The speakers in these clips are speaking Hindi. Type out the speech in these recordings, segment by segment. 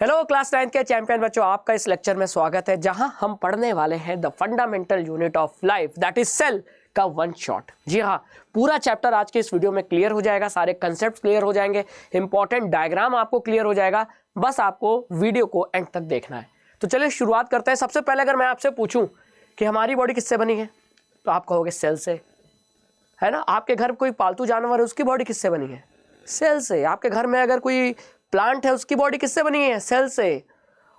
हेलो क्लास 9 के चैंपियन बच्चों, आपका इस लेक्चर में स्वागत है जहां हम पढ़ने वाले हैं the fundamental unit of life that is cell का वन शॉट। जी हाँ, पूरा चैप्टर आज के इस वीडियो में क्लियर हो जाएगा, सारे कंसेप्ट क्लियर हो जाएंगे, इंपॉर्टेंट डायग्राम आपको क्लियर हो जाएगा। बस आपको वीडियो को एंड तक देखना है। तो चलिए शुरुआत करते हैं। सबसे पहले अगर मैं आपसे पूछूं कि हमारी बॉडी किससे बनी है तो आप कहोगे सेल से, है ना। आपके घर कोई पालतू जानवर है, उसकी बॉडी किससे बनी है? सेल से। आपके घर में अगर कोई प्लांट है, उसकी बॉडी किससे बनी है? सेल से।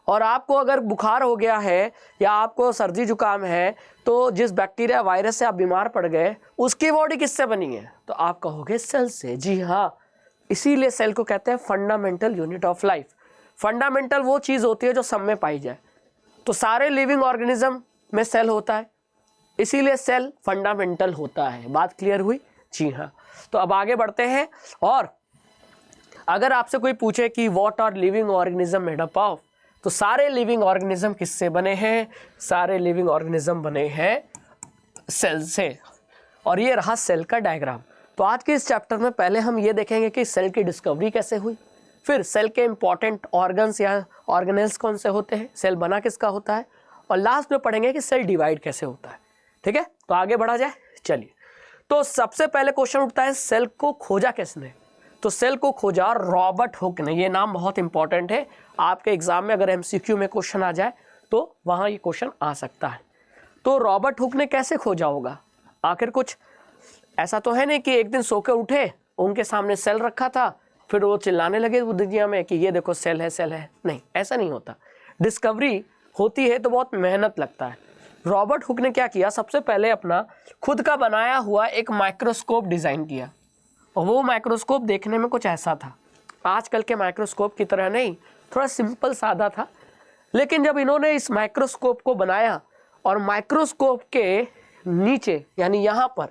और आपको अगर बुखार हो गया है या आपको सर्दी जुकाम है तो जिस बैक्टीरिया वायरस से आप बीमार पड़ गए उसकी बॉडी किससे बनी है? तो आप कहोगे सेल से। जी हाँ, इसीलिए सेल को कहते हैं fundamental unit of life. Fundamental वो चीज़ होती है जो सब में पाई जाए। तो सारे लिविंग ऑर्गेनिज्म में सेल होता है, इसीलिए सेल फंडामेंटल होता है। बात क्लियर हुई? जी हाँ। तो अब आगे बढ़ते हैं। और अगर आपसे कोई पूछे कि what are living organism made up of, तो सारे लिविंग ऑर्गेनिज्म किससे बने हैं? सारे लिविंग ऑर्गेनिज्म बने हैं सेल से। और ये रहा सेल का डायग्राम। तो आज के इस चैप्टर में पहले हम ये देखेंगे कि सेल की डिस्कवरी कैसे हुई, फिर सेल के इंपॉर्टेंट ऑर्गन्स या ऑर्गेनेल्स कौन से होते हैं, सेल बना किसका होता है, और लास्ट में पढ़ेंगे कि सेल डिवाइड कैसे होता है। ठीक है, तो आगे बढ़ा जाए। चलिए, तो सबसे पहले क्वेश्चन उठता है सेल को खोजा किसने? तो सेल को खोजा रॉबर्ट हुक ने। ये नाम बहुत इंपॉर्टेंट है, आपके एग्जाम में अगर एमसीक्यू में क्वेश्चन आ जाए तो वहाँ ये क्वेश्चन आ सकता है। तो रॉबर्ट हुक ने कैसे खोजा होगा? आखिर कुछ ऐसा तो है नहीं कि एक दिन सो के उठे, उनके सामने सेल रखा था, फिर वो चिल्लाने लगे दुनिया में कि ये देखो सेल है, सेल है। नहीं, ऐसा नहीं होता। डिस्कवरी होती है तो बहुत मेहनत लगता है। रॉबर्ट हुक ने क्या किया, सबसे पहले अपना खुद का बनाया हुआ एक माइक्रोस्कोप डिज़ाइन किया। और वो माइक्रोस्कोप देखने में कुछ ऐसा था, आजकल के माइक्रोस्कोप की तरह नहीं, थोड़ा सिंपल सादा था। लेकिन जब इन्होंने इस माइक्रोस्कोप को बनाया और माइक्रोस्कोप के नीचे यानी यहाँ पर,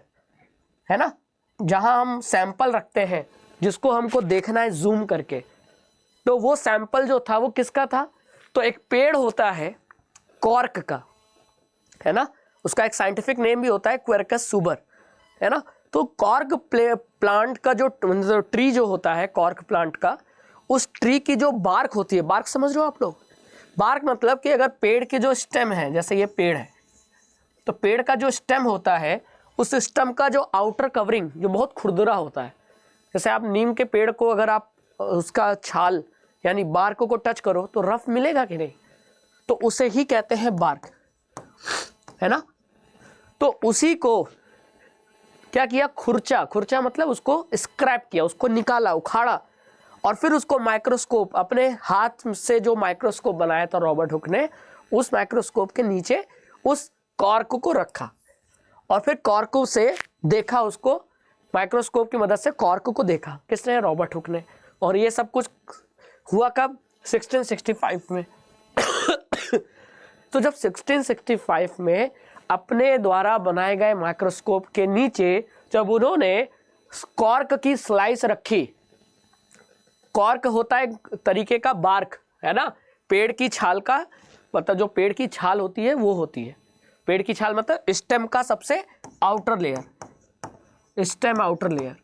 है ना, जहाँ हम सैंपल रखते हैं जिसको हमको देखना है जूम करके, तो वो सैंपल जो था वो किसका था? तो एक पेड़ होता है कॉर्क का, है ना, उसका एक साइंटिफिक नेम भी होता है क्वेरकस सुबर, है ना। तो कॉर्क प्लांट का जो ट्री जो होता है कॉर्क प्लांट का, उस ट्री की जो बार्क होती है, बार्क समझ रहे हो आप लोग? बार्क मतलब कि अगर पेड़ के जो स्टेम है, जैसे ये पेड़ है तो पेड़ का जो स्टेम होता है उस स्टेम का जो आउटर कवरिंग जो बहुत खुरदुरा होता है, जैसे आप नीम के पेड़ को अगर आप उसका छाल यानी बार्क को टच करो तो रफ मिलेगा कि नहीं? तो उसे ही कहते हैं बार्क, है ना। तो उसी को क्या किया, खुरचा, खुरचा मतलब उसको स्क्रैप किया, उसको निकाला, उखाड़ा, और फिर उसको माइक्रोस्कोप, अपने हाथ से जो माइक्रोस्कोप बनाया था रॉबर्ट हुक ने, उस माइक्रोस्कोप के नीचे उस कॉर्क को रखा और फिर कॉर्क से देखा, उसको माइक्रोस्कोप की मदद से कॉर्क को देखा। किसने? रॉबर्ट हुक ने। और ये सब कुछ हुआ कब? 1665 में। तो जब 1665 में अपने द्वारा बनाए गए माइक्रोस्कोप के नीचे जब उन्होंने कॉर्क की स्लाइस रखी, कॉर्क होता है एक तरीके का बार्क, है ना, पेड़ की छाल का, मतलब जो पेड़ की छाल होती है वो होती है, पेड़ की छाल मतलब स्टेम का सबसे outer layer, stem outer layer.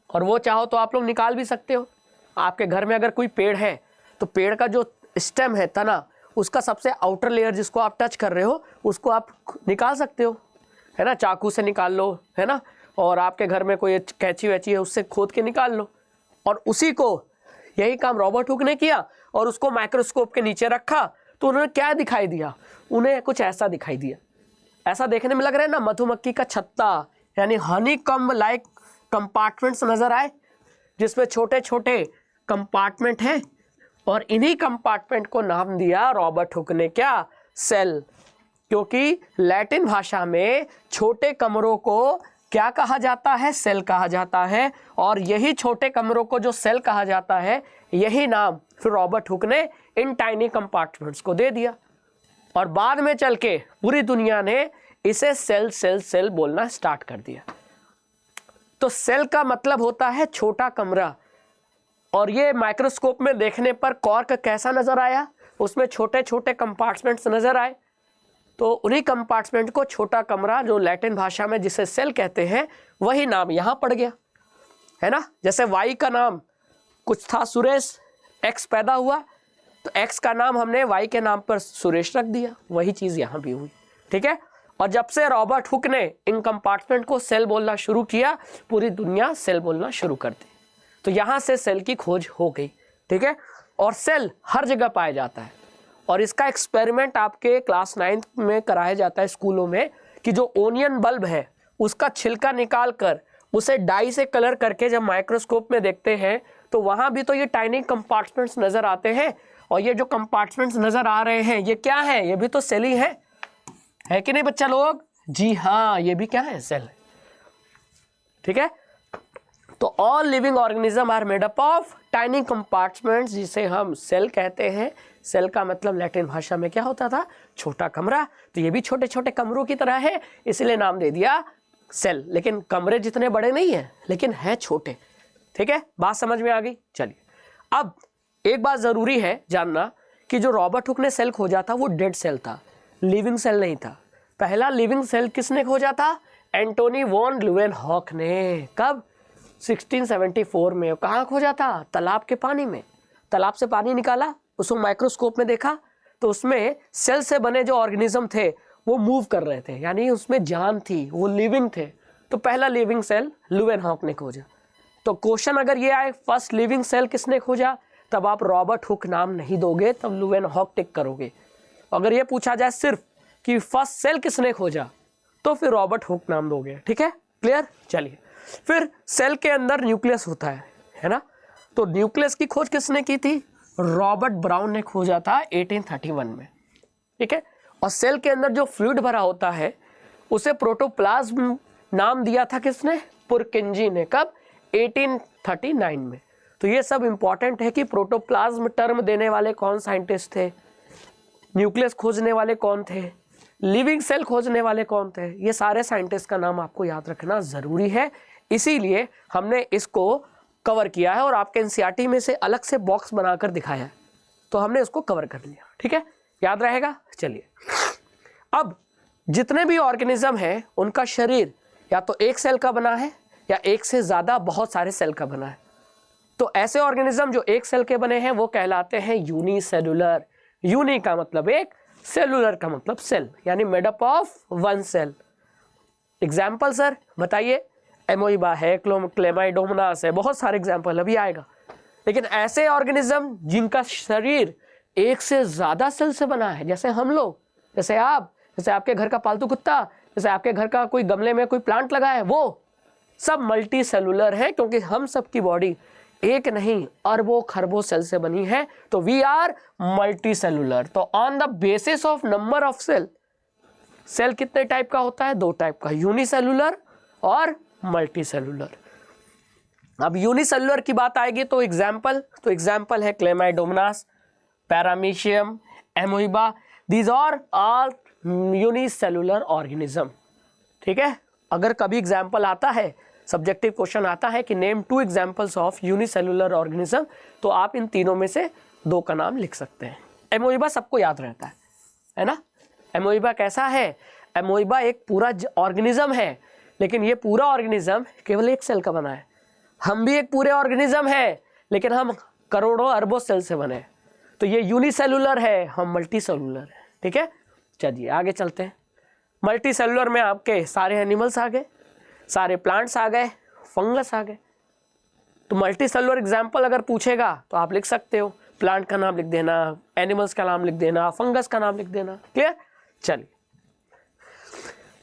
और वो चाहो तो आप लोग निकाल भी सकते हो। आपके घर में अगर कोई पेड़ है तो पेड़ का जो स्टेम है, तना, उसका सबसे आउटर लेयर जिसको आप टच कर रहे हो उसको आप निकाल सकते हो, है ना, चाकू से निकाल लो, है ना। और आपके घर में कोई कैंची वैची है उससे खोद के निकाल लो। और उसी को, यही काम रॉबर्ट हुक ने किया और उसको माइक्रोस्कोप के नीचे रखा। तो उन्होंने क्या दिखाई दिया? उन्हें कुछ ऐसा दिखाई दिया। ऐसा देखने में लग रहा है ना, मधुमक्खी का छत्ता यानी हनी कम्ब लाइक कंपार्टमेंट्स नजर आए, जिसमें छोटे छोटे कंपार्टमेंट हैं। और इन्हीं कंपार्टमेंट को नाम दिया रॉबर्ट हुक ने, क्या? सेल। क्योंकि लैटिन भाषा में छोटे कमरों को क्या कहा जाता है? सेल कहा जाता है। और यही छोटे कमरों को जो सेल कहा जाता है, यही नाम फिर रॉबर्ट हुक ने इन टाइनी कंपार्टमेंट्स को दे दिया। और बाद में चल के पूरी दुनिया ने इसे सेल सेल सेल बोलना स्टार्ट कर दिया। तो सेल का मतलब होता है छोटा कमरा। और ये माइक्रोस्कोप में देखने पर कॉर्क कैसा नजर आया? उसमें छोटे छोटे कंपार्टमेंट्स नजर आए। तो उन्हीं कंपार्टमेंट को छोटा कमरा, जो लैटिन भाषा में जिसे सेल कहते हैं, वही नाम यहाँ पड़ गया, है ना। जैसे वाई का नाम कुछ था सुरेश, एक्स पैदा हुआ तो एक्स का नाम हमने वाई के नाम पर सुरेश रख दिया, वही चीज़ यहाँ भी हुई, ठीक है। और जब से रॉबर्ट हुक ने इन कंपार्टमेंट को सेल बोलना शुरू किया, पूरी दुनिया सेल बोलना शुरू कर दी। तो यहाँ से सेल की खोज हो गई, ठीक है। और सेल हर जगह पाया जाता है और इसका एक्सपेरिमेंट आपके क्लास 9 में कराया जाता है स्कूलों में कि जो ओनियन बल्ब है उसका छिलका निकाल कर उसे डाई से कलर करके जब माइक्रोस्कोप में देखते हैं तो वहाँ भी तो ये टाइनी कंपार्टमेंट्स नज़र आते हैं। और ये जो कंपार्टमेंट्स नज़र आ रहे हैं ये क्या है, ये भी तो सेल ही है कि नहीं बच्चा लोग? जी हाँ, ये भी क्या है, सेल है, ठीक है। तो all living organism are made up of tiny compartments, जिसे हम सेल कहते हैं। सेल का मतलब लैटिन भाषा में क्या होता था, छोटा कमरा। तो ये भी छोटे छोटे कमरों की तरह है, इसलिए नाम दे दिया सेल। लेकिन कमरे जितने बड़े नहीं है, लेकिन है छोटे, ठीक है। बात समझ में आ गई? चलिए, अब एक बात जरूरी है जानना कि जो रॉबर्ट हुक ने सेल खोजा था वो डेड सेल था, लिविंग सेल नहीं था। पहला लिविंग सेल किसने खोजा था? एंटोनी वॉन ल्यूवेनहॉक ने। कब? 1674 में। कहाँ खोजा था? तालाब के पानी में। तालाब से पानी निकाला, उसको माइक्रोस्कोप में देखा तो उसमें सेल से बने जो ऑर्गेनिज्म थे वो मूव कर रहे थे, यानी उसमें जान थी, वो लिविंग थे। तो पहला लिविंग सेल ल्यूवेनहॉक ने खोजा। तो क्वेश्चन अगर ये आए फर्स्ट लिविंग सेल किसने खोजा, तब आप रॉबर्ट हुक नाम नहीं दोगे, तब ल्यूवेनहॉक टिक करोगे। अगर ये पूछा जाए सिर्फ कि फर्स्ट सेल किसने खोजा तो फिर रॉबर्ट हुक नाम दोगे, ठीक है, क्लियर। चलिए, फिर सेल के अंदर न्यूक्लियस होता है ना। तो न्यूक्लियस की खोज किसने की थी? रॉबर्ट ब्राउन ने खोजा था 1831 में, ठीक है। और सेल के अंदर जो फ्लूइड भरा होता है उसे प्रोटोप्लाज्म नाम दिया था किसने? पुरकिंजी ने। कब? 1839 में। तो ये सब इंपॉर्टेंट है कि प्रोटोप्लाज्म टर्म देने वाले कौन साइंटिस्ट थे, न्यूक्लियस खोजने वाले कौन थे, लिविंग सेल खोजने वाले कौन थे, ये सारे साइंटिस्ट का नाम आपको याद रखना ज़रूरी है। इसीलिए हमने इसको कवर किया है और आपके एनसीईआरटी में से अलग से बॉक्स बनाकर दिखाया है, तो हमने इसको कवर कर लिया, ठीक है, याद रहेगा। चलिए, अब जितने भी ऑर्गेनिज्म हैं उनका शरीर या तो एक सेल का बना है या एक से ज़्यादा बहुत सारे सेल का बना है। तो ऐसे ऑर्गेनिज्म जो एक सेल के बने हैं वो कहलाते हैं यूनिसेलुलर। यूनि का मतलब एक, सेलुलर का मतलब सेल, यानी made up of one cell. Example sir बताइए? एमोइबा है, क्लेमाइडोमोनास है, बहुत सारे एग्जाम्पल अभी आएगा। लेकिन ऐसे ऑर्गेनिज्म जिनका शरीर एक से ज़्यादा सेल से बना है, जैसे हम लोग, जैसे आप, जैसे आपके घर का पालतू कुत्ता, जैसे आपके घर का कोई गमले में कोई प्लांट लगा है, वो सब मल्टी सेलुलर है, क्योंकि हम सब की बॉडी एक नहीं अरबों खरबों सेल से बनी है। तो वी आर मल्टी सेलुलर। तो on the basis of number of cell, cell कितने टाइप का होता है? दो टाइप का, यूनिसेलुलर और मल्टी सेलुलर। अब यूनिसेलुलर की बात आएगी तो एग्जाम्पल है chlamydomonas, paramecium, amoeba, these are all unicellular organism, ठीक है। अगर कभी एग्जाम्पल आता है, सब्जेक्टिव क्वेश्चन आता है कि name 2 examples of unicellular organism, तो आप इन तीनों में से 2 का नाम लिख सकते हैं। एमोइबा सबको याद रहता है ना। एमोइबा कैसा है? एमोइबा एक पूरा ऑर्गेनिज्म है, लेकिन ये पूरा ऑर्गेनिज्म केवल एक सेल का बना है। हम भी एक पूरे ऑर्गेनिज्म है, लेकिन हम करोड़ों अरबों सेल से बने। तो ये यूनिसेलुलर है, हम मल्टी सेलुलर है, ठीक है। चलिए आगे चलते हैं। मल्टी सेलुलर में आपके सारे एनिमल्स आ गए, सारे प्लांट्स आ गए, फंगस आ गए। तो मल्टी सेलुलर एग्जाम्पल अगर पूछेगा तो आप लिख सकते हो, प्लांट का नाम लिख देना, एनिमल्स का नाम लिख देना, फंगस का नाम लिख देना, क्लियर। चलिए,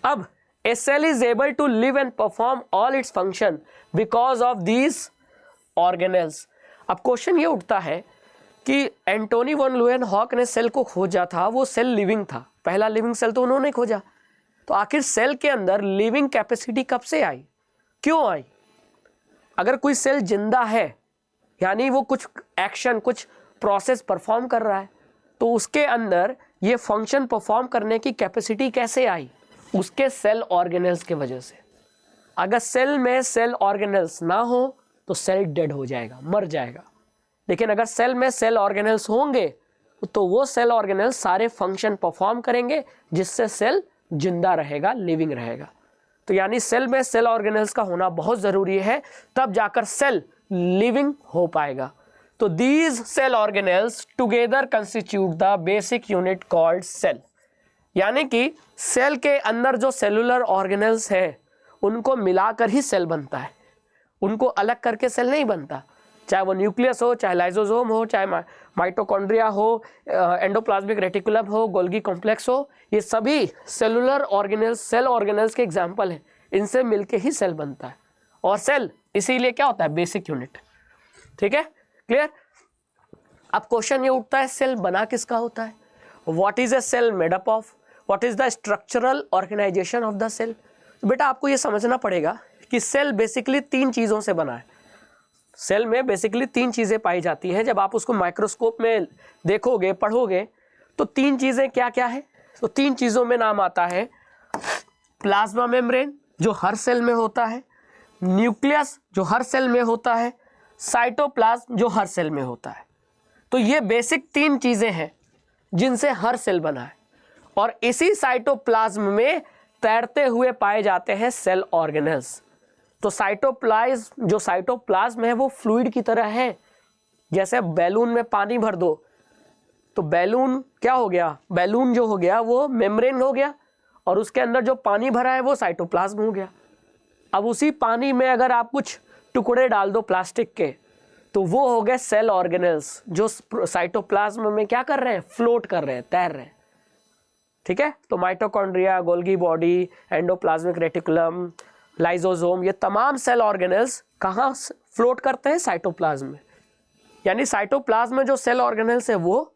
अब a cell is able to live and perform all its function because of these organelles. अब क्वेश्चन ये उठता है कि एंटोनी वॉन ल्यूवेनहॉक ने सेल को खोजा था, वो सेल लिविंग था, पहला लिविंग सेल तो उन्होंने खोजा। तो आखिर सेल के अंदर लिविंग कैपेसिटी कब से आई, क्यों आई? अगर कोई सेल जिंदा है, यानी वो कुछ एक्शन, कुछ प्रोसेस परफॉर्म कर रहा है, तो उसके अंदर ये फंक्शन परफॉर्म करने की कैपेसिटी कैसे आई? उसके सेल ऑर्गेनेल्स के वजह से। अगर सेल में सेल ऑर्गेनेल्स ना हो तो सेल डेड हो जाएगा, मर जाएगा। लेकिन अगर सेल में सेल ऑर्गेनेल्स होंगे तो वो सेल ऑर्गेनेल्स सारे फंक्शन परफॉर्म करेंगे, जिससे सेल जिंदा रहेगा, लिविंग रहेगा। तो यानी सेल में सेल ऑर्गेनेल्स का होना बहुत ज़रूरी है, तब जाकर सेल लिविंग हो पाएगा। तो these cell organelles together constitute the basic unit called cell. यानी कि सेल के अंदर जो सेलुलर ऑर्गेनेल्स है उनको मिलाकर ही सेल बनता है, उनको अलग करके सेल नहीं बनता। चाहे वो न्यूक्लियस हो, चाहे लाइसोसोम हो, चाहे माइटोकॉन्ड्रिया हो, एंडोप्लाज्मिक रेटिकुलम हो, गोल्गी कॉम्प्लेक्स हो, ये सभी सेलुलर ऑर्गेनेल्स सेल ऑर्गेनेल्स के एग्जाम्पल हैं। इनसे मिलके ही सेल बनता है। और सेल इसीलिए क्या होता है, बेसिक यूनिट। ठीक है, क्लियर। अब क्वेश्चन ये उठता है, सेल बना किसका होता है? What is a cell made up of? What is the structural organisation of the cell? तो बेटा आपको ये समझना पड़ेगा कि सेल बेसिकली 3 चीज़ों से बना है। सेल में बेसिकली 3 चीज़ें पाई जाती हैं। जब आप उसको माइक्रोस्कोप में देखोगे, पढ़ोगे, तो 3 चीज़ें क्या क्या है? तो 3 चीज़ों में नाम आता है प्लाज्मा मेम्ब्रेन जो हर सेल में होता है, न्यूक्लियस जो हर सेल में होता है, साइटोप्लाज्म जो हर सेल में होता है। तो ये बेसिक 3 चीज़ें हैं जिनसे हर सेल बना है। और इसी साइटोप्लाज्म में तैरते हुए पाए जाते हैं सेल ऑर्गेनेल्स। तो साइटोप्लाज्म जो साइटोप्लाज्म है वो फ्लूइड की तरह है। जैसे बैलून में पानी भर दो तो बैलून क्या हो गया, बैलून जो हो गया वो मेम्ब्रेन हो गया, और उसके अंदर जो पानी भरा है वो साइटोप्लाज्म हो गया। अब उसी पानी में अगर आप कुछ टुकड़े डाल दो प्लास्टिक के, तो वो हो गए सेल ऑर्गेनेल्स जो साइटोप्लाज्म में क्या कर रहे हैं, फ्लोट कर रहे हैं, तैर रहे हैं। ठीक है, तो mitochondria, Golgi body, endoplasmic reticulum, lysosome, ये तमाम सेल ऑर्गेनेल्स कहाँ फ्लोट करते हैं, साइटोप्लाज्म में। यानी साइटोप्लाज्म में जो सेल ऑर्गेनेल्स है वो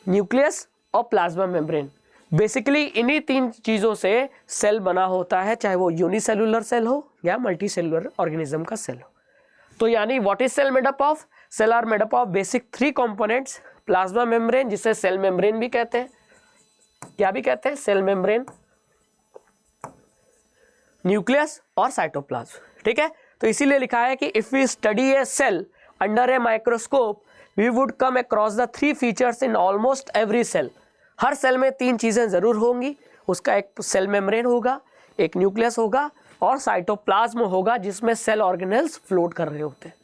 न्यूक्लियस और प्लाज्मा मेम्ब्रेन, बेसिकली इन्हीं 3 चीज़ों से सेल बना होता है, चाहे वो यूनिसेलुलर सेल हो या मल्टी सेलुलर ऑर्गेनिज्म का सेल हो। तो यानी what is cell made up of? Cell are made up of basic 3 components, plasma membrane जिसे सेल मेम्ब्रेन भी कहते हैं, क्या भी कहते हैं, सेल मेम्ब्रेन, न्यूक्लियस और साइटोप्लाज्म। ठीक है, तो इसीलिए लिखा है कि if we study a cell under a microscope we would come across the 3 features in almost every cell. Her cell में 3 चीजें जरूर होंगी, उसका एक सेल मेम्ब्रेन होगा, एक न्यूक्लियस होगा और साइटोप्लाज्म होगा जिसमें सेल ऑर्गेनेल्स फ्लोट कर रहे होते हैं।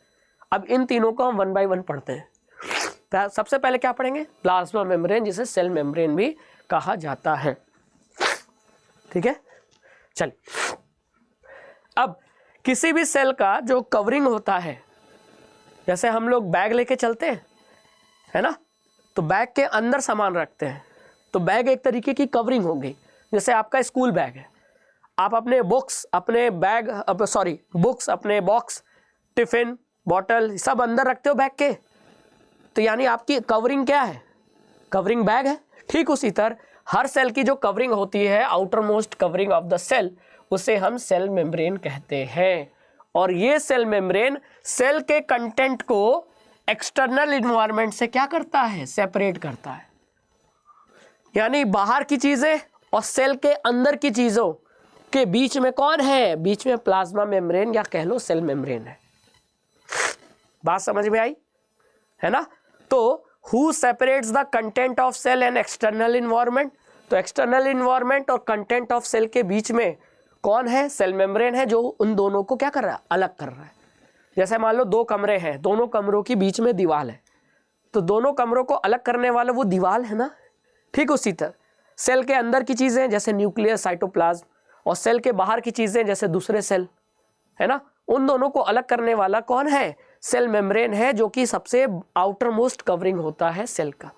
अब इन तीनों को हम 1 बाय 1 पढ़ते हैं। सबसे पहले क्या पढ़ेंगे, प्लाज्मा मेम्ब्रेन जिसे सेल मेम्ब्रेन भी कहा जाता है। ठीक है, चलिए अब किसी भी सेल का जो कवरिंग होता है, जैसे हम लोग बैग लेके चलते हैं, है ना, तो बैग के अंदर सामान रखते हैं, तो बैग एक तरीके की कवरिंग होगी। जैसे आपका स्कूल बैग है, आप अपने बुक्स, अपने बैग, बुक्स, अपने बॉक्स, टिफिन, बॉटल सब अंदर रखते हो बैग के, तो यानी आपकी कवरिंग क्या है, कवरिंग बैग है। ठीक उसी तरह हर सेल की जो कवरिंग होती है, outermost covering of the cell, उसे हम सेल मेम्ब्रेन कहते हैं। और ये सेल मेम्ब्रेन सेल के कंटेंट को एक्सटर्नल इन्वायरमेंट से क्या करता है, सेपरेट करता है। यानी बाहर की चीजें और सेल के अंदर की चीजों के बीच में कौन है, बीच में प्लाज्मा मेम्ब्रेन या कह लो सेल मेम्ब्रेन है। बात समझ में आई, है ना। तो who separates the content of cell and external environment? तो एक्सटर्नल इन्वायरमेंट और कंटेंट ऑफ सेल के बीच में कौन है, सेल मेम्ब्रेन है, जो उन दोनों को क्या कर रहा है, अलग कर रहा है। जैसे मान लो 2 कमरे हैं, दोनों कमरों के बीच में दीवार है, तो दोनों कमरों को अलग करने वाला वो दीवार है ना। ठीक उसी तरह सेल के अंदर की चीजें जैसे न्यूक्लियस, साइटोप्लाज्म, और सेल के बाहर की चीजें जैसे दूसरे सेल, है ना, उन दोनों को अलग करने वाला कौन है, सेल मेम्ब्रेन है, जो कि सबसे आउटर मोस्ट कवरिंग होता है सेल का,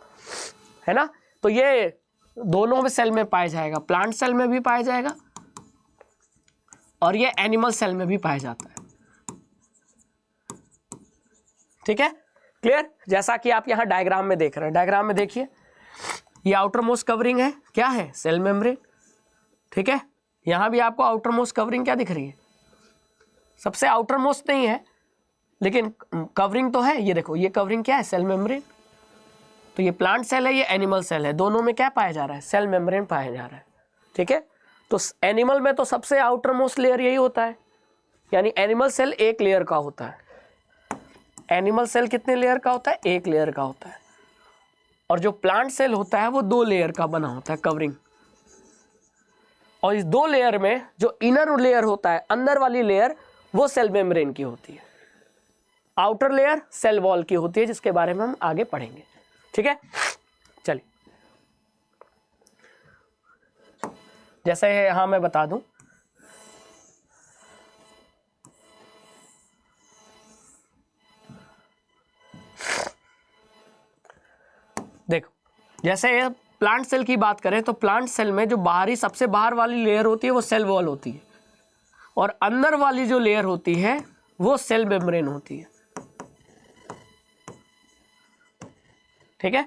है ना। तो ये दोनों में सेल में पाया जाएगा, प्लांट सेल में भी पाया जाएगा और ये एनिमल सेल में भी पाया जाता है। ठीक है, क्लियर। जैसा कि आप यहाँ डायग्राम में देख रहे हैं, डायग्राम में देखिए, ये आउटर मोस्ट कवरिंग है, क्या है, सेल मेम्ब्रेन। ठीक है, यहाँ भी आपको आउटर मोस्ट कवरिंग क्या दिख रही है, सबसे आउटर मोस्ट नहीं है लेकिन कवरिंग तो है। ये देखो, ये कवरिंग क्या है, सेल मेम्ब्रेन। तो ये प्लांट सेल है, ये एनिमल सेल है, दोनों में क्या पाया जा रहा है, सेल मेम्ब्रेन पाया जा रहा है। ठीक है, तो एनिमल में तो सबसे आउटर मोस्ट लेयर यही होता है, यानी एनिमल सेल 1 लेयर का होता है। एनिमल सेल कितने लेयर का होता है, 1 लेयर का होता है। और जो प्लांट सेल होता है वो 2 लेयर का बना होता है, कवरिंग। और इस 2 लेयर में जो इनर लेयर होता है, अंदर वाली लेयर, वो सेल मेम्ब्रेन की होती है। आउटर लेयर सेल वॉल की होती है, जिसके बारे में हम आगे पढ़ेंगे। ठीक है, चलिए जैसे यहां मैं बता दूं, देखो जैसे प्लांट सेल की बात करें तो प्लांट सेल में जो बाहरी सबसे बाहर वाली लेयर होती है वो सेल वॉल होती है, और अंदर वाली जो लेयर होती है वो सेल मेम्ब्रेन होती है। ठीक है,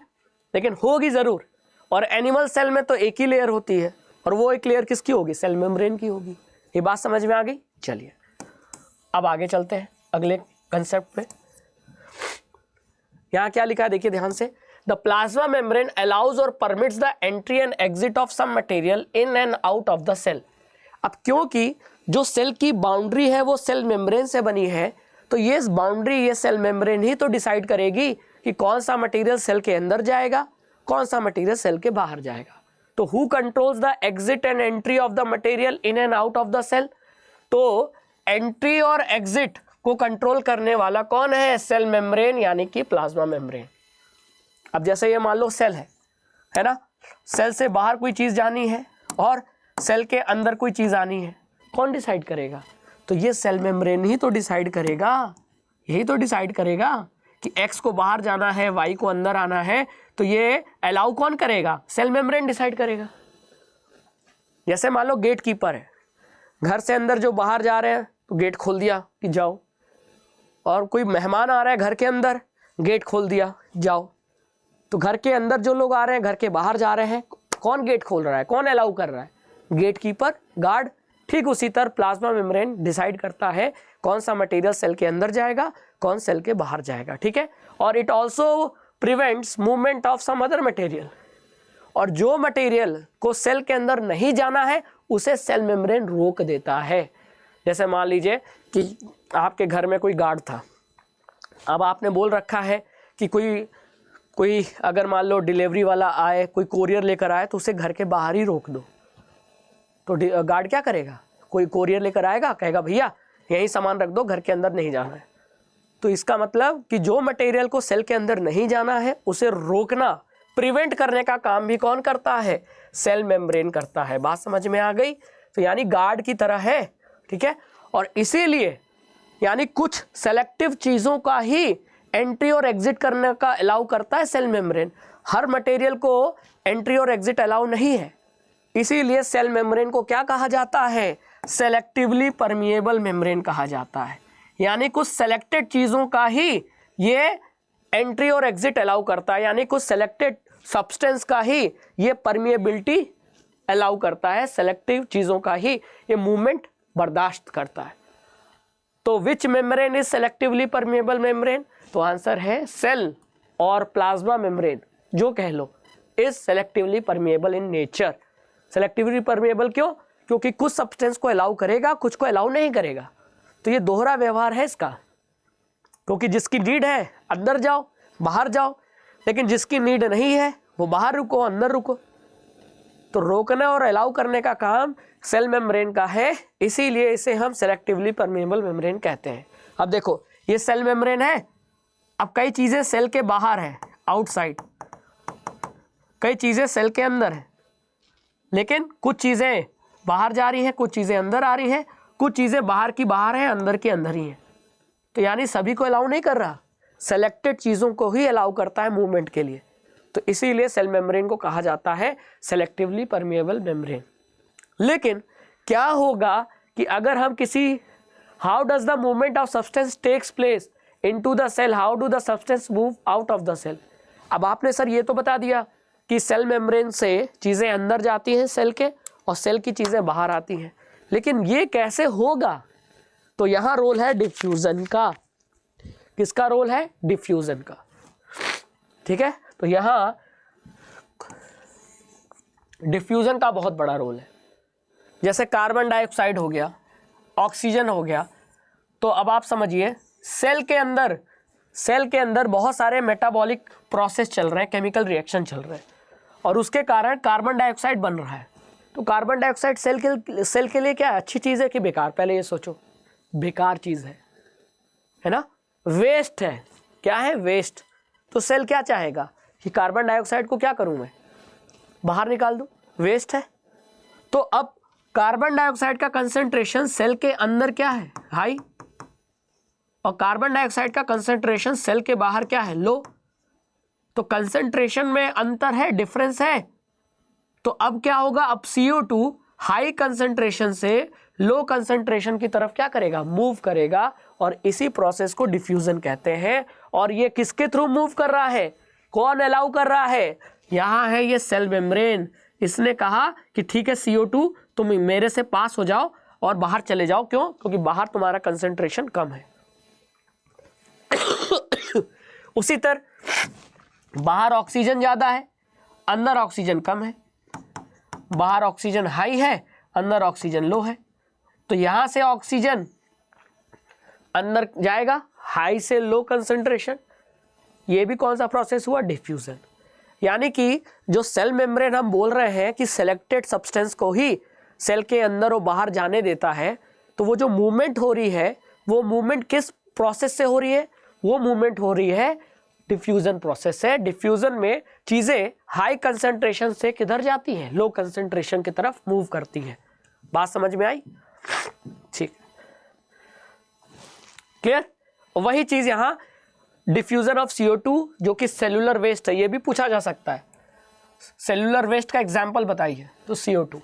लेकिन होगी जरूर। और एनिमल सेल में तो एक ही लेयर होती है, और वो एक लेयर किसकी होगी? सेल मेम्ब्रेन की होगी। ये बात समझ में आ गई? चलिए अब आगे चलते हैं अगले कंसेप्ट पे। यहां क्या लिखा है देखिए ध्यान से, द प्लाज्मा मेम्ब्रेन अलाउज और permits the entry and exit of some material in and out of the cell. अब क्योंकि जो सेल की बाउंड्री है वो सेल मेम्ब्रेन से बनी है, तो ये बाउंड्री ये सेल मेम्ब्रेन ही तो डिसाइड करेगी कि कौन सा मटेरियल सेल के अंदर जाएगा, कौन सा मटेरियल सेल के बाहर जाएगा। तो who controls the exit and entry of the material in and out of the cell? तो एंट्री और एग्जिट को कंट्रोल करने वाला कौन है? सेल मेम्ब्रेन, यानी कि प्लाज्मा मेम्ब्रेन। अब जैसे ये मान लो सेल है ना, सेल से बाहर कोई चीज जानी है और सेल के अंदर कोई चीज आनी है, कौन डिसाइड करेगा? तो ये सेल मेम्ब्रेन ही तो डिसाइड करेगा, यही तो डिसाइड करेगा कि एक्स को बाहर जाना है, वाई को अंदर आना है, तो ये अलाउ कौन करेगा? सेल मेम्ब्रेन डिसाइड करेगा। जैसे मान लो गेट कीपर है, घर से अंदर जो बाहर जा रहे हैं तो गेट खोल दिया कि जाओ, और कोई मेहमान आ रहा है घर के अंदर, गेट खोल दिया जाओ। तो घर के अंदर जो लोग आ रहे हैं, घर के बाहर जा रहे हैं, कौन गेट खोल रहा है, कौन अलाउ कर रहा है? Gatekeeper, guard. ठीक उसी तरह प्लाज्मा मेम्ब्रेन डिसाइड करता है कौन सा मटेरियल सेल के अंदर जाएगा, कौन सेल के बाहर जाएगा। ठीक है, और it also prevents movement of some other material, और जो मटेरियल को सेल के अंदर नहीं जाना है उसे सेल मेम्ब्रेन रोक देता है। जैसे मान लीजिए कि आपके घर में कोई गार्ड था, अब आपने बोल रखा है कि कोई अगर मान लो डिलीवरी वाला आए, कोई कोरियर लेकर आए, तो उसे घर के बाहर ही रोक दो। तो गार्ड क्या करेगा? कोई कोरियर लेकर आएगा, कहेगा भैया यही सामान रख दो, घर के अंदर नहीं जाना है। तो इसका मतलब कि जो मटेरियल को सेल के अंदर नहीं जाना है उसे रोकना, प्रिवेंट करने का काम भी कौन करता है? सेल मेम्ब्रेन करता है। बात समझ में आ गई? तो यानी गार्ड की तरह है। ठीक है, और इसीलिए यानी कुछ सेलेक्टिव चीज़ों का ही एंट्री और एग्जिट करने का अलाउ करता है सेल मेम्ब्रेन। हर मटेरियल को एंट्री और एग्जिट अलाउ नहीं है, इसीलिए सेल मेम्ब्रेन को क्या कहा जाता है? सेलेक्टिवली परमिएबल मेम्ब्रेन कहा जाता है। यानी कुछ सेलेक्टेड चीज़ों का ही ये एंट्री और एग्जिट अलाउ करता है, यानी कुछ सेलेक्टेड सब्सटेंस का ही ये परमिएबिलिटी अलाउ करता है, सेलेक्टिव चीज़ों का ही ये मूवमेंट बर्दाश्त करता है। तो which membrane is selectively permeable membrane? तो आंसर है सेल और प्लाज्मा मेम्ब्रेन, जो कह लो, is selectively permeable in nature. Selectively permeable क्यों? क्योंकि कुछ सब्सटेंस को अलाउ करेगा, कुछ को अलाउ नहीं करेगा। तो ये दोहरा व्यवहार है इसका, क्योंकि जिसकी नीड है अंदर जाओ, बाहर जाओ, लेकिन जिसकी नीड नहीं है वो बाहर रुको, अंदर रुको। तो रोकने और अलाउ करने का काम सेल मेम्ब्रेन का है, इसीलिए इसे हम सेलेक्टिवली परमिएबल मेम्ब्रेन कहते हैं। अब देखो ये सेल मेम्ब्रेन है, अब कई चीज़ें सेल के बाहर है, आउटसाइड, कई चीज़ें सेल के अंदर है, लेकिन कुछ चीज़ें बाहर जा रही हैं, कुछ चीज़ें अंदर आ रही हैं, कुछ चीज़ें बाहर की बाहर हैं, अंदर की अंदर ही हैं। तो यानी सभी को अलाउ नहीं कर रहा, सेलेक्टेड चीज़ों को ही अलाउ करता है मूवमेंट के लिए। तो इसीलिए सेल मेम्ब्रेन को कहा जाता है सेलेक्टिवली परमिएबल मेम्ब्रेन। लेकिन क्या होगा कि अगर हम किसी how does the movement of substance takes place into the cell, how do the substance move out of the cell? अब आपने सर ये तो बता दिया कि सेल मेम्ब्रेन से चीज़ें अंदर जाती हैं सेल के, और सेल की चीज़ें बाहर आती हैं, लेकिन ये कैसे होगा? तो यहाँ रोल है डिफ्यूज़न का। किसका रोल है? डिफ्यूज़न का। ठीक है, तो यहाँ डिफ्यूज़न का बहुत बड़ा रोल है। जैसे कार्बन डाइऑक्साइड हो गया, ऑक्सीजन हो गया, तो अब आप समझिए सेल के अंदर बहुत सारे मेटाबॉलिक प्रोसेस चल रहे हैं, केमिकल रिएक्शन चल रहे हैं, और उसके कारण कार्बन डाइऑक्साइड बन रहा है। तो कार्बन डाइऑक्साइड सेल के लिए क्या है? अच्छी चीज़ है कि बेकार? पहले ये सोचो, बेकार चीज़ है ना? वेस्ट है, क्या है, वेस्ट। तो सेल क्या चाहेगा कि कार्बन डाइऑक्साइड को क्या करूं मैं, बाहर निकाल दूं, वेस्ट है। तो अब कार्बन डाइऑक्साइड का कंसंट्रेशन सेल के अंदर क्या है, हाई, और कार्बन डाइऑक्साइड का कंसंट्रेशन सेल के बाहर क्या है, लो। तो कंसंट्रेशन में अंतर है, डिफरेंस है। तो अब क्या होगा, अब CO2 हाई कंसंट्रेशन से लो कंसंट्रेशन की तरफ क्या करेगा, मूव करेगा, और इसी प्रोसेस को डिफ्यूजन कहते हैं। और ये किसके थ्रू मूव कर रहा है, कौन अलाउ कर रहा है, यहां है ये सेल मेम्ब्रेन। इसने कहा कि ठीक है CO2 तुम मेरे से पास हो जाओ और बाहर चले जाओ, क्यों, क्योंकि बाहर तुम्हारा कंसंट्रेशन कम है। उसी तरह बाहर ऑक्सीजन ज्यादा है, अंदर ऑक्सीजन कम है, बाहर ऑक्सीजन हाई है, अंदर ऑक्सीजन लो है। तो यहां से ऑक्सीजन अंदर जाएगा, हाई से लो कंसंट्रेशन। ये भी कौन सा प्रोसेस हुआ, डिफ्यूजन। यानी कि जो सेल मेम्ब्रेन हम बोल रहे हैं कि सिलेक्टेड सब्सटेंस को ही सेल के अंदर और बाहर जाने देता है, तो वो जो मूवमेंट हो रही है, वो मूवमेंट किस प्रोसेस से हो रही है, वो मूवमेंट हो रही है डिफ्यूजन प्रोसेस से। डिफ्यूजन में चीजें हाई कंसंट्रेशन से किधर जाती हैं, लो कंसंट्रेशन की तरफ मूव करती हैं। बात समझ में आई, ठीक, क्लियर। वही चीज यहां डिफ्यूजन ऑफ CO2 जो कि सेलुलर वेस्ट है, ये भी पूछा जा सकता है। सेलुलर वेस्ट का एग्जांपल बताइए, तो CO2,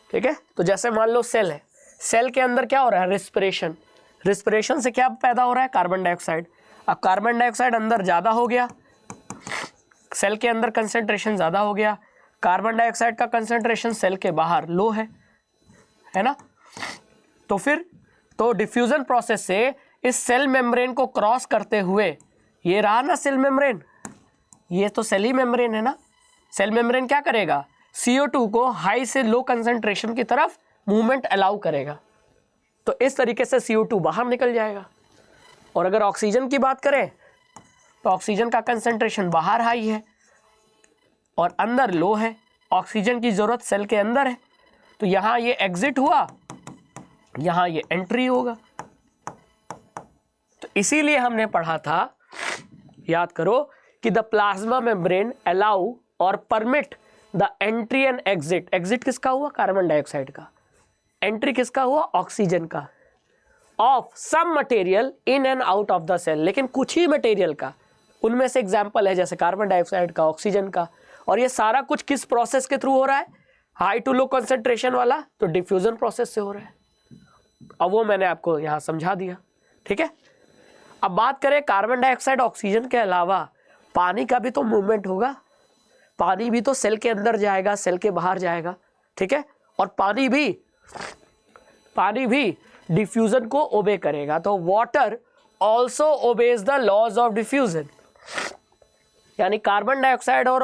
ठीक है। तो जैसे मान लो सेल है, सेल के अंदर क्या हो रहा है, रिस्पिरेशन। रिस्पिरेशन से क्या पैदा हो रहा है, कार्बन डाइऑक्साइड। अब कार्बन डाइऑक्साइड अंदर ज़्यादा हो गया, सेल के अंदर कंसंट्रेशन ज़्यादा हो गया, कार्बन डाइऑक्साइड का कंसंट्रेशन सेल के बाहर लो है ना। तो फिर तो डिफ्यूजन प्रोसेस से इस सेल मेम्ब्रेन को क्रॉस करते हुए, ये रहा ना सेल मेम्ब्रेन, ये तो सेल ही मेम्ब्रेन है ना। सेल मेम्ब्रेन क्या करेगा, CO2 को हाई से लो कंसंट्रेशन की तरफ मूवमेंट अलाउ करेगा। तो इस तरीके से CO2 बाहर निकल जाएगा। और अगर ऑक्सीजन की बात करें तो ऑक्सीजन का कंसंट्रेशन बाहर हाई है और अंदर लो है। ऑक्सीजन की जरूरत सेल के अंदर है, तो यहां ये एग्जिट हुआ, यहां ये एंट्री होगा। तो इसीलिए हमने पढ़ा था, याद करो, कि द प्लाज्मा मेम्ब्रेन अलाउ और permit the entry and exit. Exit किसका हुआ, कार्बन डाइऑक्साइड का, एंट्री किसका हुआ, ऑक्सीजन का, of some material in and out of the cell. लेकिन कुछ ही मटेरियल का, उनमें से एग्जांपल है जैसे कार्बन डाइऑक्साइड का, ऑक्सीजन का। और ये सारा कुछ किस प्रोसेस के थ्रू हो रहा है, हाई टू लो कंसंट्रेशन वाला, तो डिफ्यूजन प्रोसेस से हो रहा है। अब वो मैंने आपको यहां समझा दिया, ठीक है। अब बात करें कार्बन डाइऑक्साइड ऑक्सीजन के अलावा पानी का भी तो मूवमेंट होगा। पानी भी तो सेल के अंदर जाएगा, सेल के बाहर जाएगा, ठीक है। और पानी भी डिफ्यूजन को ओबे करेगा। तो water also obeys the laws of diffusion. यानी कार्बन डाइऑक्साइड और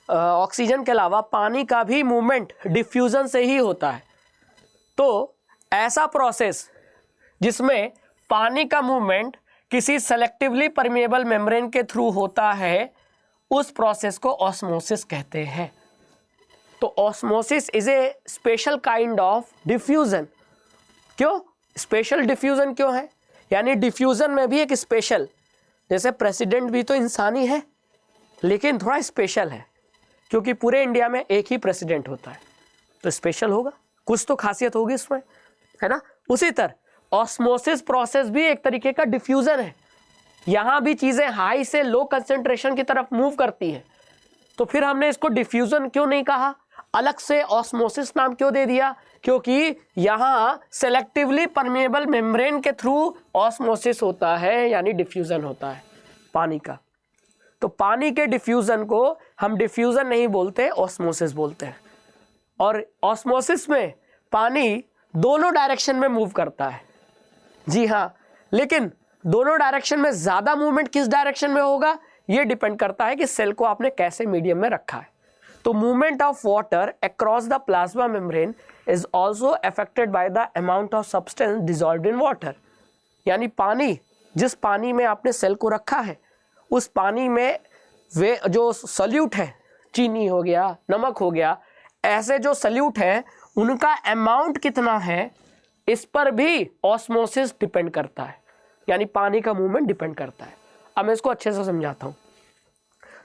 ऑक्सीजन के अलावा पानी का भी मूवमेंट डिफ्यूजन से ही होता है। तो ऐसा प्रोसेस जिसमें पानी का मूवमेंट किसी सेलेक्टिवली परमिएबल मेम्ब्रेन के थ्रू होता है, उस प्रोसेस को ऑस्मोसिस कहते हैं। तो osmosis is a special kind of diffusion. क्यों स्पेशल डिफ्यूजन क्यों है, यानी डिफ्यूजन में भी एक स्पेशल, जैसे प्रेसिडेंट भी तो इंसान ही है लेकिन थोड़ा स्पेशल है, क्योंकि पूरे इंडिया में एक ही प्रेसिडेंट होता है, तो स्पेशल होगा, कुछ तो खासियत होगी इसमें, है ना। उसी तरह ऑस्मोसिस प्रोसेस भी एक तरीके का डिफ्यूजन है। यहां भी चीजें हाई से लो कंसंट्रेशन की तरफ मूव करती हैं। तो फिर हमने इसको डिफ्यूजन क्यों नहीं कहा, अलग से ऑस्मोसिस नाम क्यों दे दिया, क्योंकि यहां सेलेक्टिवली परमिएबल मेम्ब्रेन के थ्रू ऑस्मोसिस होता है, यानी डिफ्यूजन होता है पानी का। तो पानी के डिफ्यूजन को हम डिफ्यूजन नहीं बोलते, ऑस्मोसिस बोलते हैं। और ऑस्मोसिस में पानी दोनों डायरेक्शन में मूव करता है, जी हाँ, लेकिन दोनों डायरेक्शन में ज्यादा मूवमेंट किस डायरेक्शन में होगा, यह डिपेंड करता है कि सेल को आपने कैसे मीडियम में रखा है। तो movement of water across the plasma membrane is also affected by the amount of substance dissolved in water. यानी पानी, जिस पानी में आपने सेल को रखा है, उस पानी में वे जो सॉल्यूट है, चीनी हो गया, नमक हो गया, ऐसे जो सॉल्यूट हैं उनका अमाउंट कितना है, इस पर भी ऑस्मोसिस डिपेंड करता है। यानी पानी का मूवमेंट डिपेंड करता है। अब मैं इसको अच्छे से समझाता हूँ।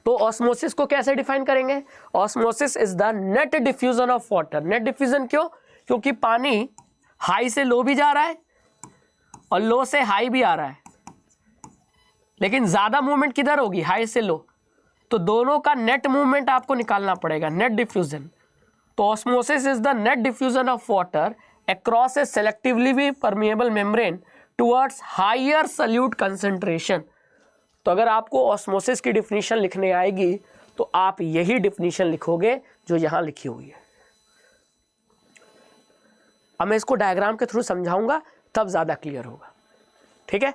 तो ऑस्मोसिस को कैसे डिफाइन करेंगे? Osmosis is the net diffusion of water. Net diffusion क्यों? क्योंकि पानी हाई से लो भी जा रहा है और लो से हाई भी आ रहा है, लेकिन ज्यादा मूवमेंट किधर होगी? हाई से लो। तो दोनों का नेट मूवमेंट आपको निकालना पड़ेगा, नेट डिफ्यूजन। तो osmosis is the net diffusion of water across a selectively permeable membrane towards higher solute concentration. तो अगर आपको ऑस्मोसिस की डिफिनीशन लिखने आएगी तो आप यही डिफिनीशन लिखोगे जो यहां लिखी हुई है। अब मैं इसको डायग्राम के थ्रू समझाऊंगा, तब ज्यादा क्लियर होगा। ठीक है?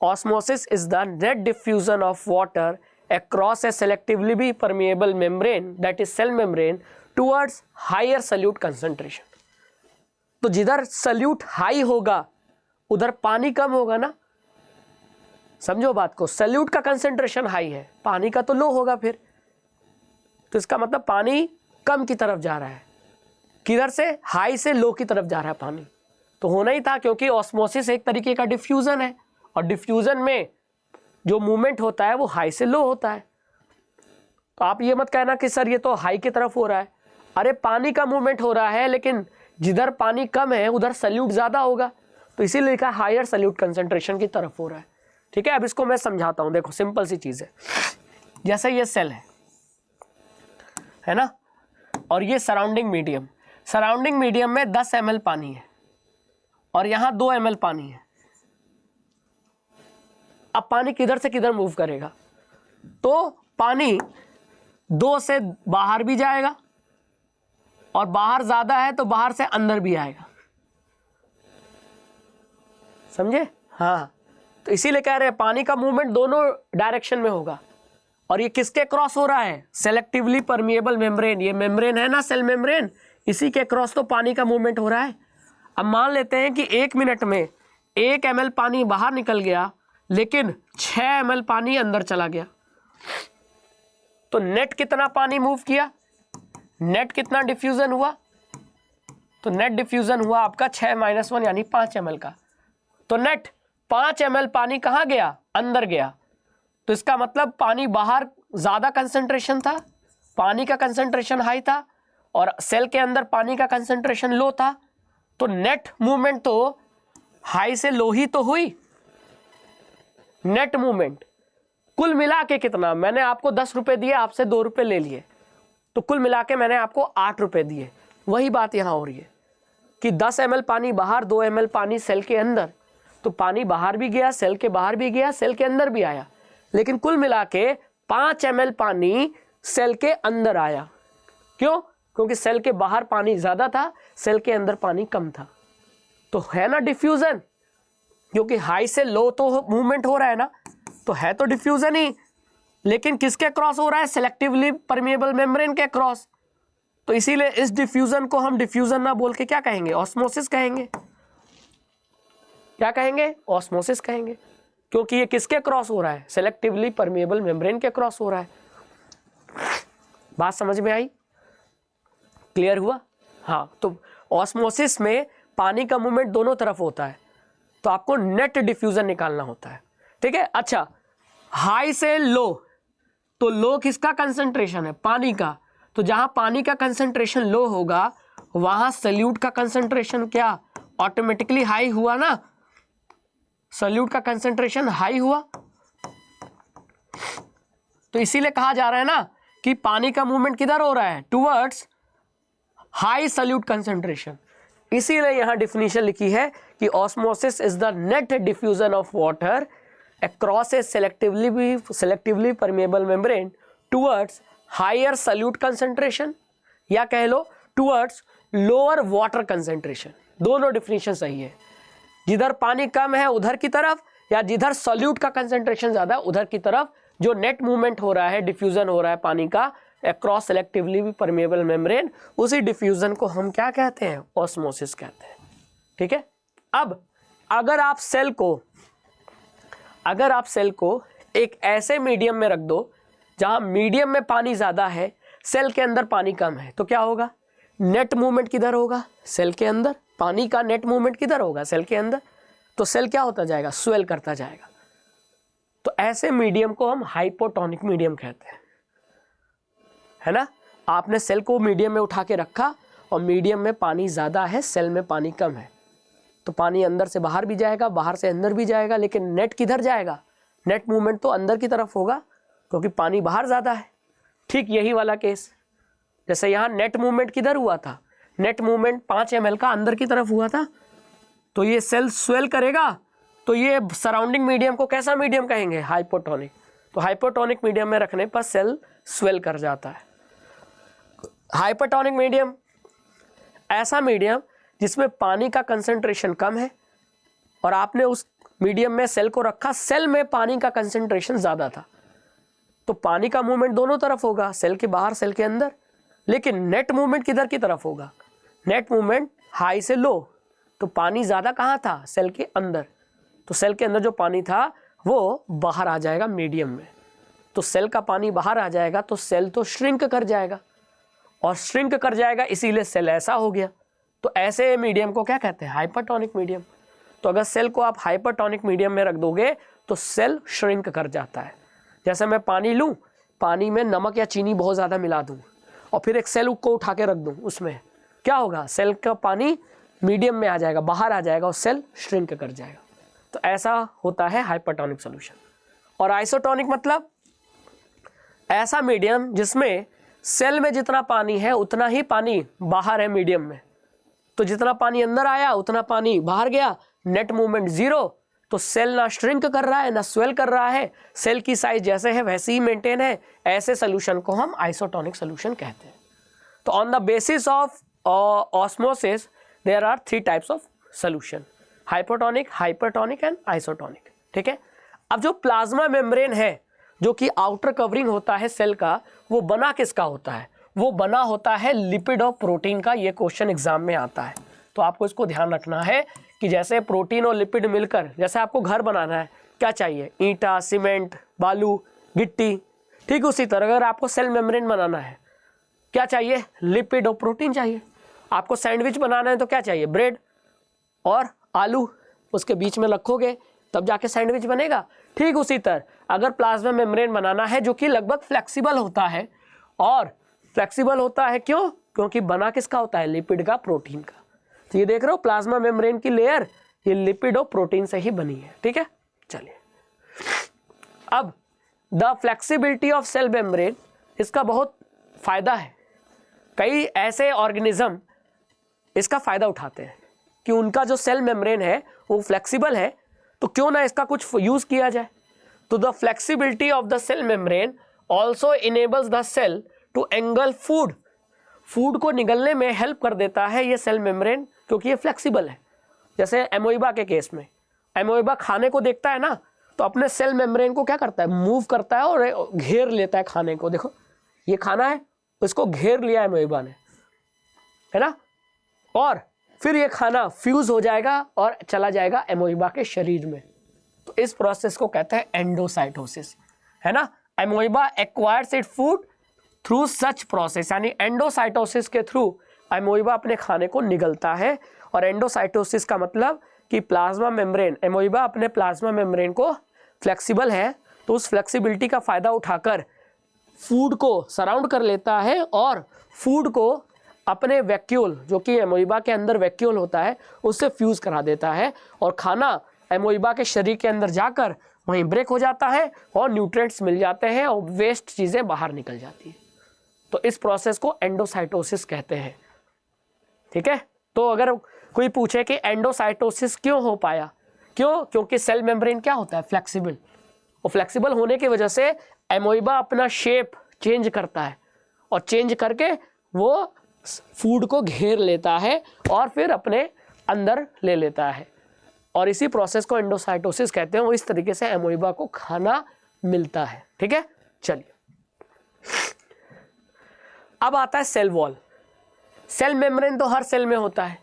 Osmosis is the net diffusion of water across a selectively permeable membrane, that is cell membrane, towards higher solute concentration। तो जिधर सल्यूट हाई होगा उधर पानी कम होगा ना, समझो बात को। सल्यूट का कंसंट्रेशन हाई है, पानी का तो लो होगा फिर, तो इसका मतलब पानी कम की तरफ जा रहा है। किधर से? हाई से लो की तरफ जा रहा है पानी। तो होना ही था, क्योंकि ऑस्मोसिस एक तरीके का डिफ्यूजन है और डिफ्यूजन में जो मूवमेंट होता है वो हाई से लो होता है। तो आप ये मत कहना कि सर ये तो हाई की तरफ हो रहा है। अरे पानी का मूवमेंट हो रहा है, लेकिन जिधर पानी कम है उधर सल्यूट ज्यादा होगा, तो इसीलिए लिखा हायर सल्यूट कंसंट्रेशन की तरफ हो रहा है। ठीक है? अब इसको मैं समझाता हूं। देखो सिंपल सी चीज है, जैसे ये सेल है ना, और ये सराउंडिंग मीडियम। सराउंडिंग मीडियम में 10 ml पानी है और यहां 2 ml पानी है। अब पानी किधर से किधर मूव करेगा? तो पानी 2 से बाहर भी जाएगा और बाहर ज्यादा है तो बाहर से अंदर भी आएगा। समझे? हाँ, तो इसीलिए कह रहे हैं पानी का मूवमेंट दोनों डायरेक्शन में होगा। और ये किसके क्रॉस हो रहा है? Selectively permeable membrane. ये मेम्ब्रेन है ना, सेल मेम्ब्रेन, इसी के क्रॉस तो पानी का मूवमेंट हो रहा है। अब मान लेते हैं कि 1 मिनट में 1 ml पानी बाहर निकल गया, लेकिन 6 ml पानी अंदर चला गया। तो नेट कितना पानी मूव किया? नेट कितना डिफ्यूजन हुआ? तो नेट डिफ्यूजन हुआ आपका 6 - 1 यानी 5 ml का। तो नेट 5 ml पानी कहां गया? अंदर गया। तो इसका मतलब पानी बाहर ज्यादा कंसंट्रेशन था, पानी का कंसंट्रेशन हाई था, और सेल के अंदर पानी का कंसंट्रेशन लो था। तो नेट मूवमेंट तो हाई से लो ही तो हुई। नेट मूवमेंट कुल मिला के कितना? मैंने आपको 10 रुपए दिए, आपसे 2 रुपए ले लिए, तो कुल मिला के मैंने आपको 8 रुपए दिए। वही बात यहां हो रही है कि 10 ml पानी बाहर, 2 ml पानी सेल के अंदर। तो पानी बाहर भी गया, सेल के बाहर भी गया, सेल के अंदर भी आया, लेकिन कुल मिला के 5 ml पानी सेल के अंदर आया। क्यों? क्योंकि सेल के बाहर पानी ज्यादा था, सेल के अंदर पानी कम था। तो है ना डिफ्यूजन, क्योंकि हाई से लो तो मूवमेंट हो रहा है ना, तो है तो डिफ्यूजन ही, लेकिन किसके क्रॉस हो रहा है? सेलेक्टिवली परमिएबल मेम्ब्रेन के क्रॉस। तो इसीलिए इस डिफ्यूजन को हम डिफ्यूजन ना बोल के क्या कहेंगे? ऑस्मोसिस कहेंगे। क्या कहेंगे? ऑस्मोसिस कहेंगे, क्योंकि ये किसके क्रॉस हो रहा है? सेलेक्टिवली परमिएबल मेम्ब्रेन के क्रॉस हो रहा है। बात समझ में आई? क्लियर हुआ? हाँ, तो ऑस्मोसिस में पानी का मूवमेंट दोनों तरफ होता है, तो आपको नेट डिफ्यूजन निकालना होता है। ठीक है? अच्छा, हाई से लो, तो लो किसका कंसंट्रेशन है? पानी का। तो जहां पानी का कंसंट्रेशन लो होगा वहां सल्यूट का कंसंट्रेशन क्या ऑटोमेटिकली हाई हुआ ना? सल्यूट का कंसंट्रेशन हाई हुआ। तो इसीलिए कहा जा रहा है ना कि पानी का मूवमेंट किधर हो रहा है? Towards high solute concentration. इसीलिए यहां डिफिनीशन लिखी है कि osmosis is the net diffusion of water across a selectively permeable membrane towards higher solute concentration, या कह लो टुवर्ड्स लोअर वाटर कंसंट्रेशन। दोनों डिफिनीशन सही है। जिधर पानी कम है उधर की तरफ, या जिधर सॉल्यूट का कंसंट्रेशन ज्यादा उधर की तरफ, जो नेट मूवमेंट हो रहा है, डिफ्यूजन हो रहा है पानी का अक्रॉस सेलेक्टिवली परमिएबल मेम्ब्रेन, उसी डिफ्यूजन को हम क्या कहते हैं? ऑस्मोसिस कहते हैं। ठीक है? अब अगर आप सेल को एक ऐसे मीडियम में रख दो जहां मीडियम में पानी ज्यादा है, सेल के अंदर पानी कम है, तो क्या होगा? नेट मूवमेंट किधर होगा? सेल के अंदर। पानी का नेट मूवमेंट किधर होगा? सेल के अंदर। तो सेल क्या होता जाएगा, स्वेल करता जाएगा। तो ऐसे मीडियम को हम हाइपोटोनिक मीडियम कहते हैं, है ना। आपने सेल को मीडियम में उठा के रखा और मीडियम में पानी ज़्यादा है, सेल में पानी कम है, तो पानी अंदर से बाहर भी जाएगा, बाहर से अंदर भी जाएगा, लेकिन नेट किधर जाएगा, नेट मूवमेंट तो अंदर की तरफ होगा क्योंकि पानी बाहर ज़्यादा है। ठीक यही वाला केस, जैसे यहाँ नेट मूवमेंट किधर हुआ था, नेट मूवमेंट 5 ml का अंदर की तरफ हुआ था, तो ये सेल स्वेल करेगा, तो ये सराउंडिंग मीडियम को कैसा मीडियम कहेंगे, हाइपोटोनिक। तो हाइपोटोनिक मीडियम में रखने पर सेल स्वेल कर जाता है। हाइपोटोनिक मीडियम ऐसा मीडियम जिसमें पानी का कंसंट्रेशन कम है और आपने उस मीडियम में सेल को रखा, सेल में पानी का कंसंट्रेशन ज़्यादा था, तो पानी का मूवमेंट दोनों तरफ होगा, सेल के बाहर सेल के अंदर, लेकिन नेट मूवमेंट किधर की तरफ होगा, नेट मूवमेंट हाई से लो। तो पानी ज़्यादा कहाँ था, सेल के अंदर, तो सेल के अंदर जो पानी था वो बाहर आ जाएगा मीडियम में। तो सेल का पानी बाहर आ जाएगा तो सेल तो श्रिंक कर जाएगा, और श्रिंक कर जाएगा इसीलिए सेल ऐसा हो गया। तो ऐसे मीडियम को क्या कहते हैं, हाइपरटोनिक मीडियम। तो अगर सेल को आप हाइपरटोनिक मीडियम में रख दोगे तो सेल श्रिंक कर जाता है। जैसे मैं पानी लूँ, पानी में नमक या चीनी बहुत ज़्यादा मिला दूँ और फिर एक सेल को उठा के रख दूँ, उसमें क्या होगा, सेल का पानी मीडियम में आ जाएगा, बाहर आ जाएगा और सेल श्रिंक कर जाएगा। तो ऐसा होता है हाइपरटोनिक सॉल्यूशन। और आइसोटोनिक मतलब ऐसा मीडियम जिसमें सेल में जितना पानी है उतना ही पानी बाहर है मीडियम में। तो जितना पानी अंदर आया उतना पानी बाहर गया, नेट मूवमेंट 0, तो सेल ना श्रिंक कर रहा है ना स्वेल कर रहा है, सेल की साइज जैसे है वैसे ही मेंटेन है। ऐसे सोल्यूशन को हम आइसोटोनिक सोल्यूशन कहते हैं। तो on the basis of osmosis there are 3 types of solution, hypotonic, hypertonic and isotonic. ठीक है। अब जो प्लाज्मा मेम्ब्रेन है, जो कि आउटर कवरिंग होता है सेल का, वो बना किसका होता है, वो बना होता है लिपिड और प्रोटीन का। ये क्वेश्चन एग्जाम में आता है, तो आपको इसको ध्यान रखना है कि जैसे प्रोटीन और लिपिड मिलकर, जैसे आपको घर बनाना है, क्या चाहिए, ईंटा, सीमेंट, बालू, गिट्टी, ठीक उसी तरह अगर आपको सेल मेम्ब्रेन बनाना है, क्या चाहिए, लिपिड और प्रोटीन चाहिए। आपको सैंडविच बनाना है तो क्या चाहिए, ब्रेड और आलू, उसके बीच में रखोगे तब जाके सैंडविच बनेगा। ठीक उसी तरह अगर प्लाज्मा मेम्ब्रेन बनाना है जो कि लगभग फ्लेक्सिबल होता है, और फ्लेक्सिबल होता है क्यों, क्योंकि बना किसका होता है, लिपिड का, प्रोटीन का। तो ये देख रहे हो प्लाज्मा मेम्ब्रेन की लेयर, ये लिपिड और प्रोटीन से ही बनी है। ठीक है, चलिए अब the flexibility of cell membrane, इसका बहुत फायदा है। कई ऐसे ऑर्गेनिज्म इसका फायदा उठाते हैं कि उनका जो सेल मेम्ब्रेन है वो फ्लेक्सिबल है, तो क्यों ना इसका कुछ यूज किया जाए। तो the flexibility of the cell membrane also enables the cell to engulf food, food को निगलने में हेल्प कर देता है ये सेल मेम्ब्रेन, क्योंकि ये फ्लेक्सिबल है। जैसे एमोइबा के केस में, एमोइबा खाने को देखता है ना, तो अपने सेल मेम्ब्रेन को क्या करता है, मूव करता है और घेर लेता है खाने को। देखो ये खाना है, उसको घेर लिया एमोइबा ने, है ना, और फिर ये खाना फ्यूज हो जाएगा और चला जाएगा एमोइबा के शरीर में। तो इस प्रोसेस को कहते हैं एंडोसाइटोसिस, है ना। Amoeba acquires it food through such process, यानी एंडोसाइटोसिस के थ्रू एमोइबा अपने खाने को निगलता है। और एंडोसाइटोसिस का मतलब कि प्लाज्मा मेम्ब्रेन, एमोइबा अपने प्लाज्मा मेम्ब्रेन को फ्लेक्सिबल है, तो उस फ्लेक्सिबिलिटी का फायदा उठाकर फूड को सराउंड कर लेता है और फूड को अपने वैक्यूल, जो कि एमोइबा के अंदर वैक्यूल होता है, उससे फ्यूज करा देता है, और खाना एमोइबा के शरीर के अंदर जाकर वहीं ब्रेक हो जाता है और न्यूट्रिएंट्स मिल जाते हैं और वेस्ट चीज़ें बाहर निकल जाती है। तो इस प्रोसेस को एंडोसाइटोसिस कहते हैं। ठीक है, तो अगर कोई पूछे कि एंडोसाइटोसिस क्यों हो पाया, क्यों, क्योंकि सेल मेम्ब्रेन क्या होता है, फ्लेक्सिबल, और फ्लेक्सिबल होने की वजह से एमोइबा अपना शेप चेंज करता है, और चेंज करके वो फूड को घेर लेता है और फिर अपने अंदर ले लेता है, और इसी प्रोसेस को एंडोसाइटोसिस कहते हैं। और इस तरीके से एमोइबा को खाना मिलता है। ठीक है, चलिए अब आता है सेल वॉल। सेल मेम्ब्रेन तो हर सेल में होता है,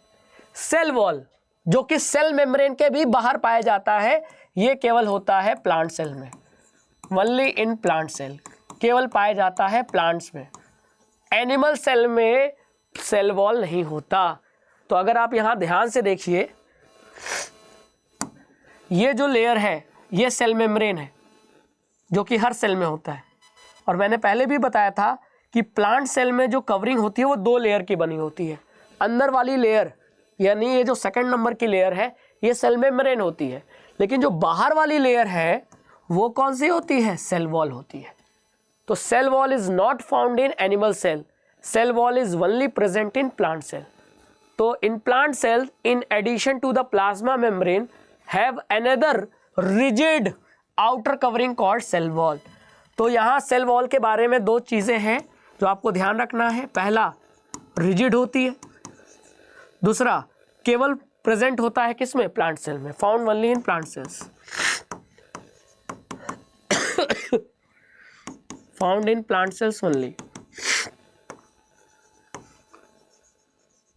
सेल वॉल जो कि सेल मेम्ब्रेन के भी बाहर पाया जाता है, ये केवल होता है प्लांट सेल में, ओनली इन प्लांट सेल, केवल पाया जाता है प्लांट्स में। एनिमल सेल में सेल वॉल नहीं होता। तो अगर आप यहाँ ध्यान से देखिए, ये जो लेयर है ये सेल मेम्ब्रेन है जो कि हर सेल में होता है। और मैंने पहले भी बताया था कि प्लांट सेल में जो कवरिंग होती है वो 2 लेयर की बनी होती है। अंदर वाली लेयर यानी ये जो सेकंड नंबर की लेयर है ये सेल मेम्ब्रेन होती है, लेकिन जो बाहर वाली लेयर है वो कौन सी होती है? सेल वॉल होती है। तो cell wall is not found in animal cell, cell wall is only present in plant cell. तो in plant cell in addition to the plasma membrane have another rigid outer covering called cell wall. तो यहाँ सेल वॉल के बारे में 2 चीज़ें हैं जो आपको ध्यान रखना है। पहला रिजिड होती है, दूसरा केवल प्रेजेंट होता है किसमें? प्लांट सेल में, found only in plant cells, found in plant cells only.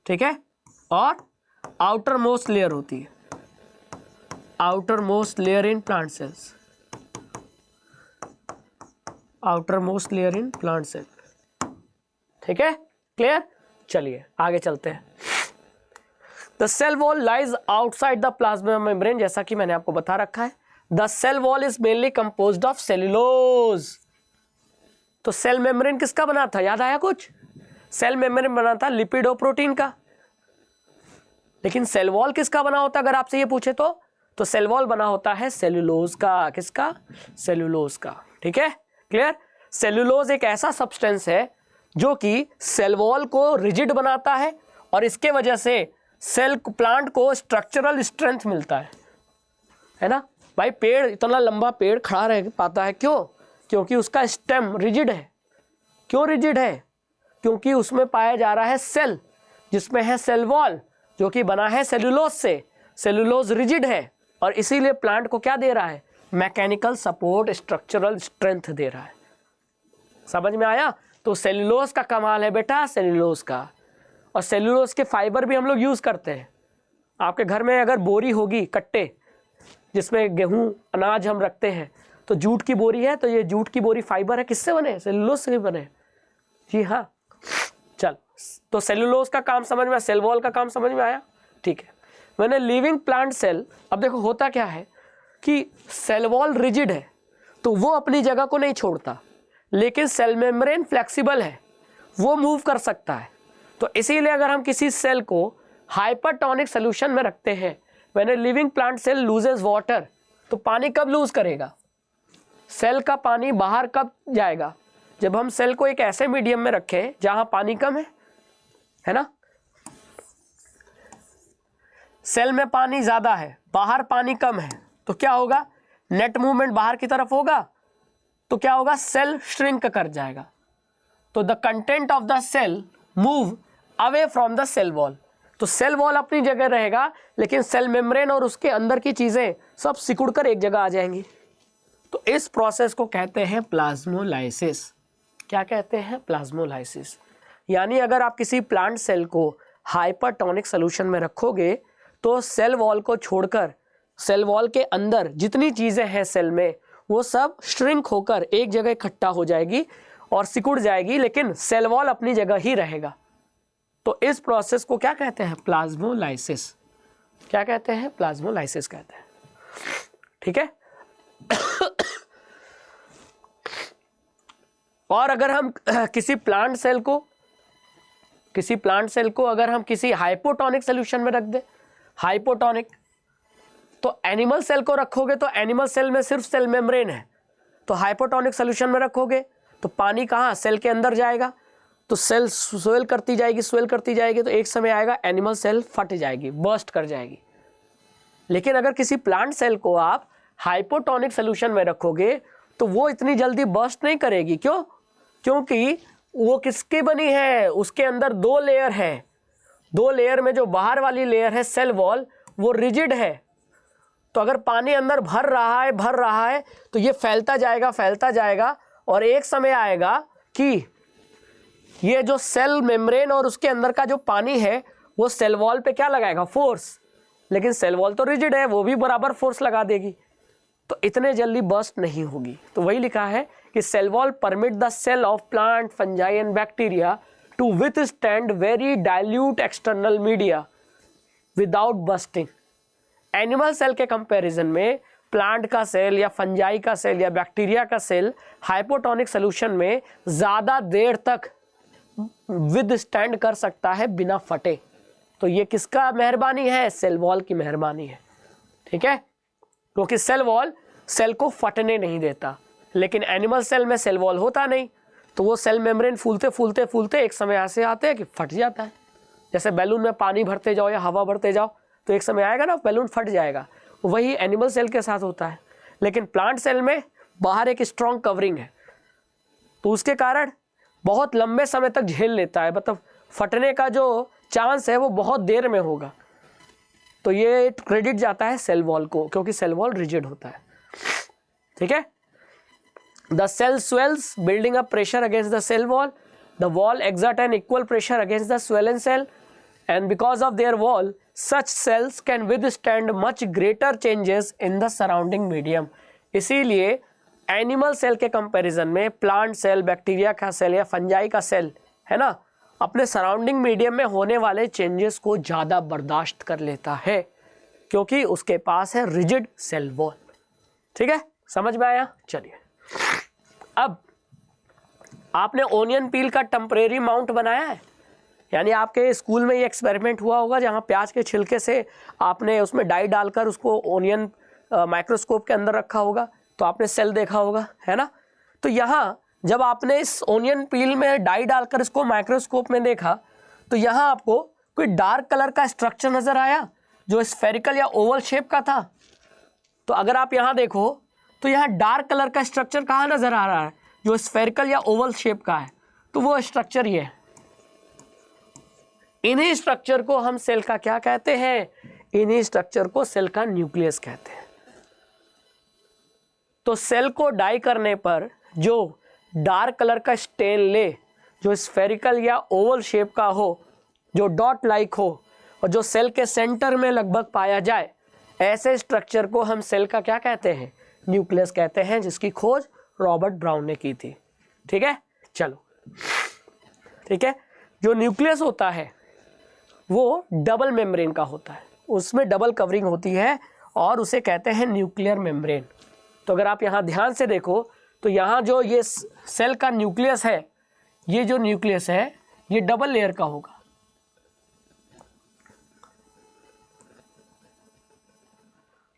ठीक है। और आउटर मोस्ट लेयर होती है, outermost layer in plant cells, outermost layer in plant cell. ठीक है, क्लियर? चलिए आगे चलते हैं। The cell wall lies outside the plasma membrane, जैसा कि मैंने आपको बता रखा है। The cell wall is mainly composed of cellulose. तो सेल मेम्ब्रेन किसका बना था? याद आया कुछ? सेल मेम्ब्रेन बना था लिपिड और प्रोटीन का। लेकिन सेल वॉल किसका बना होता अगर आपसे ये पूछे तो सेल वॉल बना होता है सेल्यूलोज का। किसका? सेल्यूलोज का। ठीक है, क्लियर? सेल्यूलोज एक ऐसा सब्सटेंस है जो कि सेल वॉल को रिजिड बनाता है और इसके वजह से सेल प्लांट को स्ट्रक्चरल स्ट्रेंथ मिलता है ना भाई। पेड़, इतना लंबा पेड़ खड़ा रह पाता है, क्यों? क्योंकि उसका स्टेम रिजिड है। क्यों रिजिड है? क्योंकि उसमें पाया जा रहा है सेल, जिसमें है सेल वॉल जो कि बना है सेल्यूलोज से। सेल्यूलोज रिजिड है और इसीलिए प्लांट को क्या दे रहा है? मैकेनिकल सपोर्ट, स्ट्रक्चरल स्ट्रेंथ दे रहा है। समझ में आया? तो सेल्यूलोज का कमाल है बेटा, सेल्यूलोज का। और सेल्यूलोज के फाइबर भी हम लोग यूज करते हैं। आपके घर में अगर बोरी होगी, कट्टे जिसमें गेहूं अनाज हम रखते हैं, तो जूट की बोरी है, तो ये जूट की बोरी फाइबर है, किससे बने? सेल्यूलोज से बने। जी हाँ, चल। तो सेल्यूलोज का काम समझ में आया, सेल वॉल का काम समझ में आया। ठीक है। मैंने लिविंग प्लांट सेल, अब देखो होता क्या है कि सेल वॉल रिजिड है तो वो अपनी जगह को नहीं छोड़ता, लेकिन सेल मेम्ब्रेन फ्लेक्सिबल है, वो मूव कर सकता है। तो इसीलिए अगर हम किसी सेल को हाइपरटोनिक सोल्यूशन में रखते हैं, when a living plant cell loses water, तो पानी कब लूज करेगा? सेल का पानी बाहर कब जाएगा? जब हम सेल को एक ऐसे मीडियम में रखें जहां पानी कम है ना। सेल में पानी ज्यादा है, बाहर पानी कम है, तो क्या होगा? नेट मूवमेंट बाहर की तरफ होगा, तो क्या होगा? सेल श्रिंक कर जाएगा। तो the content of the cell move away from the cell wall. तो सेल वॉल अपनी जगह रहेगा, लेकिन सेल मेम्ब्रेन और उसके अंदर की चीजें सब सिकुड़कर एक जगह आ जाएंगी। तो इस प्रोसेस को कहते हैं प्लाज्मोलाइसिस। क्या कहते हैं? प्लाज्मोलाइसिस। यानी अगर आप किसी प्लांट सेल को हाइपरटोनिक सॉल्यूशन में रखोगे तो सेल वॉल को छोड़कर सेल वॉल के अंदर जितनी चीजें हैं सेल में, वो सब श्रिंक होकर एक जगह इकट्ठा हो जाएगी और सिकुड़ जाएगी, लेकिन सेल वॉल अपनी जगह ही रहेगा। तो इस प्रोसेस को क्या कहते हैं? प्लाज्मोलाइसिस। क्या कहते हैं? प्लाज्मोलाइसिस कहते हैं। ठीक है। और अगर हम किसी प्लांट सेल को अगर हम किसी हाइपोटोनिक सॉल्यूशन में रख दें, हाइपोटोनिक, तो एनिमल सेल को रखोगे तो एनिमल सेल में सिर्फ सेल मेम्ब्रेन है, तो हाइपोटोनिक सॉल्यूशन में रखोगे तो पानी कहाँ? सेल के अंदर जाएगा, तो सेल स्वेल करती जाएगी, तो एक समय आएगा एनिमल सेल फट जाएगी, बर्स्ट कर जाएगी। लेकिन अगर किसी प्लांट सेल को आप हाइपोटोनिक सॉल्यूशन में रखोगे तो वो इतनी जल्दी बर्स्ट नहीं करेगी। क्यों? क्योंकि वो किसकी बनी है? उसके अंदर 2 लेयर है। 2 लेयर में जो बाहर वाली लेयर है सेल वॉल, वो रिजिड है। तो अगर पानी अंदर भर रहा है तो ये फैलता जाएगा और एक समय आएगा कि ये जो सेल मेम्ब्रेन और उसके अंदर का जो पानी है वो सेल वॉल पे क्या लगाएगा? फोर्स। लेकिन सेल वॉल तो रिजिड है, वो भी बराबर फोर्स लगा देगी, तो इतने जल्दी बर्स्ट नहीं होगी। तो वही लिखा है कि cell wall permit the cell of plant, fungi and bacteria to withstand very dilute external media without bursting. Animal cell के कंपैरिजन में प्लांट का सेल या फंजाई का सेल या बैक्टीरिया का सेल हाइपोटोनिक सोल्यूशन में ज़्यादा देर तक विदस्टैंड कर सकता है बिना फटे। तो ये किसका मेहरबानी है? सेल वॉल की मेहरबानी है, ठीक है, क्योंकि सेल वॉल सेल को फटने नहीं देता। लेकिन एनिमल सेल में सेल वॉल होता नहीं, तो वो सेल मेम्ब्रेन फूलते फूलते फूलते एक समय ऐसे आते हैं कि फट जाता है। जैसे बैलून में पानी भरते जाओ या हवा भरते जाओ तो एक समय आएगा ना बैलून फट जाएगा, वही एनिमल सेल के साथ होता है। लेकिन प्लांट सेल में बाहर एक स्ट्रॉन्ग कवरिंग है, तो उसके कारण बहुत लंबे समय तक झेल लेता है, मतलब फटने का जो चांस है वो बहुत देर में होगा। तो ये क्रेडिट जाता है सेल वॉल को, क्योंकि सेल वॉल रिजिड होता है, ठीक है। The cell swells building up pressure against the cell wall, the wall exert an equal pressure against the swollen cell, and because of their wall such cells can withstand much greater changes in the surrounding medium। इसीलिए एनिमल सेल के कंपैरिजन में प्लांट सेल, बैक्टीरिया का सेल या फंजाई का सेल है ना, अपने सराउंडिंग मीडियम में होने वाले चेंजेस को ज़्यादा बर्दाश्त कर लेता है, क्योंकि उसके पास है रिजिड सेल वॉल। ठीक है, समझ में आया? चलिए, अब आपने ओनियन पील का टेम्परेरी माउंट बनाया है, यानी आपके स्कूल में ये एक्सपेरिमेंट हुआ होगा जहाँ प्याज के छिलके से आपने उसमें डाई डालकर उसको ओनियन माइक्रोस्कोप के अंदर रखा होगा, तो आपने सेल देखा होगा, है ना। तो यहाँ जब आपने इस ओनियन पील में डाई डालकर इसको माइक्रोस्कोप में देखा, तो यहाँ आपको कोई डार्क कलर का स्ट्रक्चर नज़र आया जो स्फेरिकल या ओवल शेप का था। तो अगर आप यहाँ देखो तो यहाँ डार्क कलर का स्ट्रक्चर कहाँ नज़र आ रहा है, जो स्फेरिकल या ओवल शेप का है, तो वो स्ट्रक्चर ये है। इन्हीं स्ट्रक्चर को हम सेल का क्या कहते हैं? इन्हीं स्ट्रक्चर को सेल का न्यूक्लियस कहते हैं। तो सेल को डाई करने पर जो डार्क कलर का स्टेन ले, जो स्फेरिकल या ओवल शेप का हो, जो डॉट लाइक हो और जो सेल के सेंटर में लगभग पाया जाए, ऐसे स्ट्रक्चर को हम सेल का क्या कहते हैं? न्यूक्लियस कहते हैं, जिसकी खोज रॉबर्ट ब्राउन ने की थी। ठीक है, चलो, ठीक है। जो न्यूक्लियस होता है वो डबल मेम्ब्रेन का होता है, उसमें डबल कवरिंग होती है और उसे कहते हैं न्यूक्लियर मेम्ब्रेन। तो अगर आप यहाँ ध्यान से देखो तो यहाँ जो ये सेल का न्यूक्लियस है, ये जो न्यूक्लियस है ये डबल लेयर का होगा।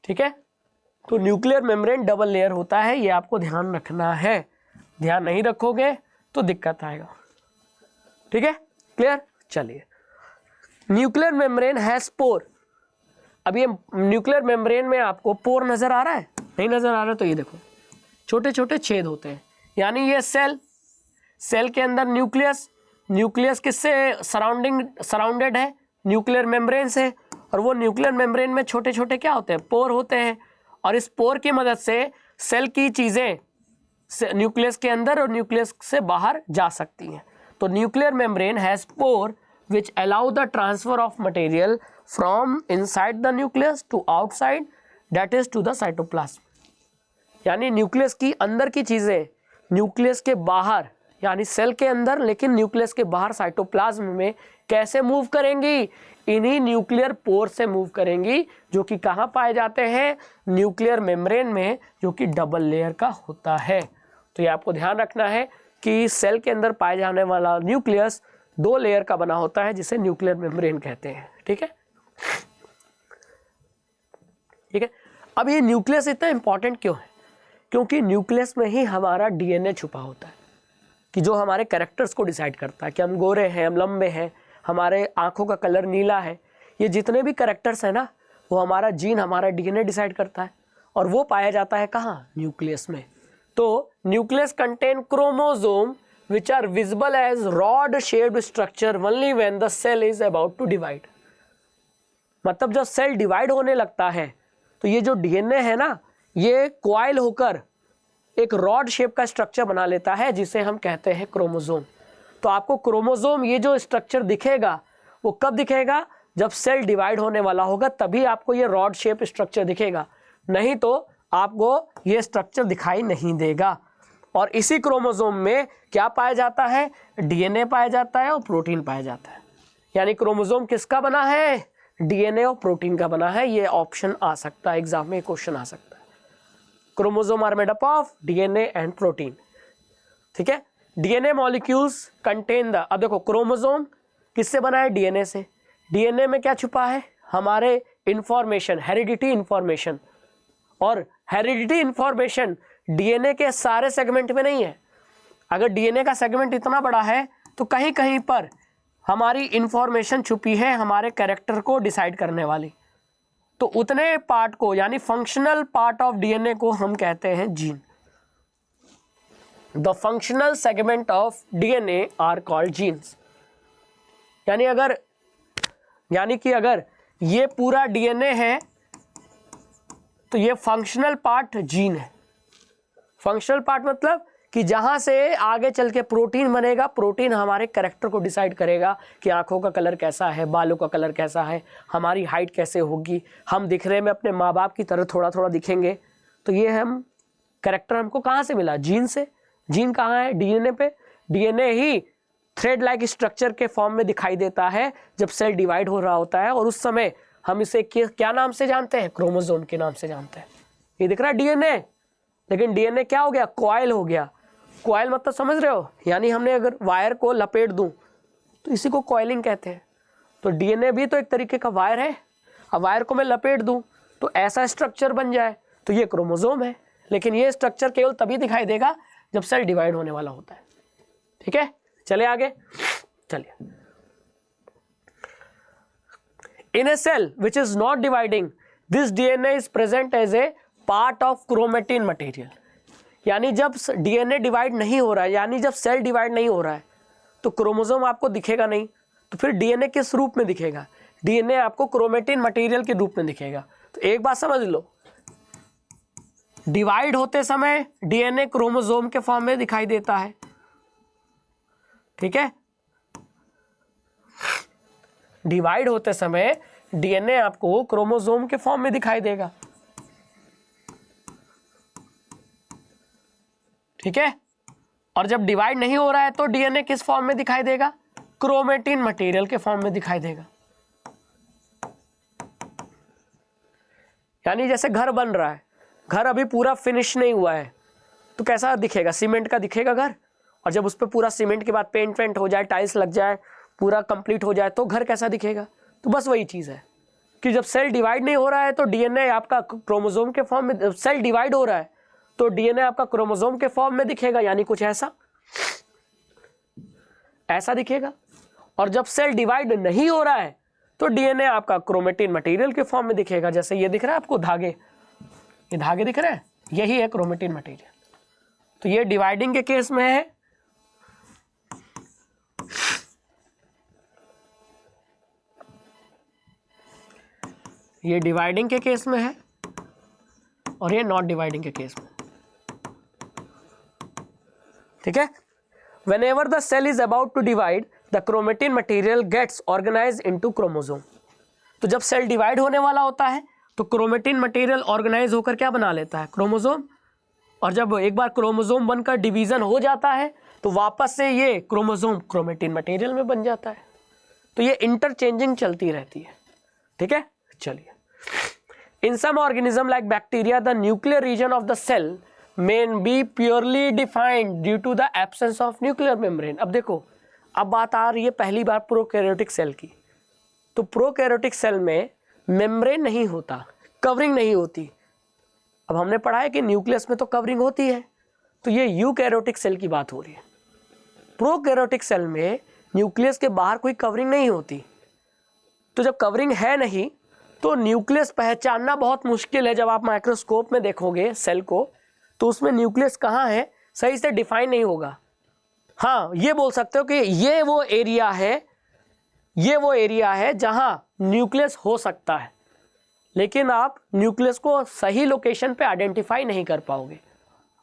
ठीक है, तो न्यूक्लियर मेम्ब्रेन डबल लेयर होता है, ये आपको ध्यान रखना है। ध्यान नहीं रखोगे तो दिक्कत आएगा। ठीक है, क्लियर? चलिए, न्यूक्लियर मेम्ब्रेन हैज पोर। अब ये न्यूक्लियर मेम्ब्रेन में आपको पोर नजर आ रहा है? नहीं नजर आ रहा, तो ये देखो छोटे छोटे छेद होते हैं, यानी ये सेल के अंदर न्यूक्लियस किससे सराउंडेड है? न्यूक्लियर मेम्ब्रेन से। और वो न्यूक्लियर मेम्ब्रेन में छोटे छोटे क्या होते हैं? पोर होते हैं। और इस पोर की मदद से सेल की चीज़ें न्यूक्लियस के अंदर और न्यूक्लियस से बाहर जा सकती हैं। तो nuclear membrane has pore which allow the transfer of material from inside the nucleus to outside, that is to the cytoplasm। यानी न्यूक्लियस की अंदर की चीज़ें न्यूक्लियस के बाहर, यानी सेल के अंदर लेकिन न्यूक्लियस के बाहर साइटोप्लाज्म में कैसे मूव करेंगी? इन्हीं न्यूक्लियर पोर से मूव करेंगी, जो कि कहाँ पाए जाते हैं? न्यूक्लियर मेम्ब्रेन में, जो कि डबल लेयर का होता है। तो ये आपको ध्यान रखना है कि सेल के अंदर पाए जाने वाला न्यूक्लियस 2 लेयर का बना होता है, जिसे न्यूक्लियर मेम्ब्रेन कहते हैं। ठीक है, ठीक है। अब ये न्यूक्लियस इतना इंपॉर्टेंट क्यों है? क्योंकि न्यूक्लियस में ही हमारा डीएनए छुपा होता है, कि जो हमारे कैरेक्टर्स को डिसाइड करता है कि हम गोरे हैं, हम लंबे हैं, हमारे आंखों का कलर नीला है। ये जितने भी कैरेक्टर्स हैं ना, वो हमारा जीन, हमारा डीएनए डिसाइड करता है। और वो पाया जाता है कहाँ? न्यूक्लियस में। तो nucleus contain chromosome which are visible as rod shaped structure only when the cell is about to divide। मतलब जब सेल डिवाइड होने लगता है तो ये जो डीएनए है ना, ये कॉइल होकर एक रॉड शेप का स्ट्रक्चर बना लेता है, जिसे हम कहते हैं क्रोमोसोम। तो आपको क्रोमोसोम ये जो स्ट्रक्चर दिखेगा, वो कब दिखेगा? जब सेल डिवाइड होने वाला होगा, तभी आपको ये रॉड शेप स्ट्रक्चर दिखेगा, नहीं तो आपको ये स्ट्रक्चर दिखाई नहीं देगा। और इसी क्रोमोसोम में क्या पाया जाता है? डीएनए पाया जाता है और प्रोटीन पाया जाता है। यानी क्रोमोसोम किसका बना है? डीएनए और प्रोटीन का बना है। ये ऑप्शन आ सकता है, एग्जाम में क्वेश्चन आ सकता है। Chromosome are made up of DNA and protein. ठीक है, डीएनए मॉलिक्यूल्स कंटेन द, अब देखो क्रोमोसोम किससे बना है? डीएनए से। डीएनए में क्या छुपा है? हमारे इंफॉर्मेशन, हेरिडिटी इंफॉर्मेशन। और हेरिडिटी इंफॉर्मेशन डीएनए के सारे सेगमेंट में नहीं है। अगर डीएनए का सेगमेंट इतना बड़ा है तो कहीं कहीं पर हमारी इंफॉर्मेशन छुपी है हमारे कैरेक्टर को डिसाइड करने वाली। तो उतने पार्ट को, यानी फंक्शनल पार्ट ऑफ डीएनए को हम कहते हैं gene. The functional segment of DNA are called genes. यानी कि अगर ये पूरा डीएनए है तो ये फंक्शनल पार्ट जीन है। फंक्शनल पार्ट मतलब कि जहां से आगे चल के प्रोटीन बनेगा। प्रोटीन हमारे कैरेक्टर को डिसाइड करेगा कि आंखों का कलर कैसा है, बालों का कलर कैसा है, हमारी हाइट कैसे होगी, हम दिखने में अपने माँ बाप की तरह थोड़ा थोड़ा दिखेंगे। तो ये हम कैरेक्टर हमको कहाँ से मिला? जीन से। जीन कहाँ है? डीएनए पे। डीएनए ही थ्रेड लाइक स्ट्रक्चर के फॉर्म में दिखाई देता है जब सेल डिवाइड हो रहा होता है, और उस समय हम इसे क्या नाम से जानते हैं? क्रोमोसोम के नाम से जानते हैं। ये दिख रहा है डीएनए, लेकिन डीएनए क्या हो गया? कॉइल हो गया। कॉइल मतलब समझ रहे हो? यानी हमने अगर वायर को लपेट दूं तो इसी को कॉइलिंग कहते हैं। तो डीएनए भी तो एक तरीके का वायर है। अब वायर को मैं लपेट दूं तो ऐसा स्ट्रक्चर बन जाए तो ये क्रोमोसोम है। लेकिन ये स्ट्रक्चर केवल तभी दिखाई देगा जब सेल डिवाइड होने वाला होता है। ठीक है, चले आगे। चलिए, in a cell which is not dividing, this DNA is present as a part of chromatin material. यानी जब डीएनए डिवाइड नहीं हो रहा है, यानी जब सेल डिवाइड नहीं हो रहा है, तो क्रोमोसोम आपको दिखेगा नहीं। तो फिर डीएनए किस रूप में दिखेगा? डीएनए आपको क्रोमेटिन मटेरियल के रूप में दिखेगा। तो एक बात समझ लो, डिवाइड होते समय डीएनए क्रोमोसोम के फॉर्म में दिखाई देता है। ठीक है, डिवाइड होते समय डीएनए आपको क्रोमोसोम के फॉर्म में दिखाई देगा। ठीक है, और जब डिवाइड नहीं हो रहा है तो डीएनए किस फॉर्म में दिखाई देगा? क्रोमेटिन मटेरियल के फॉर्म में दिखाई देगा। यानी जैसे घर बन रहा है, घर अभी पूरा फिनिश नहीं हुआ है तो कैसा दिखेगा? सीमेंट का दिखेगा घर। और जब उस पर पूरा सीमेंट के बाद पेंट हो जाए, टाइल्स लग जाए, पूरा कंप्लीट हो जाए तो घर कैसा दिखेगा? तो बस वही चीज़ है कि जब सेल डिवाइड नहीं हो रहा है तो डीएनए आपका क्रोमोसोम के फॉर्म में, सेल डिवाइड हो रहा है तो डीएनए आपका क्रोमोसोम के फॉर्म में दिखेगा, यानी कुछ ऐसा दिखेगा। और जब सेल डिवाइड नहीं हो रहा है तो डीएनए आपका क्रोमेटिन मटेरियल के फॉर्म में दिखेगा। जैसे ये दिख रहा है आपको धागे, ये धागे दिख रहे हैं, यही है क्रोमेटिन मटेरियल। तो ये डिवाइडिंग के केस में है, ये डिवाइडिंग के केस में है, और ये नॉट डिवाइडिंग के केस में। ठीक है, whenever the cell is about to divide, the chromatin material gets organized into chromosome। तो जब सेल डिवाइड होने वाला होता है तो क्रोमेटिन मटेरियल ऑर्गेनाइज होकर क्या बना लेता है? क्रोमोसोम। और जब एक बार क्रोमोसोम बनकर डिवीजन हो जाता है तो वापस से ये क्रोमोसोम क्रोमेटिन मटेरियल में बन जाता है। तो ये इंटरचेंजिंग चलती रहती है। ठीक है, चलिए। In some organism like bacteria, the nuclear region of the cell may be purely defined due to the absence of nuclear membrane। अब देखो, अब बात आ रही है पहली बार प्रोकैरियोटिक सेल की। तो प्रोकैरियोटिक सेल में मेम्ब्रेन नहीं होता, कवरिंग नहीं होती। अब हमने पढ़ा है कि न्यूक्लियस में तो कवरिंग होती है, तो ये यूकैरियोटिक सेल की बात हो रही है। प्रोकैरियोटिक सेल में न्यूक्लियस के बाहर कोई कवरिंग नहीं होती। तो जब कवरिंग है नहीं तो न्यूक्लियस पहचानना बहुत मुश्किल है। जब आप माइक्रोस्कोप में देखोगे सेल को तो उसमें न्यूक्लियस कहाँ है सही से डिफाइन नहीं होगा। हाँ, ये बोल सकते हो कि ये वो एरिया है जहां न्यूक्लियस हो सकता है, लेकिन आप न्यूक्लियस को सही लोकेशन पे आइडेंटिफाई नहीं कर पाओगे।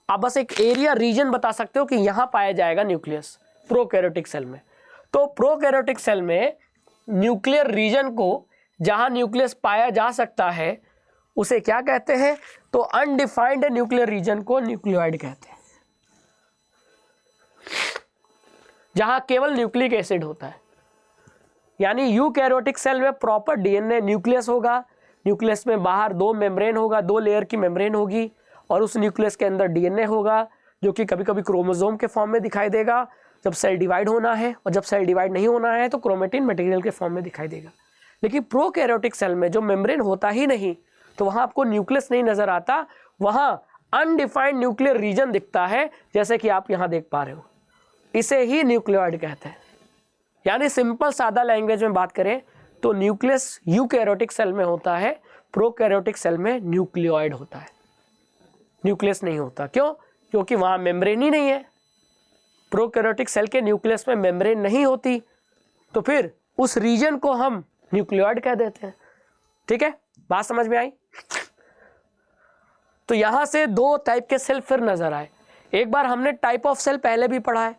आप बस एक एरिया रीजन बता सकते हो कि यहां पाया जाएगा न्यूक्लियस प्रोकैरियोटिक सेल में। तो प्रोकैरियोटिक सेल में न्यूक्लियर रीजन को जहां न्यूक्लियस पाया जा सकता है उसे क्या कहते हैं? तो अनडिफाइंड न्यूक्लियर रीजन को न्यूक्लियोइड कहते हैं, जहां केवल न्यूक्लिक एसिड होता है। यानी यूकैरियोटिक सेल में प्रॉपर डीएनए न्यूक्लियस होगा, न्यूक्लियस में बाहर 2 मेम्ब्रेन होगा, 2 लेयर की मेम्ब्रेन होगी और उस न्यूक्लियस के अंदर डीएनए होगा जो कि कभी कभी क्रोमोसोम के फॉर्म में दिखाई देगा जब सेल डिवाइड होना है, और जब सेल डिवाइड नहीं होना है तो क्रोमेटिन मटेरियल के फॉर्म में दिखाई देगा। लेकिन प्रोकैरियोटिक सेल में जो मेम्ब्रेन होता ही नहीं तो वहाँ आपको न्यूक्लियस नहीं नजर आता, वहाँ अनडिफाइंड न्यूक्लियर रीजन दिखता है, जैसे कि आप यहाँ देख पा रहे हो। इसे ही न्यूक्लियोइड कहते हैं। यानी सिंपल सादा लैंग्वेज में बात करें तो न्यूक्लियस यूकैरियोटिक सेल में होता है, प्रोकैरियोटिक सेल में न्यूक्लियोइड होता है, न्यूक्लियस नहीं होता। क्यों? क्योंकि वहाँ मेम्ब्रेन ही नहीं है। प्रोकैरियोटिक सेल के न्यूक्लियस में मेम्ब्रेन नहीं होती तो फिर उस रीजन को हम न्यूक्लियोइड कह देते हैं। ठीक है, बात समझ में आई? तो यहां से 2 टाइप के सेल फिर नजर आए। एक बार हमने टाइप ऑफ सेल पहले भी पढ़ा है,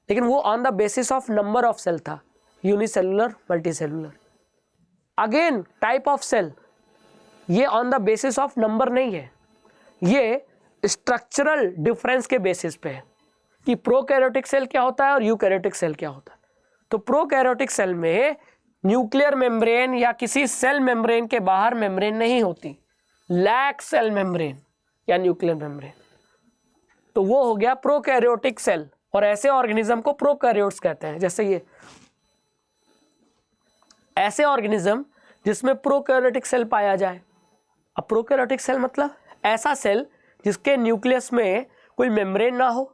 लेकिन वो on the basis of number of cell था, unicellular, multicellular. Again type of cell, ये on the basis of number नहीं है, ये स्ट्रक्चरल डिफरेंस के बेसिस पे है कि प्रोकैरियोटिक सेल क्या होता है और यूकैरियोटिक सेल क्या होता है। तो प्रोकैरियोटिक सेल में न्यूक्लियर मेम्ब्रेन या किसी सेल मेम्ब्रेन के बाहर मेम्ब्रेन नहीं होती, लैक सेल मेम्ब्रेन या न्यूक्लियर मेम्ब्रेन, तो वो हो गया प्रोकैरियोटिक सेल। और ऐसे ऑर्गेनिज्म को प्रोकैरियोट्स कहते हैं। जैसे ये ऐसे ऑर्गेनिज्म जिसमें प्रोकैरियोटिक सेल पाया जाए। अब प्रोकैरियोटिक सेल मतलब ऐसा सेल जिसके न्यूक्लियस में कोई मेम्ब्रेन ना हो,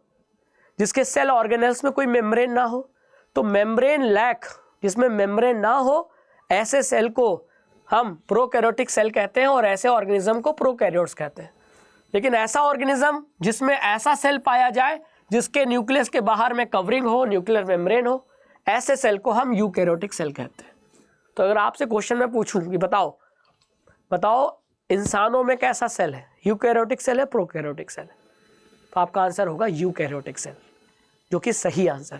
जिसके सेल ऑर्गेनेल्स में कोई मेम्ब्रेन ना हो। तो मेम्ब्रेन लैक, जिसमें मेम्ब्रेन ना हो, ऐसे सेल को हम प्रोकैरियोटिक सेल कहते हैं और ऐसे ऑर्गेनिज्म को प्रोकैरियोट्स कहते हैं। लेकिन ऐसा ऑर्गेनिज्म जिसमें ऐसा सेल पाया जाए जिसके न्यूक्लियस के बाहर में कवरिंग हो, न्यूक्लियर मेम्ब्रेन हो, ऐसे सेल को हम यूकैरियोटिक सेल कहते हैं। तो अगर आपसे क्वेश्चन में पूछूं कि बताओ इंसानों में कैसा सेल है, यूकैरियोटिक सेल है, प्रोकैरियोटिक सेल है, तो आपका आंसर होगा यूकैरियोटिक सेल, जो कि सही आंसर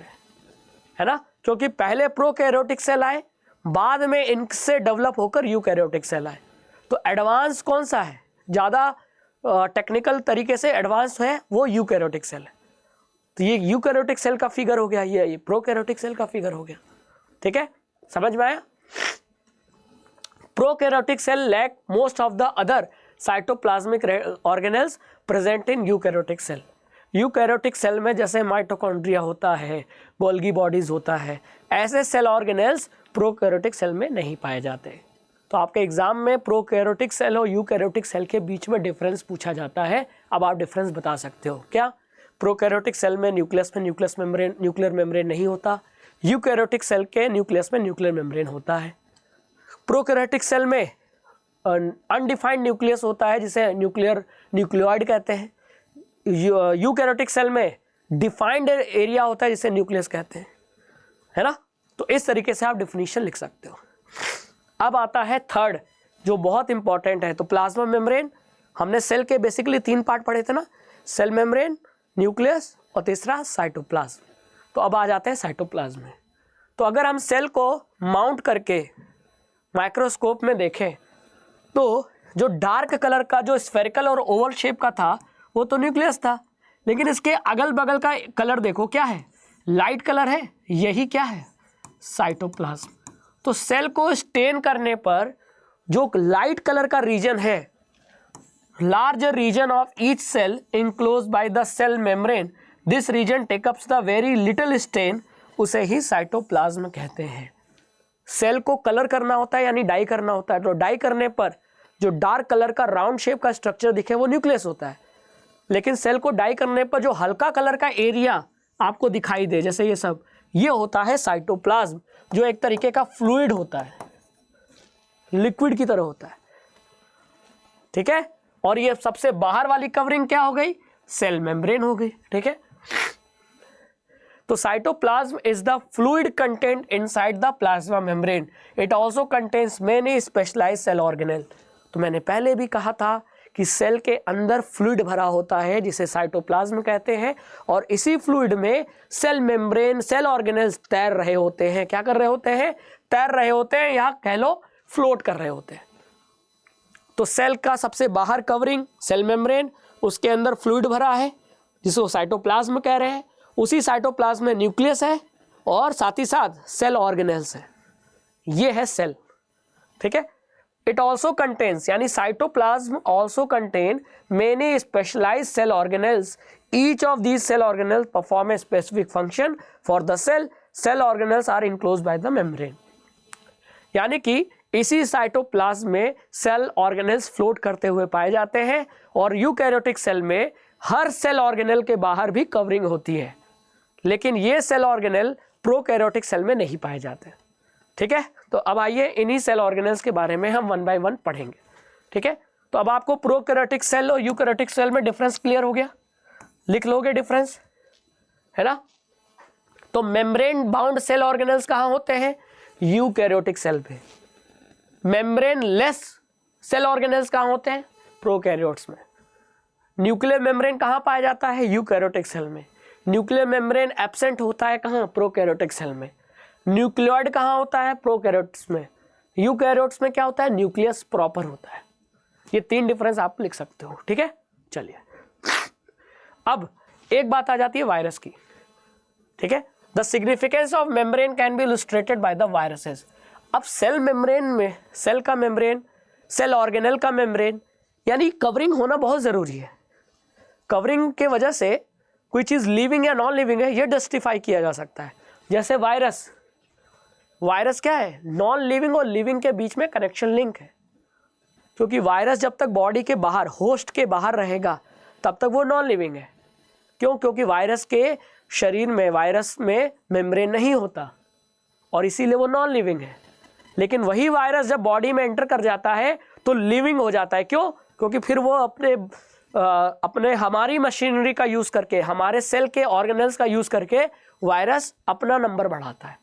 है ना। क्योंकि पहले प्रोकैरियोटिक सेल आए, बाद में इनसे डेवलप होकर यूकैरियोटिक सेल आए। तो एडवांस कौन सा है, ज़्यादा टेक्निकल तरीके से एडवांस है, वो यूकैरियोटिक सेल है। तो ये यूकैरियोटिक सेल का फिगर हो गया, ये प्रोकैरियोटिक सेल का फिगर हो गया। ठीक है, समझ में आया? Prokaryotic cell lack most of the other cytoplasmic organelles present in eukaryotic cell. Eukaryotic cell में जैसे माइटोकॉन्ड्रिया होता है, गोल्गी बॉडीज होता है, ऐसे सेल ऑर्गेनेल्स प्रोकैरियोटिक सेल में नहीं पाए जाते। तो आपके एग्जाम में प्रोकैरियोटिक सेल और यूकैरियोटिक सेल के बीच में डिफरेंस पूछा जाता है। अब आप डिफरेंस बता सकते हो क्या? प्रोकैरियोटिक सेल में न्यूक्लियर मेम्ब्रेन नहीं होता, यूकैरियोटिक सेल के न्यूक्लियस में न्यूक्लियर मेम्ब्रेन होता है। प्रोकैरियोटिक सेल में अनडिफाइंड न्यूक्लियस होता है जिसे न्यूक्लियोइड कहते हैं। यूकैरियोटिक सेल में डिफाइंड एरिया होता है जिसे न्यूक्लियस कहते हैं, है ना। तो इस तरीके से आप डिफिनीशन लिख सकते हो। अब आता है थर्ड, जो बहुत इंपॉर्टेंट है। तो प्लाज्मा मेम्ब्रेन, हमने सेल के बेसिकली 3 पार्ट पढ़े थे ना, सेल मेम्ब्रेन, न्यूक्लियस और तीसरा साइटोप्लाज्म। तो अब आ जाते हैं साइटोप्लाज्म में। तो अगर हम सेल को माउंट करके माइक्रोस्कोप में देखें तो जो डार्क कलर का, जो स्फेरिकल और ओवल शेप का था, वो तो न्यूक्लियस था। लेकिन इसके अगल बगल का कलर देखो क्या है, लाइट कलर है, यही क्या है, साइटोप्लाज्म। तो सेल को स्टेन करने पर जो लाइट कलर का रीजन है, larger region of each cell enclose by the cell membrane, this region take ups the very little stain, उसे ही साइटोप्लाज्म कहते हैं। सेल को कलर करना होता है यानी डाई करना होता है, तो डाई करने पर जो डार्क कलर का राउंड शेप का स्ट्रक्चर दिखे वो न्यूक्लियस होता है। लेकिन सेल को डाई करने पर जो हल्का कलर का एरिया आपको दिखाई दे, जैसे ये सब, ये होता है साइटोप्लाज्म, जो एक तरीके का फ्लूइड होता है, लिक्विड की तरह होता है। ठीक है, और ये सबसे बाहर वाली कवरिंग क्या हो गई, सेल मेम्ब्रेन हो गई। ठीक है, तो cytoplasm is the fluid content inside the plasma membrane, it also contains many specialised cell organelle. तो मैंने पहले भी कहा था कि सेल के अंदर फ्लूइड भरा होता है जिसे साइटोप्लाज्म कहते हैं, और इसी फ्लूइड में सेल मेम्ब्रेन, सेल ऑर्गेनेल्स तैर रहे होते हैं। क्या कर रहे होते हैं, तैर रहे होते हैं, या कह लो फ्लोट कर रहे होते हैं। तो सेल का सबसे बाहर कवरिंग सेल मेम्ब्रेन, उसके अंदर फ्लूइड भरा है जिसको साइटोप्लाज्म कह रहे हैं। उसी साइटोप्लाज्म में न्यूक्लियस है और साथ ही साथ सेल ऑर्गेनेल्स है। ये है सेल, ठीक है। इट ऑल्सो कंटेन्स, यानी cytoplasm also contain many specialised cell organelles, each of these cell organelles perform a specific function for the cell, cell organelles are enclosed by the membrane. यानी कि इसी साइटोप्लाज्म में सेल ऑर्गेनेल्स फ्लोट करते हुए पाए जाते हैं, और यूकैरियोटिक सेल में हर सेल ऑर्गेनेल के बाहर भी कवरिंग होती है, लेकिन ये सेल ऑर्गेनेल प्रोकैरियोटिक सेल में नहीं पाए जाते, ठीक है। तो अब आइए इन्हीं सेल ऑर्गेनेल्स के बारे में हम वन बाय वन पढ़ेंगे, ठीक है। तो अब आपको प्रोकैरियोटिक सेल और यूकैरियोटिक सेल में डिफरेंस क्लियर हो गया, लिख लोगे डिफरेंस, है ना। तो मेम्ब्रेन बाउंड सेल ऑर्गेनेल्स कहाँ होते हैं? यूकैरियोटिक सेल पे। मेम्ब्रेन लेस सेल ऑर्गेनेल्स कहाँ होते हैं? प्रोकैरियोट्स में। न्यूक्लियर मेम्ब्रेन कहाँ पाया जाता है? यूकैरियोटिक सेल में। न्यूक्लियर मेम्ब्रेन एब्सेंट होता है कहाँ? प्रोकैरियोटिक सेल में। न्यूक्लियोइड कहाँ होता है? प्रोकैरियोट्स में। यूकैरियोट्स में क्या होता है? न्यूक्लियस प्रॉपर होता है। ये तीन डिफरेंस आप लिख सकते हो, ठीक है। चलिए अब एक बात आ जाती है वायरस की, ठीक है। The significance of membrane can be illustrated by the viruses. अब सेल मेम्ब्रेन में, सेल का मेम्ब्रेन, सेल ऑर्गेनेल का मेम्ब्रेन, यानी कवरिंग होना बहुत जरूरी है। कवरिंग के वजह से कोई चीज लिविंग या नॉन लिविंग है ये जस्टिफाई किया जा सकता है। जैसे वायरस, वायरस क्या है? नॉन लिविंग और लिविंग के बीच में कनेक्शन लिंक है, क्योंकि वायरस जब तक बॉडी के बाहर, होस्ट के बाहर रहेगा तब तक वो नॉन लिविंग है। क्यों? क्योंकि वायरस के शरीर में, वायरस में मेम्ब्रेन नहीं होता और इसीलिए वो नॉन लिविंग है। लेकिन वही वायरस जब बॉडी में एंटर कर जाता है तो लिविंग हो जाता है। क्यों? क्योंकि फिर वो अपने हमारी मशीनरी का यूज करके, हमारे सेल के ऑर्गेनेल्स का यूज करके वायरस अपना नंबर बढ़ाता है।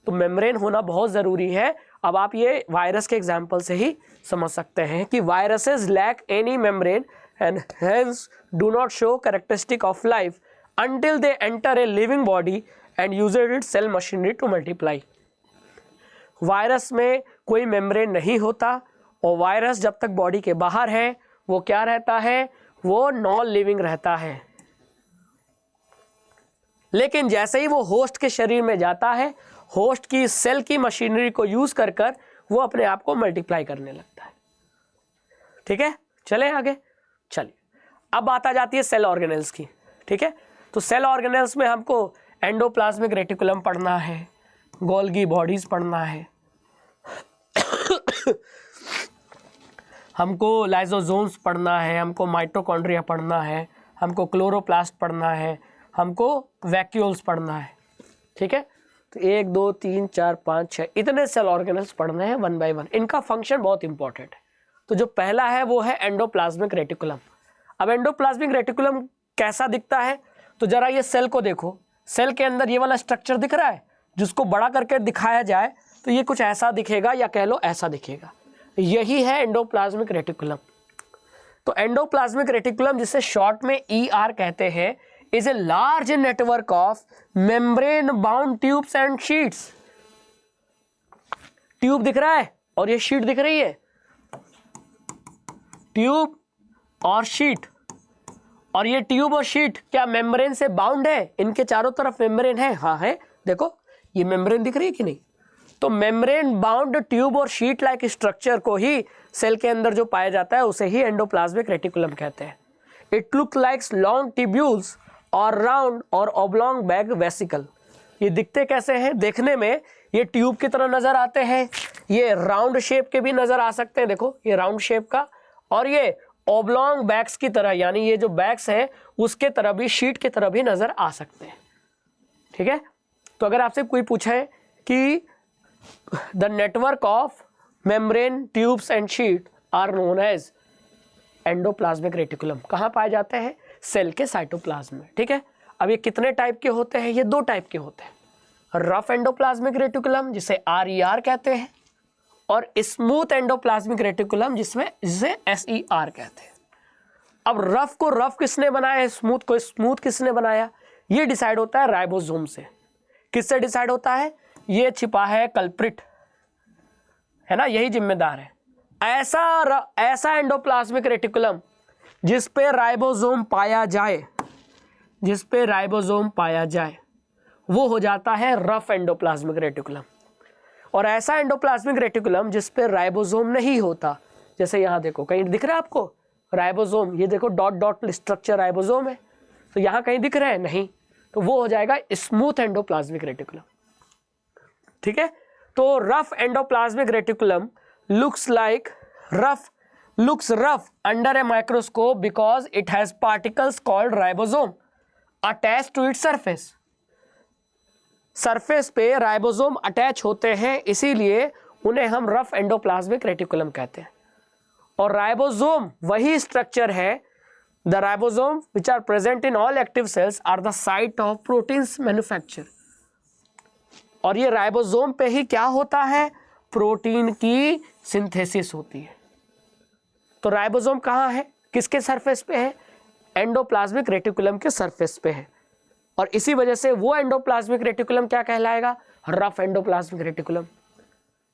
तो मेम्ब्रेन होना बहुत जरूरी है। अब आप ये वायरस के एग्जाम्पल से ही समझ सकते हैं कि viruses lack any membrane and hence do not show characteristic of life until they enter a living body and use its cell machinery to multiply। Virus में कोई मेम्ब्रेन नहीं होता और वायरस जब तक बॉडी के बाहर है वो क्या रहता है? वो नॉन लिविंग रहता है। लेकिन जैसे ही वो होस्ट के शरीर में जाता है, होस्ट की सेल की मशीनरी को यूज कर कर वो अपने आप को मल्टीप्लाई करने लगता है, ठीक है। चले आगे, चलिए अब बात आ जाती है सेल ऑर्गेनेल्स की, ठीक है। तो सेल ऑर्गेनेल्स में हमको एंडोप्लाज्मिक रेटिकुलम पढ़ना है, गोल्गी बॉडीज पढ़ना है, हमको लाइसोसोम्स पढ़ना है, हमको माइटोकॉन्ड्रिया पढ़ना है, हमको क्लोरोप्लास्ट पढ़ना है, हमको वैक्यूल्स पढ़ना है, ठीक है। तो 1 2 3 4 5 6 इतने सेल ऑर्गेनेल्स पढ़ने हैं वन बाय वन। इनका फंक्शन बहुत इंपॉर्टेंट है। तो जो पहला है वो है एंडोप्लाज्मिक रेटिकुलम। अब एंडोप्लाज्मिक रेटिकुलम कैसा दिखता है? तो जरा ये सेल को देखो, सेल के अंदर ये वाला स्ट्रक्चर दिख रहा है, जिसको बड़ा करके दिखाया जाए तो ये कुछ ऐसा दिखेगा, या कह लो ऐसा दिखेगा। यही है एंडोप्लाज्मिक रेटिकुलम। तो एंडोप्लाज्मिक रेटिकुलम, जिसे शॉर्ट में ER कहते हैं, is a large network of membrane bound tubes and sheets. Tube दिख रहा है और ये शीट दिख रही है, ट्यूब और शीट। और ये ट्यूब और शीट क्या मेम्ब्रेन से बाउंड है? इनके चारों तरफ मेम्ब्रेन है, हाँ है, देखो ये मेम्ब्रेन दिख रही है कि नहीं। तो मेम्ब्रेन बाउंड ट्यूब और शीट लाइक स्ट्रक्चर को ही सेल के अंदर जो पाया जाता है उसे ही एंडोप्लाज्मिक रेटिकुलम कहते हैं। It look like long tubules और राउंड और ऑब्लॉन्ग बैग वेसिकल। ये दिखते कैसे हैं? देखने में ये ट्यूब की तरह नजर आते हैं, ये राउंड शेप के भी नजर आ सकते हैं, देखो ये राउंड शेप का, और ये ऑब्लॉन्ग बैग्स की तरह, यानी ये जो बैग्स हैं उसके तरह भी, शीट की तरह भी नजर आ सकते हैं, ठीक है। तो अगर आपसे कोई पूछे कि the network of membrane tubes and sheet are known as endoplasmic reticulum, कहाँ पाए जाते हैं? सेल के साइटोप्लाज्म में, ठीक है। अब ये कितने टाइप के होते हैं? ये 2 टाइप के होते हैं, रफ एंडोप्लाज्मिक रेटिकुलम जिसे RER कहते हैं, और स्मूथ एंडोप्लाज्मिक रेटिकुलम जिसे SER कहते हैं। अब रफ को रफ किसने बनाया, स्मूथ को स्मूथ किसने बनाया? ये डिसाइड होता है राइबोसोम से। किससे डिसाइड होता है? ये छिपा है कल्प्रिट, है ना, यही जिम्मेदार है। ऐसा एंडोप्लाज्मिक रेटिकुलम जिस पे राइबोसोम पाया जाए, जिस पे राइबोसोम पाया जाए वो हो जाता है रफ एंडोप्लाज्मिक रेटिकुलम। और ऐसा एंडोप्लाज्मिक रेटिकुलम जिस पे राइबोसोम नहीं होता, जैसे यहाँ देखो कहीं दिख रहा है आपको राइबोसोम, ये देखो डॉट डॉट स्ट्रक्चर राइबोसोम है, तो यहाँ कहीं दिख रहा है नहीं, तो वो हो जाएगा स्मूथ एंडोप्लाज्मिक रेटिकुलम। ठीक है, तो rough endoplasmic reticulum looks rough under a microscope because it has particles called ribosome attached to its surface. Surface पे राइबोसोम अटैच होते हैं, इसीलिए उन्हें हम रफ एंडोप्लाज्मिक रेटिकुलम कहते हैं। और राइबोसोम वही स्ट्रक्चर है, the ribosome which are present in all active cells are the site of proteins manufacture. और ये राइबोसोम पे ही क्या होता है, प्रोटीन की सिंथेसिस होती है। तो राइबोसोम कहाँ है, किसके सरफेस पे है, एंडोप्लाज्मिक रेटिकुलम के सरफेस पे है, और इसी वजह से वो एंडोप्लाज्मिक रेटिकुलम क्या कहलाएगा, रफ एंडोप्लाज्मिक रेटिकुलम,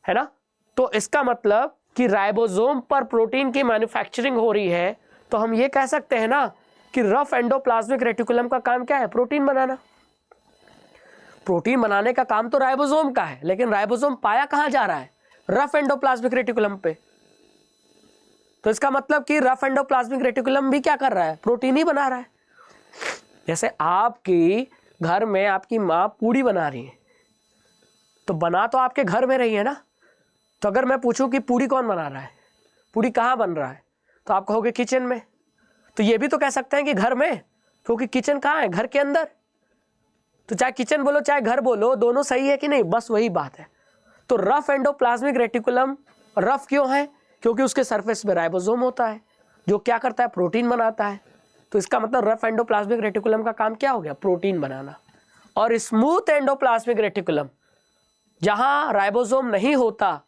है ना। तो इसका मतलब कि राइबोसोम पर प्रोटीन की मैन्युफैक्चरिंग हो रही है, तो हम ये कह सकते हैं ना कि रफ एंडोप्लाज्मिक रेटिकुलम का काम क्या है, प्रोटीन बनाना। प्रोटीन बनाने का काम तो राइबोसोम का है, लेकिन राइबोसोम पाया कहाँ जा रहा है, रफ एंडोप्लाज्मिक रेटिकुलम पे। तो इसका मतलब कि रफ एंडोप्लाज्मिक रेटिकुलम भी क्या कर रहा है, प्रोटीन ही बना रहा है। जैसे आपकी घर में आपकी माँ पूड़ी बना रही है, तो बना तो आपके घर में रही है ना। तो अगर मैं पूछूं कि पूड़ी कौन बना रहा है, पूड़ी कहाँ बन रहा है, तो आप कहोगे किचन में। तो ये भी तो कह सकते हैं कि घर में, क्योंकि किचन कहाँ है, घर के अंदर। तो चाहे किचन बोलो चाहे घर बोलो, दोनों सही है कि नहीं, बस वही बात है। तो रफ एंडोप्लाज्मिक रेटिकुलम रफ क्यों है, क्योंकि उसके सरफेस पे राइबोसोम होता है जो क्या करता है, प्रोटीन बनाता है। तो इसका मतलब रफ एंडोप्लाज्मिक रेटिकुलम का काम क्या हो गया, प्रोटीन बनाना। और स्मूथ एंडोप्लाज्मिक रेटिकुलम जहां राइबोसोम नहीं होता,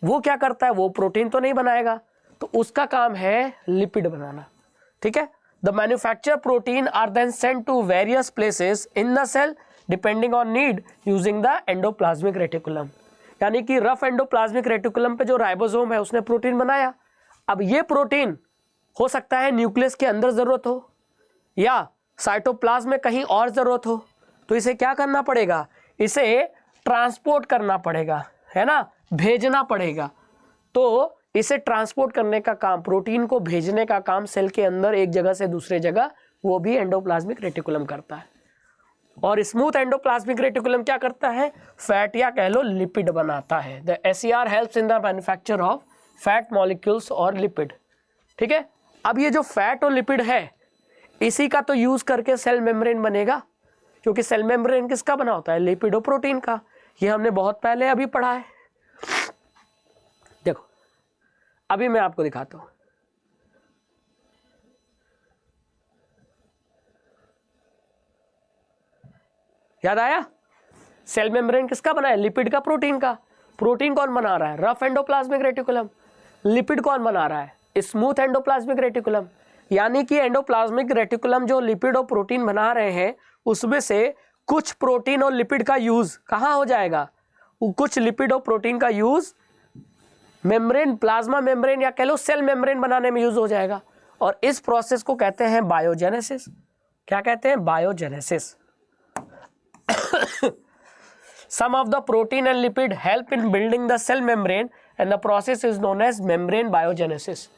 वो क्या करता है, वो प्रोटीन तो नहीं बनाएगा, तो उसका काम है लिपिड बनाना। ठीक है, the manufacture protein are then sent to various places in the cell depending on need using the endoplasmic reticulum. यानी कि रफ एंडोप्लाज्मिक रेटिकुलम पे जो राइबोसोम है उसने प्रोटीन बनाया। अब ये प्रोटीन हो सकता है न्यूक्लियस के अंदर जरूरत हो या साइटोप्लाज्म में कहीं और जरूरत हो, तो इसे क्या करना पड़ेगा, इसे ट्रांसपोर्ट करना पड़ेगा, है ना, भेजना पड़ेगा। तो इसे ट्रांसपोर्ट करने का काम, प्रोटीन को भेजने का काम सेल के अंदर एक जगह से दूसरे जगह, वो भी एंडोप्लाज्मिक रेटिकुलम करता है। और स्मूथ एंडोप्लाज्मिक रेटिकुलम क्या करता है, फैट या कह लो लिपिड बनाता है। The SER helps in the manufacture of fat molecules और लिपिड। ठीक है, अब ये जो फैट और लिपिड है, इसी का तो यूज करके सेल मेम्ब्रेन बनेगा, क्योंकि सेल मेम्ब्रेन किसका बना होता है, लिपिड और प्रोटीन का। ये हमने बहुत पहले अभी पढ़ा है। देखो अभी मैं आपको दिखाता हूं। याद आया, सेल मेम्ब्रेन किसका बना है, लिपिड का, प्रोटीन का। प्रोटीन कौन बना रहा है, रफ एंडोप्लाज्मिक रेटिकुलम। लिपिड कौन बना रहा है, स्मूथ एंडोप्लाज्मिक रेटिकुलम। यानी कि एंडोप्लाज्मिक रेटिकुलम जो लिपिड और प्रोटीन बना रहे हैं, उसमें से कुछ प्रोटीन और लिपिड का यूज कहाँ हो जाएगा, कुछ लिपिड और प्रोटीन का यूज मेम्ब्रेन, प्लाज्मा मेम्ब्रेन या कह लो सेल मेम्ब्रेन बनाने में यूज हो जाएगा। और इस प्रोसेस को कहते हैं बायोजेनेसिस। क्या कहते हैं, biogenesis. Some of the protein and lipid help in building the cell membrane and the process is known as membrane biogenesis.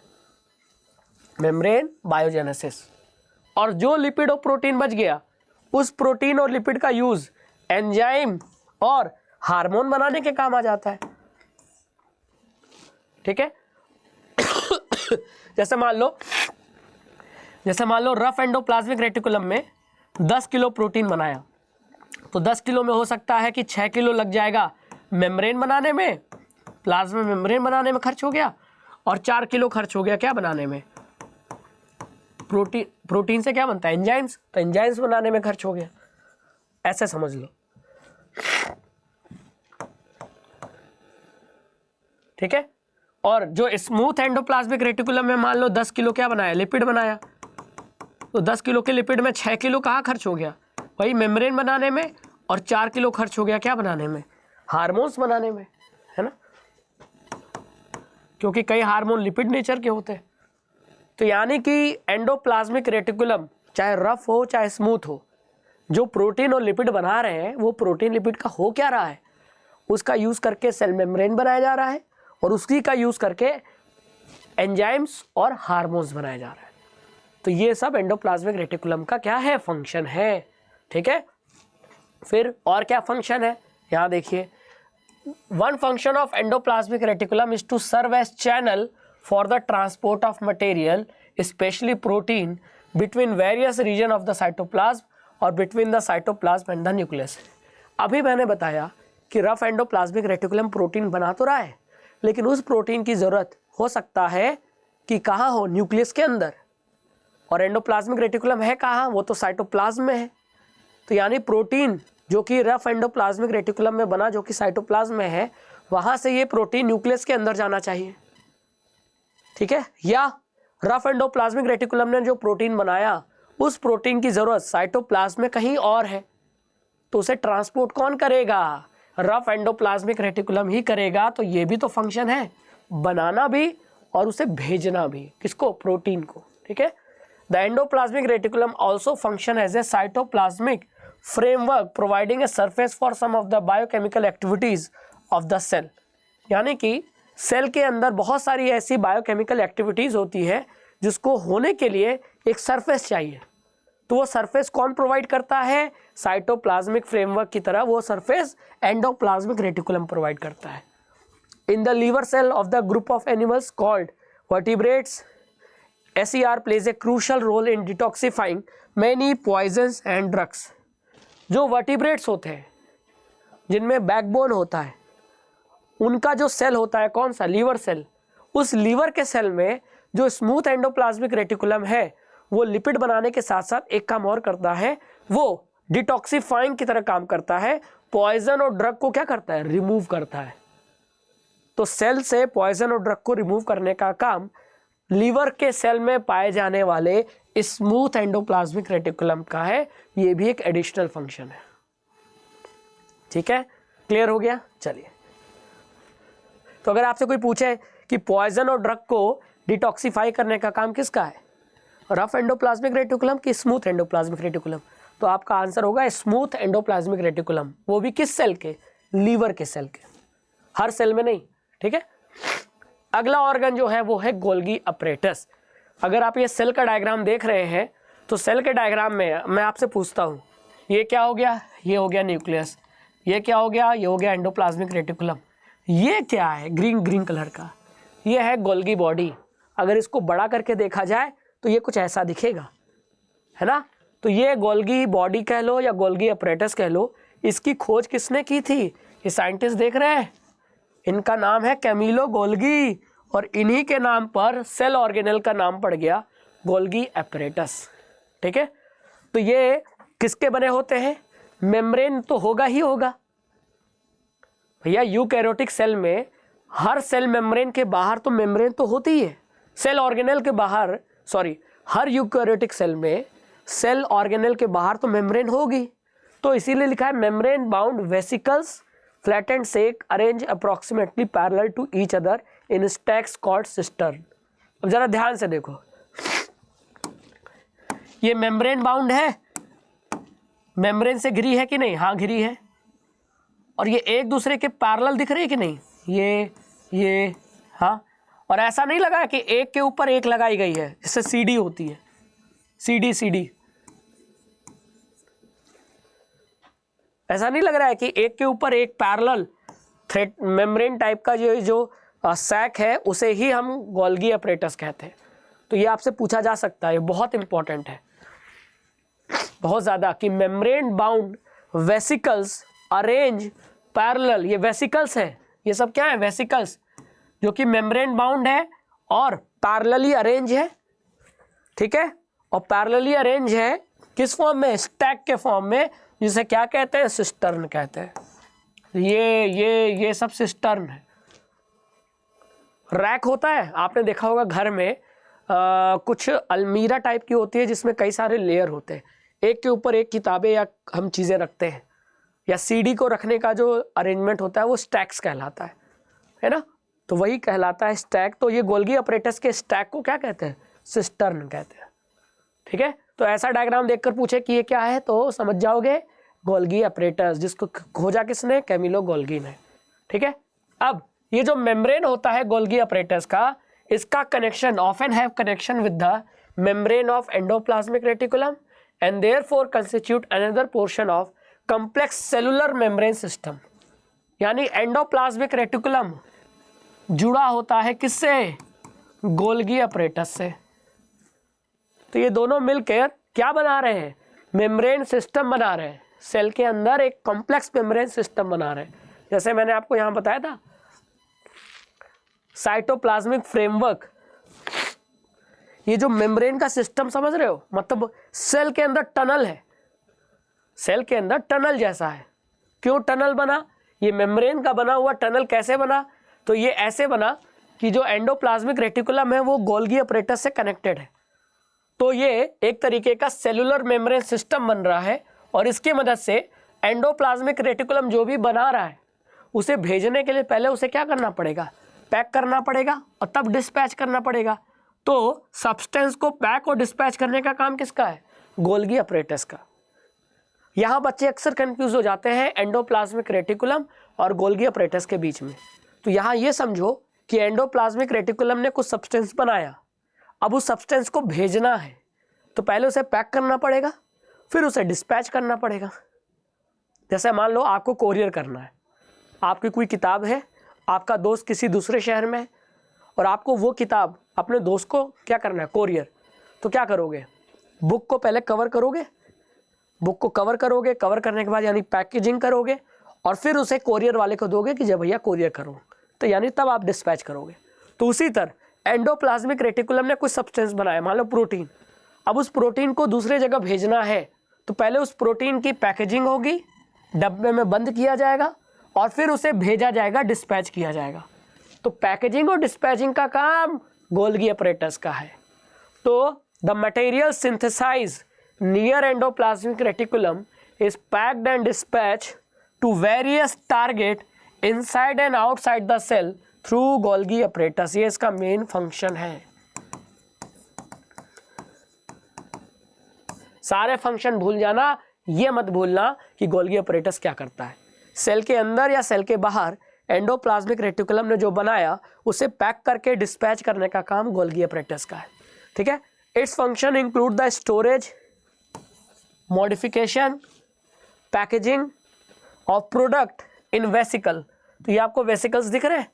Membrane biogenesis. और जो लिपिड और प्रोटीन बच गया, उस प्रोटीन और लिपिड का यूज एंजाइम और हार्मोन बनाने के काम आ जाता है। ठीक है, जैसे मान लो रफ एंडोप्लाज्मिक रेटिकुलम में 10 किलो प्रोटीन बनाया, तो 10 किलो में हो सकता है कि 6 किलो लग जाएगा मेम्ब्रेन बनाने में, प्लाज्मा मेम्ब्रेन बनाने में खर्च हो गया, और 4 किलो खर्च हो गया क्या बनाने में, प्रोटीन से क्या बनता है, एंजाइम्स, तो एंजाइम्स बनाने में खर्च हो गया। ऐसे समझ लो। ठीक है, और जो स्मूथ एंडोप्लाज्मिक रेटिकुलम में मान लो 10 किलो क्या बनाया, लिपिड बनाया, तो 10 किलो के लिपिड में 6 किलो कहाँ खर्च हो गया, वही मेम्ब्रेन बनाने में, और 4 किलो खर्च हो गया क्या बनाने में, हार्मोन्स बनाने में, है ना, क्योंकि कई हार्मोन लिपिड नेचर के होते हैं। तो यानी कि एंडोप्लाज्मिक रेटिकुलम चाहे रफ हो चाहे स्मूथ हो, जो प्रोटीन और लिपिड बना रहे हैं वो प्रोटीन लिपिड का हो क्या रहा है, उसका यूज करके सेल मेम्ब्रेन बनाया जा रहा है और उसी का यूज करके एंजाइम्स और हार्मोन्स बनाया जा रहा है। तो ये सब एंडोप्लाज्मिक रेटिकुलम का क्या है, फंक्शन है। ठीक है, फिर और क्या फंक्शन है, यहाँ देखिए, one function of endoplasmic reticulum is to serve as channel for the transport of material specially protein between various region of the cytoplasm और between the cytoplasm and the nucleus. अभी मैंने बताया कि रफ एंडोप्लाज्मिक रेटिकुलम प्रोटीन बना तो रहा है, लेकिन उस प्रोटीन की जरूरत हो सकता है कि कहाँ हो, न्यूक्लियस के अंदर, और एंडोप्लाज्मिक रेटिकुलम है कहाँ, वो तो साइटोप्लाज्म में है। तो यानी प्रोटीन जो कि रफ एंडोप्लाज्मिक रेटिकुलम में बना, जो कि साइटोप्लाज्म में है, वहां से ये प्रोटीन न्यूक्लियस के अंदर जाना चाहिए। ठीक है, या रफ एंडोप्लाज्मिक रेटिकुलम ने जो प्रोटीन बनाया, उस प्रोटीन की जरूरत साइटोप्लाज्म में कहीं और है, तो उसे ट्रांसपोर्ट कौन करेगा, रफ एंडोप्लाज्मिक रेटिकुलम ही करेगा। तो ये भी तो फंक्शन है, बनाना भी और उसे भेजना भी, किसको, प्रोटीन को। ठीक है, the endoplasmic reticulum also function as a cytoplasmic framework providing a surface for some of the biochemical activities of the cell. यानी कि सेल के अंदर बहुत सारी ऐसी बायोकेमिकल एक्टिविटीज होती है जिसको होने के लिए एक सरफेस चाहिए, तो वो सरफेस कौन प्रोवाइड करता है, साइटोप्लाज्मिक फ्रेमवर्क की तरह वो सरफेस एंडोप्लाज्मिक रेटिकुलम प्रोवाइड करता है। In the liver cell of the group of animals called vertebrates, SER plays a crucial role in detoxifying many poisons and drugs। जो वर्टिब्रेट्स होते हैं, जिनमें बैकबोन होता है, उनका जो सेल होता है कौन सा, लीवर सेल, उस लीवर के सेल में जो स्मूथ एंडोप्लाज्मिक रेटिकुलम है, वो लिपिड बनाने के साथ साथ एक काम और करता है, वो डिटॉक्सिफाइंग की तरह काम करता है, पॉइजन और ड्रग को क्या करता है, रिमूव करता है। तो सेल से पॉइजन और ड्रग को रिमूव करने का काम लीवर के सेल में पाए जाने वाले स्मूथ एंडोप्लाज्मिक रेटिकुलम का है। ये भी एक एडिशनल फंक्शन है। ठीक है, क्लियर हो गया। चलिए, तो अगर आपसे कोई पूछे कि पॉइजन और ड्रग को डिटॉक्सिफाई करने का काम किसका है, रफ एंडोप्लाज्मिक रेटिकुलम की स्मूथ एंडोप्लाज्मिक रेटिकुलम, तो आपका आंसर होगा स्मूथ एंडोप्लाज्मिक रेटिकुलम। वो भी किस सेल के, लीवर के सेल के, हर सेल में नहीं। ठीक है, अगला ऑर्गन जो है वो है गोल्गी अपरेटस। अगर आप ये सेल का डायग्राम देख रहे हैं, तो सेल के डायग्राम में मैं आपसे पूछता हूँ, ये क्या हो गया, ये हो गया न्यूक्लियस, ये क्या हो गया, ये हो गया एंडोप्लाज्मिक रेटिकुलम, ये क्या है, ग्रीन कलर का, ये है गोल्गी बॉडी। अगर इसको बड़ा करके देखा जाए तो ये कुछ ऐसा दिखेगा, है ना। तो ये गोल्गी बॉडी कह लो या गोल्गी अपरेटस कह लो, इसकी खोज किसने की थी, ये साइंटिस्ट देख रहे हैं, इनका नाम है कैमिलो गोल्गी, और इन्हीं के नाम पर सेल ऑर्गेनेल का नाम पड़ गया गोल्गी अपरेटस। ठीक है, तो ये किसके बने होते हैं, मेम्ब्रेन तो होगा ही होगा भैया। यूकैरियोटिक सेल में हर सेल मेम्ब्रेन के बाहर तो मेम्ब्रेन तो होती ही है, सेल ऑर्गेनेल के बाहर, सॉरी, हर यूकैरियोटिक सेल में सेल ऑर्गेनेल के बाहर तो मेम्ब्रेन होगी। तो इसीलिए लिखा है membrane bound vesicles flattened sac arrange approximately parallel to each other in stacks called cistern। अब जरा ध्यान से देखो, ये मेम्ब्रेन बाउंड है, मेम्ब्रेन से घिरी है कि नहीं, हाँ घिरी है, और ये एक दूसरे के पैरेलल दिख रही है कि नहीं, ये हाँ, और ऐसा नहीं लगा कि एक के ऊपर एक लगाई गई है, इससे सीडी होती है, सीडी, ऐसा नहीं लग रहा है कि एक के ऊपर एक पैरेलल थ्रेड मेम्ब्रेन टाइप का जो सैक है, उसे ही हम गोल्गी अपरेटस कहते हैं। तो ये आपसे पूछा जा सकता है, बहुत इंपॉर्टेंट है, बहुत ज़्यादा, कि membrane bound vesicles arrange parallel, ये वेसिकल्स है, ये सब क्या है, वेसिकल्स, जो कि मेम्ब्रेन बाउंड है और पैरेलली अरेंज है। ठीक है, और पैरेलली अरेंज है किस फॉर्म में, स्टैक के फॉर्म में, जिसे क्या कहते हैं, सिस्टर्न कहते हैं। ये सब सिस्टर्न है। रैक होता है, आपने देखा होगा घर में कुछ अलमीरा टाइप की होती है जिसमें कई सारे लेयर होते हैं, एक के ऊपर एक किताबें या हम चीज़ें रखते हैं, या सीडी को रखने का जो अरेंजमेंट होता है वो स्टैक्स कहलाता है ना, तो वही कहलाता है स्टैक। तो ये गोल्गी अपरेटस के स्टैक को क्या कहते हैं, सिस्टर्न कहते हैं। ठीक है, तो ऐसा डायग्राम देखकर पूछे कि ये क्या है, तो समझ जाओगे गोल्गी अपरेटस, जिसको खोजा किसने, कैमिलो गोल्गी ने। ठीक है। अब ये जो मेम्ब्रेन होता है गोल्गी अपरेटस का, इसका connection often have connection with the membrane of endoplasmic reticulum and therefore constitute another portion of complex cellular membrane system. यानी एंडोप्लाज्मिक रेटिकुलम जुड़ा होता है किससे? गोल्गी अपरेटस से। तो ये दोनों मिलकर क्या बना रहे हैं? मेम्ब्रेन सिस्टम बना रहे हैं। सेल के अंदर एक कॉम्प्लेक्स मेम्ब्रेन सिस्टम बना रहे हैं। जैसे मैंने आपको यहां बताया था साइटोप्लाज्मिक फ्रेमवर्क, ये जो मेम्ब्रेन का सिस्टम समझ रहे हो, मतलब सेल के अंदर टनल है, सेल के अंदर टनल जैसा है। क्यों टनल बना? ये मेम्ब्रेन का बना हुआ टनल कैसे बना? तो ये ऐसे बना कि जो एंडोप्लाज्मिक रेटिकुलम है वो गोल्गी अपरेटस से कनेक्टेड है। तो ये एक तरीके का सेलुलर मेम्ब्रेन सिस्टम बन रहा है और इसकी मदद से एंडोप्लाज्मिक रेटिकुलम जो भी बना रहा है उसे भेजने के लिए पहले उसे क्या करना पड़ेगा? पैक करना पड़ेगा और तब डिस्पैच करना पड़ेगा। तो सब्सटेंस को पैक और डिस्पैच करने का काम किसका है? गोल्गी अपरेटस का। यहाँ बच्चे अक्सर कंफ्यूज हो जाते हैं एंडोप्लाज्मिक रेटिकुलम और गोल्गी अपरेटस के बीच में। तो यहाँ ये समझो कि एंडोप्लाज्मिक रेटिकुलम ने कुछ सब्सटेंस बनाया, अब उस सब्सटेंस को भेजना है तो पहले उसे पैक करना पड़ेगा, फिर उसे डिस्पैच करना पड़ेगा। जैसे मान लो आपको कोरियर करना है, आपकी कोई किताब है, आपका दोस्त किसी दूसरे शहर में है और आपको वो किताब अपने दोस्त को क्या करना है? कोरियर। तो क्या करोगे? बुक को पहले कवर करोगे, बुक को कवर करोगे, कवर करने के बाद यानी पैकेजिंग करोगे और फिर उसे कोरियर वाले को दोगे कि जब भैया कोरियर करो, तो यानी तब आप डिस्पैच करोगे। तो उसी तरह एंडोप्लाज्मिक रेटिकुलम ने कुछ सब्सटेंस बनाया, मान लो प्रोटीन। अब उस प्रोटीन को दूसरे जगह भेजना है तो पहले उस प्रोटीन की पैकेजिंग होगी, डब्बे में बंद किया जाएगा और फिर उसे भेजा जाएगा, डिस्पैच किया जाएगा। तो पैकेजिंग और डिस्पैचिंग का काम गोल्गी अपरेटस का है। तो the material synthesise near endoplasmic reticulum is packed and dispatch to various target inside and outside the cell through Golgi apparatus. ये इसका मेन फंक्शन है। सारे फंक्शन भूल जाना, ये मत भूलना कि गोल्गी अपरेटस क्या करता है। सेल के अंदर या सेल के बाहर एंडोप्लाज्मिक रेटिकुलम ने जो बनाया उसे पैक करके डिस्पैच करने का काम गोल्गी अपरेटस का है। ठीक है। Its function include the storage, modification, packaging of product in vesicle. तो ये आपको वेसिकल्स दिख रहे हैं,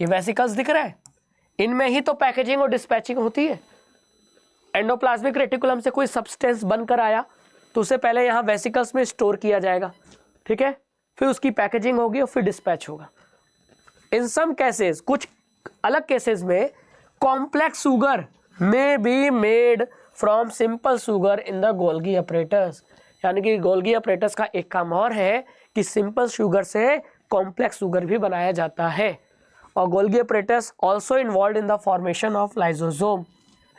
ये वेसिकल्स दिख रहे हैं, इनमें ही तो पैकेजिंग और डिस्पैचिंग होती है। एंडोप्लाज्मिक रेटिकुलम से कोई सब्सटेंस बनकर आया तो उसे पहले यहाँ वेसिकल्स में स्टोर किया जाएगा, ठीक है, फिर उसकी पैकेजिंग होगी और फिर डिस्पैच होगा। इन सम केसेस, कुछ अलग केसेस में complex sugar may be made from simple sugar in the Golgi apparatus. यानी कि गोल्गी अपरेटस का एक काम और है कि सिंपल शुगर से कॉम्प्लेक्स शुगर भी बनाया जाता है। और Golgi apparatus also involve in the formation of lysosome.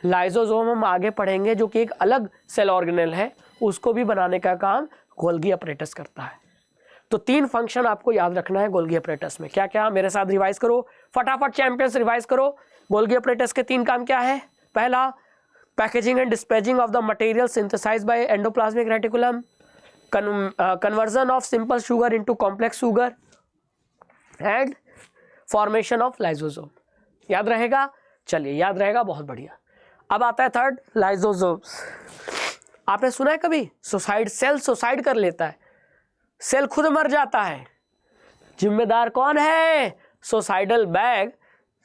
Lysosome हम आगे पढ़ेंगे जो कि एक अलग सेल ऑर्गेनेल है, उसको भी बनाने का काम गोल्गी अपरेटस करता है। तो 3 फंक्शन आपको याद रखना है गोल्गी अपरेटस में। क्या क्या? मेरे साथ रिवाइज करो, फटाफट चैंपियंस रिवाइज करो। गोल्गी अपरेटस के 3 काम क्या है? पहला, packaging and dispatching of the material synthesised by endoplasmic reticulum, conversion of simple sugar into complex sugar and formation of lysosome. याद रहेगा? चलिए, याद रहेगा, बहुत बढ़िया। अब आता है थर्ड, लाइजोसोम्स। आपने सुना है कभी सुसाइड? सेल सुसाइड कर लेता है, सेल खुद मर जाता है। जिम्मेदार कौन है? सुसाइडल बैग,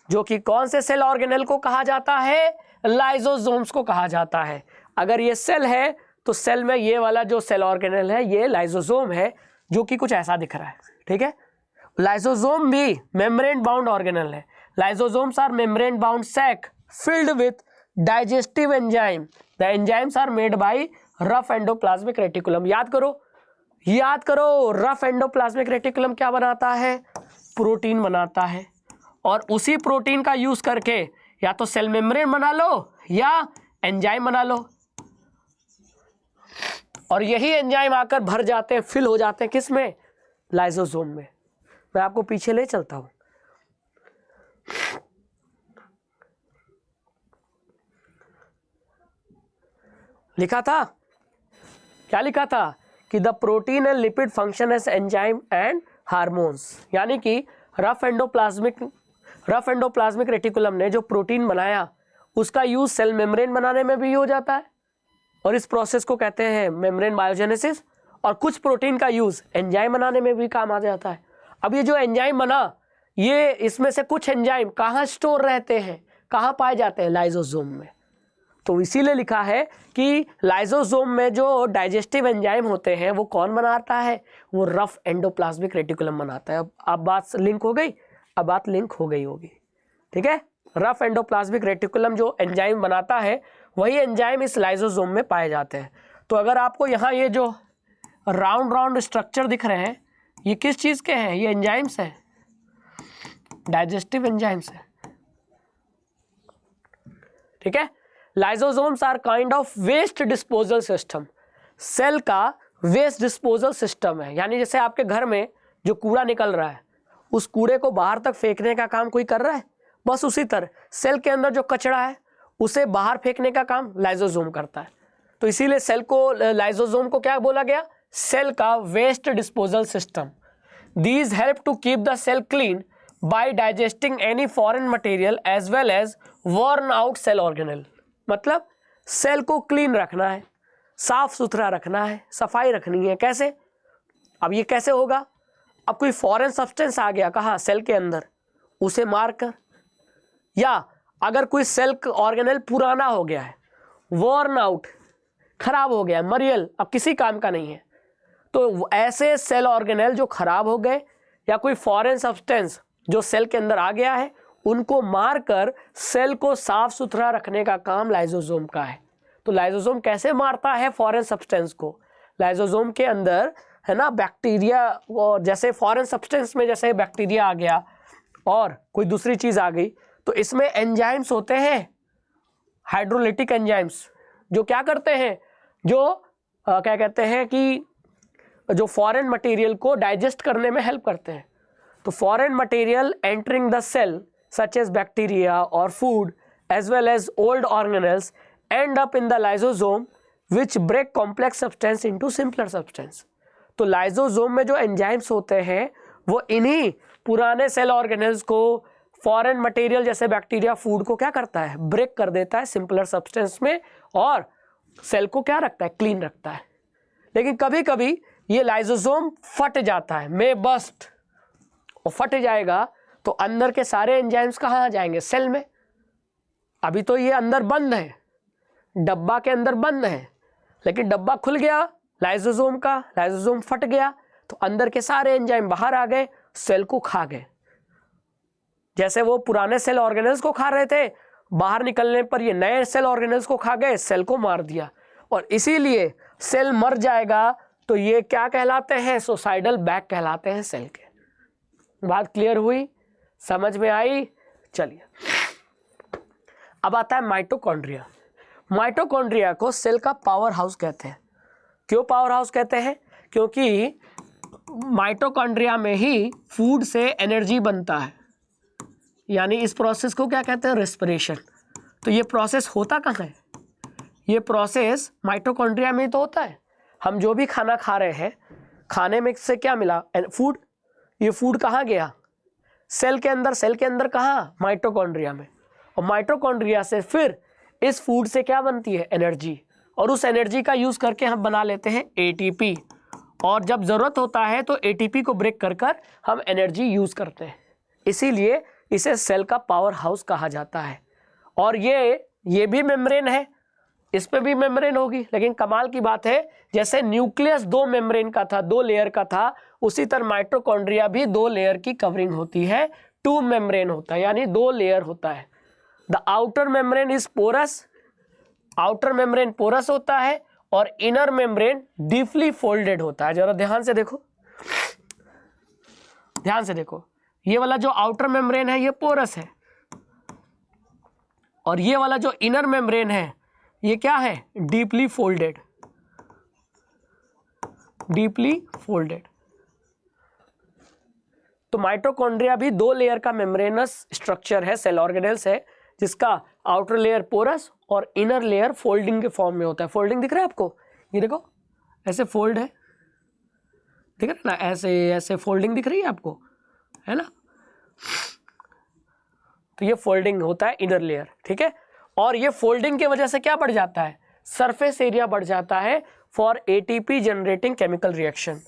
जो कि कौन से सेल ऑर्गेनेल को कहा जाता है? लाइजोसोम्स को कहा जाता है। अगर ये सेल है तो सेल में ये वाला जो सेल ऑर्गेनेल है ये लाइजोसोम है, जो कि कुछ ऐसा दिख रहा है, ठीक है। लाइजोसोम भी मेम्ब्रेन बाउंड ऑर्गेनेल है। Lysosomes are membrane bound sac filled with digestive enzyme. The enzymes are made by rough endoplasmic reticulum. याद करो, याद करो, रफ एंडोप्लाज्मिक रेटिकुलम क्या बनाता है? प्रोटीन बनाता है। और उसी प्रोटीन का यूज करके या तो सेल मेम्ब्रेन बना लो या एंजाइम बना लो, और यही एंजाइम आकर भर जाते हैं, फिल हो जाते हैं किस में? लाइजोसोम में। मैं आपको पीछे ले चलता हूं। लिखा था, क्या लिखा था? कि the protein and lipid function as enzyme and hormones, यानी कि रफ एंडोप्लाज्मिक रेटिकुलम ने जो प्रोटीन बनाया उसका यूज सेल मेम्ब्रेन बनाने में भी हो जाता है और इस प्रोसेस को कहते हैं मेम्ब्रेन बायोजेनेसिस। और कुछ प्रोटीन का यूज एंजाइम बनाने में भी काम आ जाता है। अब ये जो एंजाइम बना, ये इसमें से कुछ एंजाइम कहाँ स्टोर रहते हैं, कहाँ पाए जाते हैं? लाइसोसोम में। तो इसीलिए लिखा है कि लाइसोसोम में जो डाइजेस्टिव एंजाइम होते हैं वो कौन बनाता है? वो रफ एंडोप्लाज्मिक रेटिकुलम बनाता है। अब बात लिंक हो गई? अब बात लिंक हो गई होगी, ठीक है। रफ एंडोप्लाज्मिक रेटिकुलम जो एंजाइम बनाता है वही एंजाइम इस लाइसोसोम में पाए जाते हैं। तो अगर आपको यहाँ ये जो राउंड स्ट्रक्चर दिख रहे हैं, ये किस चीज़ के हैं? ये एंजाइम्स हैं, डाइजेस्टिव एंजाइम्स हैं, ठीक है। Lysosomes are kind of waste disposal system. Cell का वेस्ट डिस्पोजल सिस्टम है, यानी जैसे आपके घर में जो कूड़ा निकल रहा है उस कूड़े को बाहर तक फेंकने का काम कोई कर रहा है, बस उसी तरह सेल के अंदर जो कचरा है उसे बाहर फेंकने का काम लाइसोसोम करता है। तो इसीलिए सेल को, लाइसोसोम को क्या बोला गया? सेल का waste disposal system. These help to keep the cell clean by digesting any foreign material as well as worn out cell organelle. मतलब सेल को क्लीन रखना है, साफ सुथरा रखना है, सफाई रखनी है। कैसे? अब ये कैसे होगा? अब कोई फॉरेन सब्सटेंस आ गया कहाँ? सेल के अंदर, उसे मारकर, या अगर कोई सेल ऑर्गेनेल पुराना हो गया है, वर्न आउट, खराब हो गया, मरियल, अब किसी काम का नहीं है, तो ऐसे सेल ऑर्गेनेल जो खराब हो गए या कोई फॉरेन सब्सटेंस जो सेल के अंदर आ गया है, उनको मारकर सेल को साफ सुथरा रखने का काम लाइसोसोम का है। तो लाइसोसोम कैसे मारता है फॉरेन सब्सटेंस को? लाइसोसोम के अंदर है ना बैक्टीरिया, और जैसे फॉरेन सब्सटेंस में जैसे बैक्टीरिया आ गया और कोई दूसरी चीज़ आ गई, तो इसमें एंजाइम्स होते हैं, हाइड्रोलिटिक एंजाइम्स, जो क्या करते हैं, जो क्या कहते हैं कि जो फॉरेन मटेरियल को डाइजेस्ट करने में हेल्प करते हैं। तो foreign material entering the cell such as bacteria और food as well as old organelles end up in the lysosome which break complex substance into simpler substance. तो लाइसोसोम में जो एंजाइम्स होते हैं वो इन्हीं पुराने सेल ऑर्गेनेल्स को, फॉरेन मटेरियल जैसे बैक्टीरिया, फूड को क्या करता है? ब्रेक कर देता है सिंपलर सब्सटेंस में, और सेल को क्या रखता है? क्लीन रखता है। लेकिन कभी कभी ये लाइसोसोम फट जाता है, मे बस्ट, और फट जाएगा तो अंदर के सारे एंजाइम्स कहाँ आ जाएंगे? सेल में। अभी तो ये अंदर बंद है, डब्बा के अंदर बंद है, लेकिन डब्बा खुल गया लाइसोसोम का, लाइसोसोम फट गया तो अंदर के सारे एंजाइम बाहर आ गए, सेल को खा गए। जैसे वो पुराने सेल ऑर्गेनेल्स को खा रहे थे, बाहर निकलने पर ये नए सेल ऑर्गेनेल्स को खा गए, सेल को मार दिया। और इसीलिए सेल मर जाएगा तो ये क्या कहलाते हैं? सुसाइडल बैक कहलाते हैं सेल के। बात क्लियर हुई? समझ में आई? चलिए अब आता है माइटोकॉन्ड्रिया। माइटोकॉन्ड्रिया को सेल का पावर हाउस कहते हैं। क्यों पावर हाउस कहते हैं? क्योंकि माइटोकॉन्ड्रिया में ही फूड से एनर्जी बनता है, यानी इस प्रोसेस को क्या कहते हैं? रेस्पिरेशन। तो ये प्रोसेस होता कहाँ है? ये प्रोसेस माइटोकॉन्ड्रिया में ही तो होता है। हम जो भी खाना खा रहे हैं, खाने में से क्या मिला? फूड। ये फूड कहाँ गया? सेल के अंदर। सेल के अंदर कहाँ? माइटोकॉन्ड्रिया में। और माइटोकॉन्ड्रिया से फिर इस फूड से क्या बनती है? एनर्जी। और उस एनर्जी का यूज़ करके हम बना लेते हैं एटीपी, और जब ज़रूरत होता है तो एटीपी को ब्रेक कर कर हम एनर्जी यूज़ करते हैं। इसीलिए इसे सेल का पावर हाउस कहा जाता है। और ये भी मेम्ब्रेन है, इस पे भी मेम्ब्रेन होगी, लेकिन कमाल की बात है जैसे न्यूक्लियस 2 मेम्ब्रेन का था, 2 लेयर का था, उसी तरह माइटोकॉन्ड्रिया भी 2 लेयर की कवरिंग होती है, 2 मेम्ब्रेन होता है, यानी 2 लेयर होता है। The outer membrane is porous, outer membrane porous होता है, और इनर मेम्ब्रेन डीपली फोल्डेड होता है। जरा ध्यान से देखो, ध्यान से देखो, ये वाला जो आउटर मेम्ब्रेन है ये पोरस है, और ये वाला जो इनर मेम्ब्रेन है ये क्या है? Deeply folded, deeply folded. तो माइटोकॉन्ड्रिया भी 2 लेयर का मेम्ब्रेनस स्ट्रक्चर है, सेल ऑर्गेनेल्स है, जिसका आउटर लेयर पोरस और इनर लेयर फोल्डिंग के फॉर्म में होता है। फोल्डिंग दिख रहा है आपको? ये देखो ऐसे फोल्ड है, दिख रहा है ना, ऐसे ऐसे फोल्डिंग दिख रही है आपको, है ना। तो ये फोल्डिंग होता है इनर लेयर, ठीक है। और ये फोल्डिंग की वजह से क्या बढ़ जाता है, सरफेस एरिया बढ़ जाता है for ATP generating chemical reaction.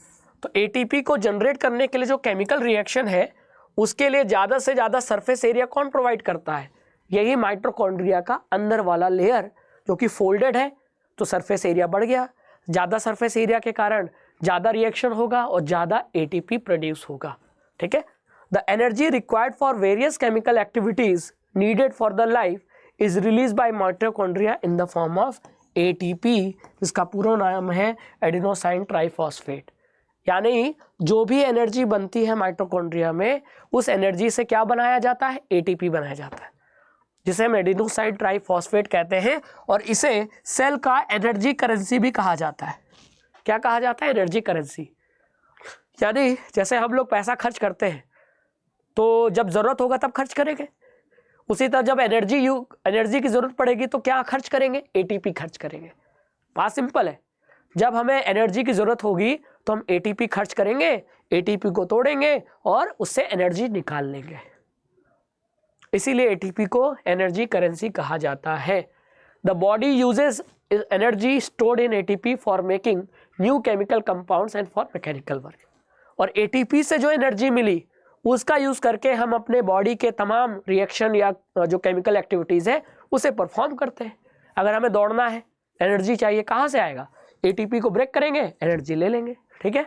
तो एटीपी को जनरेट करने के लिए जो केमिकल रिएक्शन है उसके लिए ज़्यादा से ज़्यादा सरफेस एरिया कौन प्रोवाइड करता है, यही माइटोकॉन्ड्रिया का अंदर वाला लेयर जो कि फोल्डेड है। तो सरफेस एरिया बढ़ गया, ज़्यादा सरफेस एरिया के कारण ज़्यादा रिएक्शन होगा और ज़्यादा एटीपी प्रोड्यूस होगा, ठीक है। The energy required for various chemical activities needed for the life is release by mitochondria in the form of ATP, जिसका पूरा नाम है एडेनोसाइन ट्राइफॉस्फेट। यानी जो भी एनर्जी बनती है माइटोकॉन्ड्रिया में, उस एनर्जी से क्या बनाया जाता है, एटीपी बनाया जाता है, जिसे हम एडेनोसाइन ट्राइफॉस्फेट कहते हैं। और इसे सेल का एनर्जी करेंसी भी कहा जाता है। क्या कहा जाता है, एनर्जी करेंसी। यानी जैसे हम लोग पैसा खर्च करते हैं तो जब ज़रूरत होगा तब खर्च करेंगे, उसी तरह जब एनर्जी की ज़रूरत पड़ेगी तो क्या खर्च करेंगे, एटीपी खर्च करेंगे। बात सिंपल है, जब हमें एनर्जी की ज़रूरत होगी तो हम एटीपी खर्च करेंगे, एटीपी को तोड़ेंगे और उससे एनर्जी निकाल लेंगे। इसीलिए एटीपी को एनर्जी करेंसी कहा जाता है। The body uses energy stored in ATP for making new chemical compounds and for mechanical work. और एटीपी से जो एनर्जी मिली उसका यूज़ करके हम अपने बॉडी के तमाम रिएक्शन या जो केमिकल एक्टिविटीज़ है उसे परफॉर्म करते हैं। अगर हमें दौड़ना है, एनर्जी चाहिए, कहाँ से आएगा, एटीपी को ब्रेक करेंगे, एनर्जी ले लेंगे, ठीक है।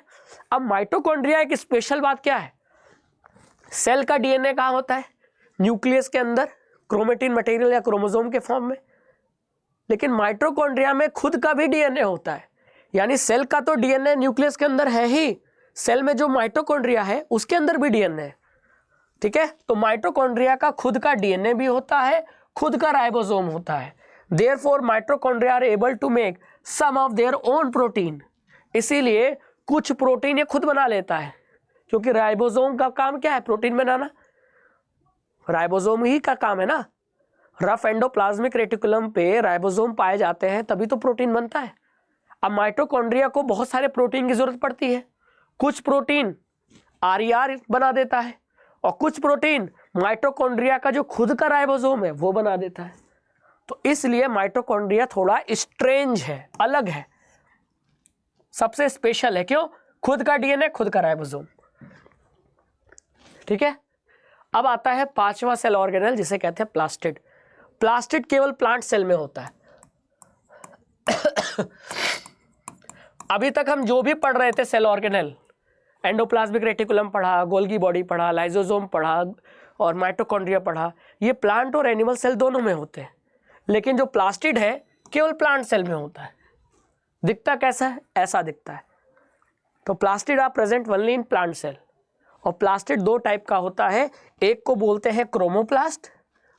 अब माइटोकॉन्ड्रिया एक स्पेशल बात क्या है, सेल का डीएनए कहाँ होता है, न्यूक्लियस के अंदर क्रोमेटिन मटेरियल या क्रोमोसोम के फॉर्म में। लेकिन माइटोकॉन्ड्रिया में खुद का भी डीएनए होता है। यानी सेल का तो डीएनए न्यूक्लियस के अंदर है ही, सेल में जो माइटोकॉन्ड्रिया है उसके अंदर भी डीएनए है, ठीक है। तो माइटोकॉन्ड्रिया का खुद का डीएनए भी होता है, खुद का राइबोसोम होता है। Therefore mitochondria are able to make some of their own protein. इसीलिए कुछ प्रोटीन ये खुद बना लेता है, क्योंकि राइबोसोम का काम क्या है, प्रोटीन बनाना। राइबोसोम ही का काम है ना। रफ एंडोप्लाज्मिक रेटिकुलम पे राइबोसोम पाए जाते हैं तभी तो प्रोटीन बनता है। अब माइटोकॉन्ड्रिया को बहुत सारे प्रोटीन की जरूरत पड़ती है। कुछ प्रोटीन आरईआर बना देता है और कुछ प्रोटीन माइटोकॉन्ड्रिया का जो खुद का राइबोसोम है वो बना देता है। तो इसलिए माइटोकॉन्ड्रिया थोड़ा स्ट्रेंज है, अलग है, सबसे स्पेशल है। क्यों, खुद का डीएनए, खुद का राइबोसोम, ठीक है। अब आता है पांचवा सेल ऑर्गेनेल जिसे कहते हैं प्लास्टिड। प्लास्टिड केवल प्लांट सेल में होता है। अभी तक हम जो भी पढ़ रहे थे सेल ऑर्गेनेल, एंडोप्लाज्मिक रेटिकुलम पढ़ा, गोल्गी बॉडी पढ़ा, लाइसोसोम पढ़ा और माइटोकॉन्ड्रिया पढ़ा, ये प्लांट और एनिमल सेल दोनों में होते हैं। लेकिन जो प्लास्टिड है केवल प्लांट सेल में होता है। दिखता कैसा है, ऐसा दिखता है। तो plastid are present only in plant cell. और प्लास्टिड दो टाइप का होता है, एक को बोलते हैं क्रोमोप्लास्ट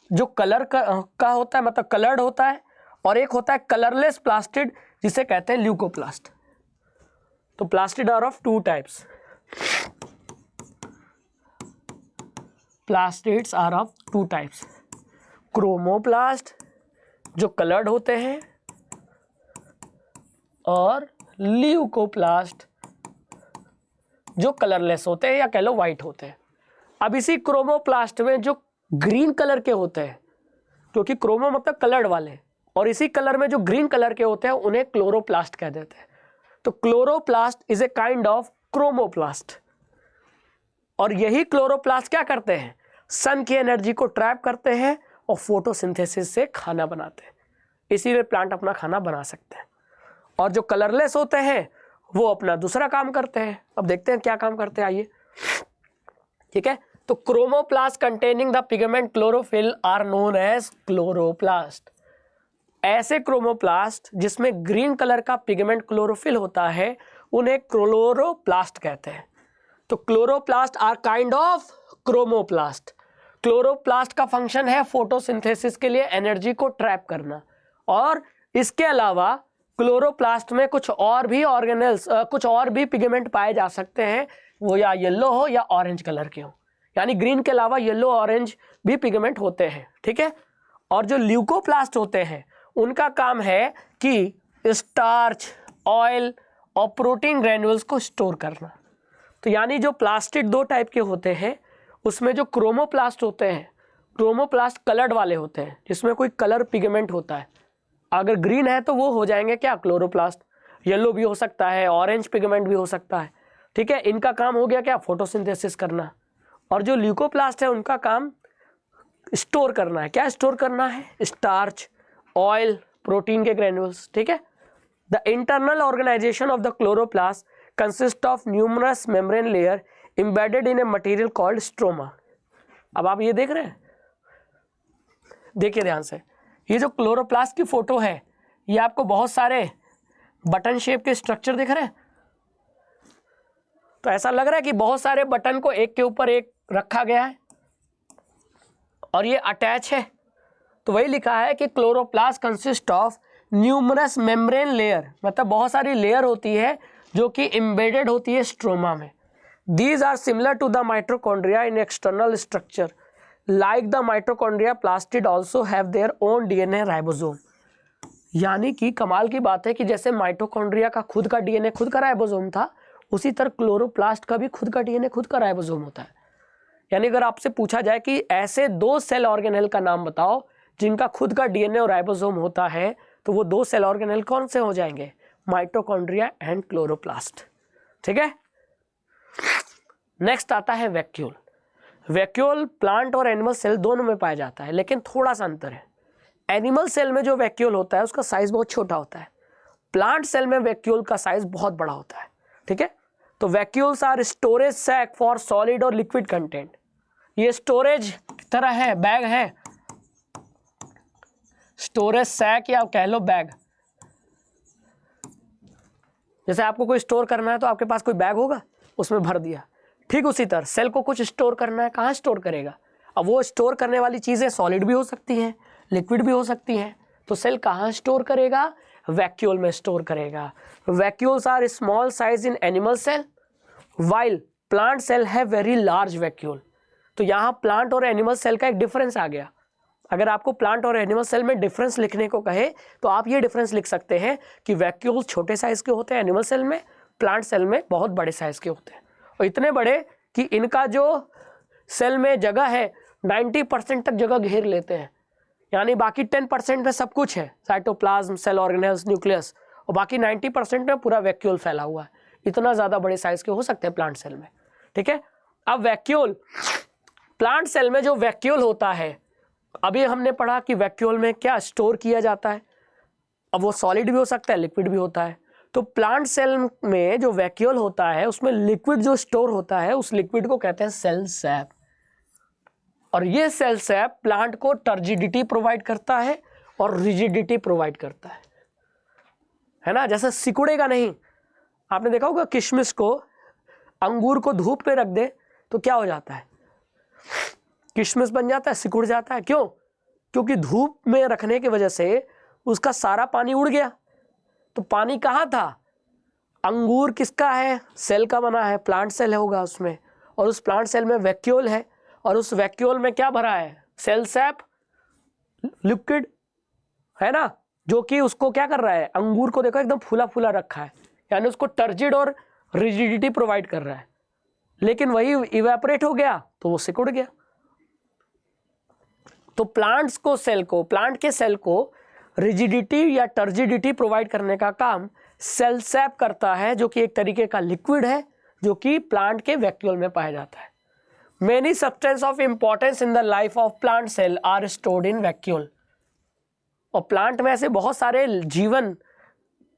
जो कलर का होता है, मतलब कलर्ड होता है, और एक होता है कलरलेस प्लास्टिड जिसे कहते हैं ल्यूकोप्लास्ट। तो plastid are of two types. Plastids are of two types, chromoplast जो कलर्ड होते हैं और ल्यूकोप्लास्ट जो कलरलेस होते हैं या कह लो वाइट होते हैं। अब इसी क्रोमोप्लास्ट में जो ग्रीन कलर के होते हैं, क्योंकि क्रोमो मतलब कलर्ड वाले, और इसी कलर में जो ग्रीन कलर के होते हैं उन्हें क्लोरोप्लास्ट कह देते हैं। तो chloroplast is a kind of chromoplast. और यही क्लोरोप्लास्ट क्या करते हैं, सन की एनर्जी को ट्रैप करते हैं और फोटोसिंथेसिस से खाना बनाते हैं। इसीलिए प्लांट अपना खाना बना सकते हैं। और जो कलरलेस होते हैं वो अपना दूसरा काम करते हैं। अब देखते हैं क्या काम करते हैं, आइए, ठीक है। तो chromoplast containing the pigment chlorophyll are known as chloroplast. ऐसे क्रोमोप्लास्ट जिसमें ग्रीन कलर का पिगमेंट क्लोरोफिल होता है उन्हें क्लोरोप्लास्ट कहते हैं। तो chloroplast are kind of chromoplast. Chloroplast का फंक्शन है फोटोसिंथेसिस के लिए एनर्जी को ट्रैप करना। और इसके अलावा क्लोरोप्लास्ट में कुछ और भी ऑर्गेनेल्स, कुछ और भी पिगमेंट पाए जा सकते हैं, वो या येलो हो या ऑरेंज कलर के हो। यानी ग्रीन के अलावा येलो ऑरेंज भी पिगमेंट होते हैं, ठीक है। और जो ल्यूकोप्लास्ट होते हैं उनका काम है कि स्टार्च, ऑयल और प्रोटीन ग्रैन्यूल्स को स्टोर करना। तो यानी जो प्लास्टिड 2 टाइप के होते हैं, उसमें जो क्रोमोप्लास्ट होते हैं, क्रोमोप्लास्ट कलर्ड वाले होते हैं जिसमें कोई कलर पिगमेंट होता है। अगर ग्रीन है तो वो हो जाएंगे क्या, क्लोरोप्लास्ट। येलो भी हो सकता है, ऑरेंज पिगमेंट भी हो सकता है, ठीक है। इनका काम हो गया क्या, फोटोसिंथेसिस करना। और जो ल्यूकोप्लास्ट है उनका काम स्टोर करना है। क्या स्टोर करना है, स्टार्च, ऑयल, प्रोटीन के ग्रेन्यूल्स, ठीक है। The internal organisation of the chloroplast consist of numerous membrane layer embedded in a material called stroma. अब आप ये देख रहे हैं, देखिए ध्यान से, ये जो क्लोरोप्लास्ट की फोटो है, ये आपको बहुत सारे बटन शेप के स्ट्रक्चर दिख रहे हैं। तो ऐसा लग रहा है कि बहुत सारे बटन को एक के ऊपर एक रखा गया है और ये अटैच है। तो वही लिखा है कि chloroplast consist of numerous membrane layer, मतलब बहुत सारी लेयर होती है जो कि एम्बेडेड होती है स्ट्रोमा में। These are similar to the mitochondria in external structure. Like the mitochondria, plastid also have their own DNA ribosome. यानी कि कमाल की बात है कि जैसे माइटोकॉन्ड्रिया का खुद का डीएनए, खुद का राइबोसोम था, उसी तरह क्लोरोप्लास्ट का भी खुद का डीएनए, खुद का राइबोसोम होता है। यानी अगर आपसे पूछा जाए कि ऐसे 2 सेल ऑर्गेनेल का नाम बताओ जिनका खुद का डीएनए और राइबोसोम होता है, तो वो 2 सेल ऑर्गेनेल कौन से हो जाएंगे, माइटोकॉन्ड्रिया एंड क्लोरोप्लास्ट, ठीक है। नेक्स्ट आता है वैक्यूल। वैक्यूल प्लांट और एनिमल सेल दोनों में पाया जाता है, लेकिन थोड़ा सा अंतर है। एनिमल सेल में जो वैक्यूल होता है उसका साइज बहुत छोटा होता है, प्लांट सेल में वैक्यूल का साइज बहुत बड़ा होता है, ठीक है। तो vacuoles are storage sac for solid और लिक्विड कंटेंट। ये स्टोरेज की तरह है, बैग है, स्टोरेज सैक या कह लो बैग। जैसे आपको कोई स्टोर करना है तो आपके पास कोई बैग होगा, उसमें भर दिया। ठीक उसी तरह सेल को कुछ स्टोर करना है, कहाँ स्टोर करेगा। अब वो स्टोर करने वाली चीज़ें सॉलिड भी हो सकती हैं, लिक्विड भी हो सकती हैं, तो सेल कहाँ स्टोर करेगा, वैक्यूल में स्टोर करेगा। Vacuoles are small size in animal cell while plant cell has very large vacuole. तो यहाँ प्लांट और एनिमल सेल का एक डिफरेंस आ गया। अगर आपको प्लांट और एनिमल सेल में डिफरेंस लिखने को कहे तो आप ये डिफरेंस लिख सकते हैं कि वैक्यूल छोटे साइज के होते हैं एनिमल सेल में, प्लांट सेल में बहुत बड़े साइज के होते हैं, और इतने बड़े कि इनका जो सेल में जगह है 90% तक जगह घेर लेते हैं। यानी बाकी 10% में सब कुछ है, साइटोप्लाज्म, सेल ऑर्गेनेल्स, न्यूक्लियस, और बाकी 90% में पूरा वैक्यूल फैला हुआ है। इतना ज़्यादा बड़े साइज के हो सकते हैं प्लांट सेल में, ठीक है। अब वैक्यूल, प्लांट सेल में जो वैक्यूल होता है, अभी हमने पढ़ा कि वैक्यूल में क्या स्टोर किया जाता है। अब वो सॉलिड भी हो सकता है, लिक्विड भी होता है। तो प्लांट सेल में जो वैक्यूल होता है उसमें लिक्विड जो स्टोर होता है, उस लिक्विड को कहते हैं सेल सैप। और ये सेल सैप प्लांट को टर्जिडिटी प्रोवाइड करता है और रिजिडिटी प्रोवाइड करता है ना। जैसे सिकुड़ेगा नहीं, आपने देखा होगा किशमिश को, अंगूर को धूप पे रख दे तो क्या हो जाता है, किशमिश बन जाता है, सिकुड़ जाता है। क्यों? क्योंकि धूप में रखने की वजह से उसका सारा पानी उड़ गया। तो पानी कहाँ था, अंगूर किसका है, सेल का बना है, प्लांट सेल होगा उसमें, और उस प्लांट सेल में वैक्यूल है, और उस वैक्यूल में क्या भरा है, सेल सैप, लिक्विड है ना, जो कि उसको क्या कर रहा है, अंगूर को देखो एकदम फूला फूला रखा है, यानी उसको टर्जिड और रिजिडिटी प्रोवाइड कर रहा है। लेकिन वही इवेपोरेट हो गया तो वो सिकुड़ गया। तो प्लांट्स को, सेल को, प्लांट के सेल को रिजिडिटी या टर्जिडिटी प्रोवाइड करने का काम सेल सैप करता है, जो कि एक तरीके का लिक्विड है जो कि प्लांट के वैक्यूल में पाया जाता है। Many substance of importance in the life of plant cell are stored in vacuole. और प्लांट में ऐसे बहुत सारे जीवन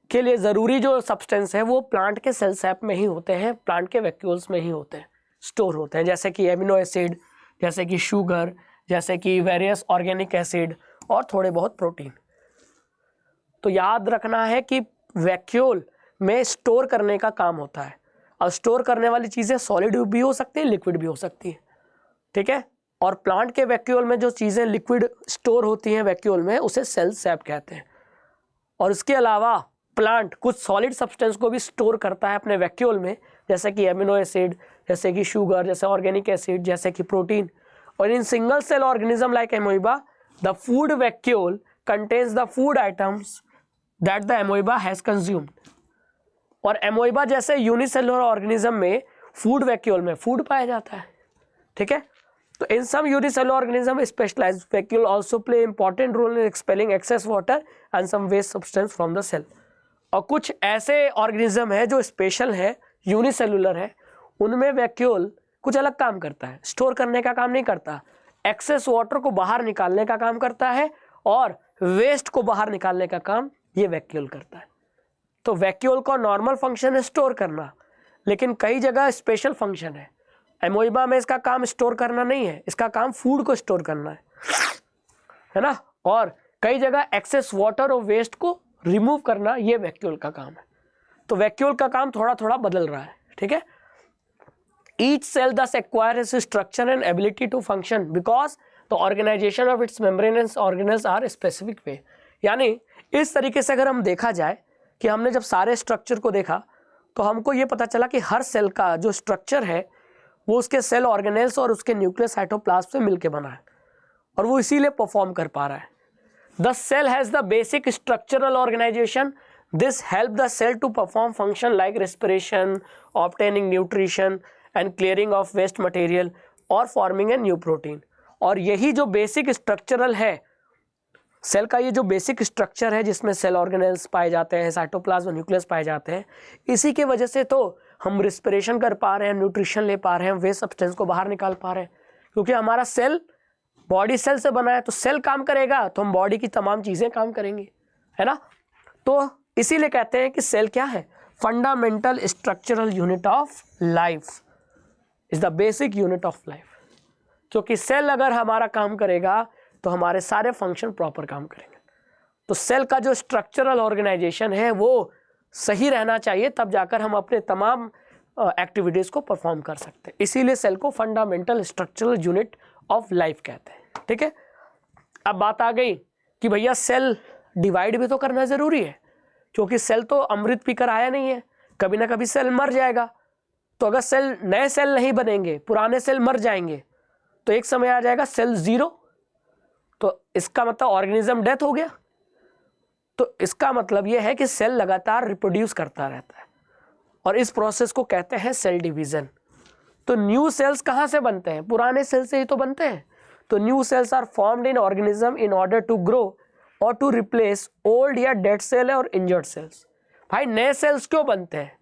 के लिए ज़रूरी जो सब्सटेंस है वो प्लांट के सेल सैप में ही होते हैं, प्लांट के वैक्यूल्स में ही होते हैं, स्टोर होते हैं। जैसे कि एमिनो एसिड, जैसे कि शुगर, जैसे कि वेरियस ऑर्गेनिक एसिड और थोड़े बहुत प्रोटीन। तो याद रखना है कि वैक्यूल में स्टोर करने का काम होता है, और स्टोर करने वाली चीज़ें सॉलिड भी हो सकती है, लिक्विड भी हो सकती है, ठीक है। और प्लांट के वैक्यूल में जो चीज़ें लिक्विड स्टोर होती हैं वैक्यूल में, उसे सेल सैप कहते हैं। और इसके अलावा प्लांट कुछ सॉलिड सब्सटेंस को भी स्टोर करता है अपने वैक्यूल में, जैसे कि एमिनो एसिड, जैसे कि शुगर, जैसे ऑर्गेनिक एसिड, जैसे कि प्रोटीन। और in single cell organism like amoeba the food vacuole contains the food items that the amoeba has consumed. और एमोइबा जैसे यूनिसेलुलर ऑर्गेनिज्म में फूड वैक्यूल में फूड पाया जाता है, ठीक है। तो in some unicellular organism specialised vacuole also play important role in expelling excess water and some waste substance from the cell. और कुछ ऐसे ऑर्गेनिज्म है जो स्पेशल है, यूनिसेलुलर है, उनमें वैक्यूल कुछ अलग काम करता है, स्टोर करने का काम नहीं करता, एक्सेस वाटर को बाहर निकालने का काम करता है और वेस्ट को बाहर निकालने का काम ये वैक्यूल करता है। तो वैक्यूल का नॉर्मल फंक्शन है स्टोर करना, लेकिन कई जगह स्पेशल फंक्शन है। एमोइबा में इसका काम स्टोर करना नहीं है, इसका काम फूड को स्टोर करना है ना। और कई जगह एक्सेस वाटर और वेस्ट को रिमूव करना ये वैक्यूल का काम है। तो वैक्यूल का काम थोड़ा थोड़ा बदल रहा है, ठीक है। Each cell thus acquires its structure and ability to function because the organization of its membranous organelles are specific way। यानी इस तरीके से अगर हम देखा जाए कि हमने जब सारे स्ट्रक्चर को देखा तो हमको ये पता चला कि हर सेल का जो स्ट्रक्चर है वो उसके सेल ऑर्गेनेल्स और उसके न्यूक्लियस साइटोप्लाज्म से मिलके बना है और वो इसीलिए परफॉर्म कर पा रहा है। The cell has the basic structural organisation, this help the cell to perform function like respiration, obtaining nutrition and clearing of waste material और फॉर्मिंग ए न्यू प्रोटीन। और यही जो बेसिक स्ट्रक्चरल है सेल का, ये जो बेसिक स्ट्रक्चर है जिसमें सेल ऑर्गेनेल्स पाए जाते हैं, साइटोप्लाज्म, न्यूक्लियस पाए जाते हैं, इसी के वजह से तो हम रिस्पिरेशन कर पा रहे हैं, न्यूट्रिशन ले पा रहे हैं, वेस्ट सब्सटेंस को बाहर निकाल पा रहे हैं, क्योंकि हमारा सेल बॉडी सेल से बना है। तो सेल काम करेगा तो हम बॉडी की तमाम चीज़ें काम करेंगी, है ना। तो इसीलिए कहते हैं कि सेल क्या है, fundamental structural unit of life, is the basic unit of life. क्योंकि सेल अगर हमारा काम करेगा तो हमारे सारे फंक्शन प्रॉपर काम करेंगे। तो सेल का जो स्ट्रक्चरल ऑर्गेनाइजेशन है वो सही रहना चाहिए, तब जाकर हम अपने तमाम एक्टिविटीज़ को परफॉर्म कर सकते हैं। इसीलिए सेल को fundamental structural unit of life कहते हैं, ठीक है। अब बात आ गई कि भैया सेल डिवाइड भी तो करना ज़रूरी है, क्योंकि सेल तो अमृत पीकर आया नहीं है, कभी ना कभी सेल मर जाएगा। तो अगर सेल नए सेल नहीं बनेंगे, पुराने सेल मर जाएंगे, तो एक समय आ जाएगा सेल ज़ीरो, तो इसका मतलब ऑर्गेनिज्म डेथ हो गया। तो इसका मतलब यह है कि सेल लगातार रिप्रोड्यूस करता रहता है और इस प्रोसेस को कहते हैं सेल डिवीज़न। तो न्यू सेल्स कहाँ से बनते हैं, पुराने सेल से ही तो बनते हैं। तो new cells are formed in organism in order to grow और टू रिप्लेस ओल्ड या डेड सेल और इंजर्ड सेल्स। भाई नए सेल्स क्यों बनते हैं,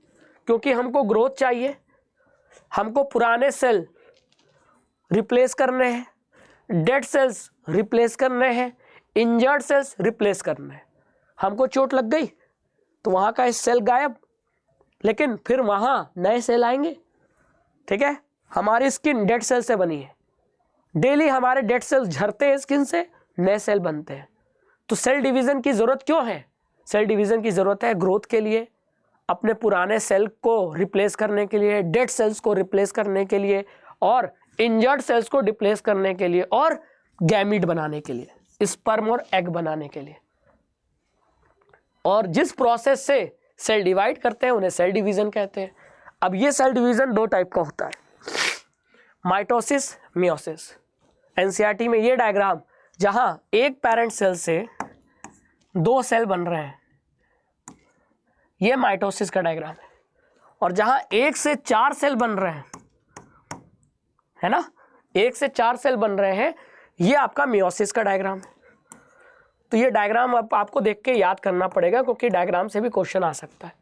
क्योंकि हमको ग्रोथ चाहिए, हमको पुराने सेल रिप्लेस करने हैं, डेड सेल्स रिप्लेस करने हैं, इंजर्ड सेल्स रिप्लेस करने हैं। हमको चोट लग गई तो वहाँ का सेल गायब, लेकिन फिर वहाँ नए सेल आएंगे, ठीक है। हमारी स्किन डेड सेल से बनी है, डेली हमारे डेड सेल्स झरते हैं स्किन से, नए सेल बनते हैं। तो सेल डिवीज़न की ज़रूरत क्यों है, सेल डिवीज़न की ज़रूरत है ग्रोथ के लिए, अपने पुराने सेल को रिप्लेस करने के लिए, डेड सेल्स को रिप्लेस करने के लिए और इंजर्ड सेल्स को रिप्लेस करने के लिए और गैमीट बनाने के लिए, स्पर्म और एग बनाने के लिए। और जिस प्रोसेस से सेल डिवाइड करते हैं उन्हें सेल डिवीज़न कहते हैं। अब ये सेल डिवीज़न दो टाइप का होता है, माइटोसिस, मियोसिस। एनसीईआरटी में ये डायग्राम जहाँ एक पेरेंट सेल से दो सेल बन रहे हैं, ये माइटोसिस का डायग्राम है। और जहाँ एक से चार सेल बन रहे हैं, है ना, एक से चार सेल बन रहे हैं, ये आपका मियोसिस का डायग्राम है। तो ये डायग्राम आपको देख के याद करना पड़ेगा, क्योंकि डायग्राम से भी क्वेश्चन आ सकता है।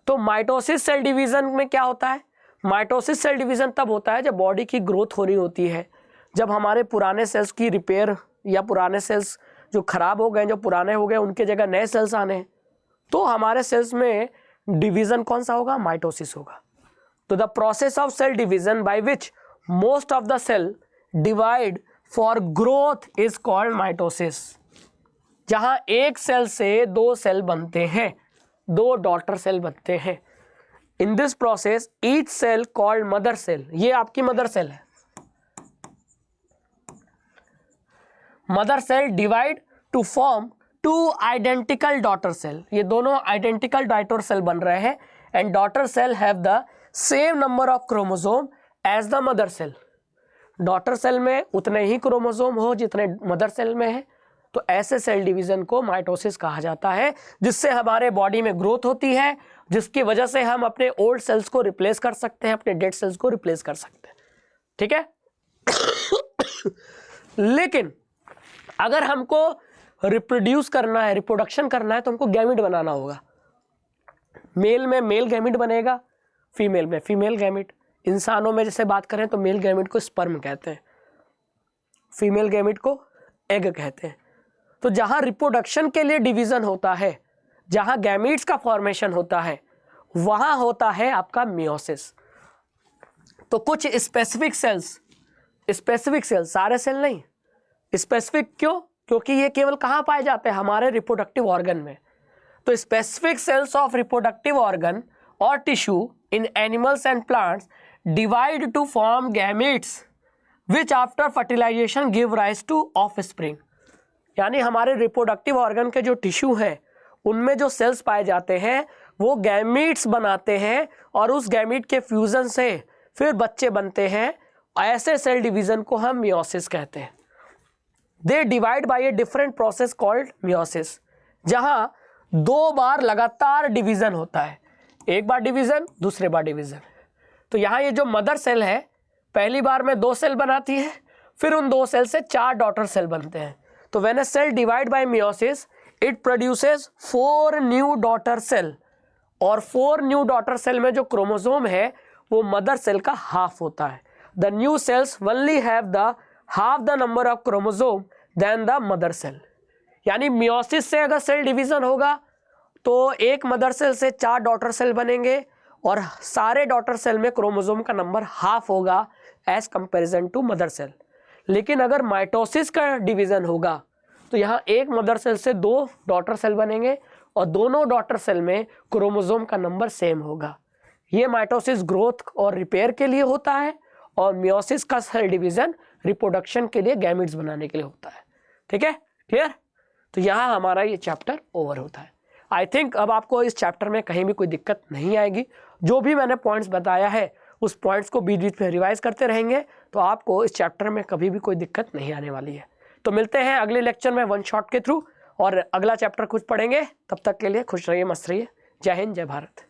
तो माइटोसिस सेल डिवीज़न में क्या होता है, माइटोसिस सेल डिवीज़न तब होता है जब बॉडी की ग्रोथ हो रही होती है, जब हमारे पुराने सेल्स की रिपेयर या पुराने सेल्स जो खराब हो गए, जो पुराने हो गए, उनके जगह नए सेल्स आने हैं, तो हमारे सेल्स में डिवीज़न कौन सा होगा, माइटोसिस होगा। तो the process of cell division by which most of the cell divide for growth is called mitosis. जहाँ एक सेल से दो सेल बनते हैं, दो डॉटर सेल बनते हैं। In this process each cell called mother cell, ये आपकी मदर सेल है, mother cell divide to form two identical daughter cell. ये दोनों आइडेंटिकल डॉटर सेल बन रहे हैं and daughter cell have the same number of chromosome as the mother cell. Daughter cell में उतने ही क्रोमोसोम हो जितने मदर सेल में है। तो ऐसे सेल डिवीज़न को माइटोसिस कहा जाता है, जिससे हमारे बॉडी में ग्रोथ होती है जिसकी वजह से हम अपने ओल्ड सेल्स को रिप्लेस कर सकते हैं, अपने डेड सेल्स को रिप्लेस कर सकते हैं, ठीक है। लेकिन अगर हमको रिप्रोड्यूस करना है, रिप्रोडक्शन करना है, तो हमको गैमिट बनाना होगा। मेल में मेल गैमिट बनेगा, फीमेल में फीमेल गैमिट। इंसानों में जैसे बात करें तो मेल गैमिट को स्पर्म कहते हैं, फीमेल गैमिट को एग कहते हैं। तो जहां रिप्रोडक्शन के लिए डिवीजन होता है, जहां गैमिट्स का फॉर्मेशन होता है, वहां होता है आपका मियोसिस। तो कुछ स्पेसिफिक सेल्स, सारे सेल नहीं, स्पेसिफिक क्यों? क्योंकि ये केवल कहां पाए जाते हैं? हमारे रिप्रोडक्टिव ऑर्गन में। तो specific cells of reproductive organ और tissue in animals and plants divide to form gametes which after fertilisation give rise to offspring. यानी हमारे रिप्रोडक्टिव ऑर्गन के जो टिश्यू हैं उनमें जो सेल्स पाए जाते हैं वो गैमीट्स बनाते हैं और उस गैमीट के फ्यूजन से फिर बच्चे बनते हैं। ऐसे सेल डिवीजन को हम मियोसिस कहते हैं। They divide by a different process called meiosis, जहां 2 बार लगातार डिवीजन होता है, एक बार डिवीजन, दूसरे बार डिवीजन। तो यहाँ ये जो मदर सेल है पहली बार में 2 सेल बनाती है, फिर उन 2 सेल से 4 डॉटर सेल बनते हैं। तो when a cell divide by meiosis it produces 4 new daughter cell, और 4 न्यू डॉटर सेल में जो क्रोमोसोम है वो मदर सेल का हाफ होता है। The new cells only have the half the number of chromosome than the mother cell. यानी मियोसिस से अगर सेल डिवीजन होगा तो एक मदर सेल से 4 डॉटर सेल बनेंगे और सारे डॉटर सेल में क्रोमोसोम का नंबर हाफ होगा as comparison to mother cell. लेकिन अगर माइटोसिस का डिवीजन होगा तो यहाँ एक मदर सेल से 2 डॉटर सेल बनेंगे और दोनों डॉटर सेल में क्रोमोसोम का नंबर सेम होगा। ये माइटोसिस ग्रोथ और रिपेयर के लिए होता है और मियोसिस का सेल डिवीजन रिप्रोडक्शन के लिए गैमिट्स बनाने के लिए होता है। ठीक है, क्लियर? तो यहाँ हमारा ये चैप्टर ओवर होता है। आई थिंक अब आपको इस चैप्टर में कहीं भी कोई दिक्कत नहीं आएगी। जो भी मैंने पॉइंट्स बताया है उस पॉइंट्स को बीच बीच में रिवाइज करते रहेंगे तो आपको इस चैप्टर में कभी भी कोई दिक्कत नहीं आने वाली है। तो मिलते हैं अगले लेक्चर में 1 शॉट के थ्रू और अगला चैप्टर कुछ पढ़ेंगे। तब तक के लिए खुश रहिए, मस्त रहिए। जय हिंद, जय भारत।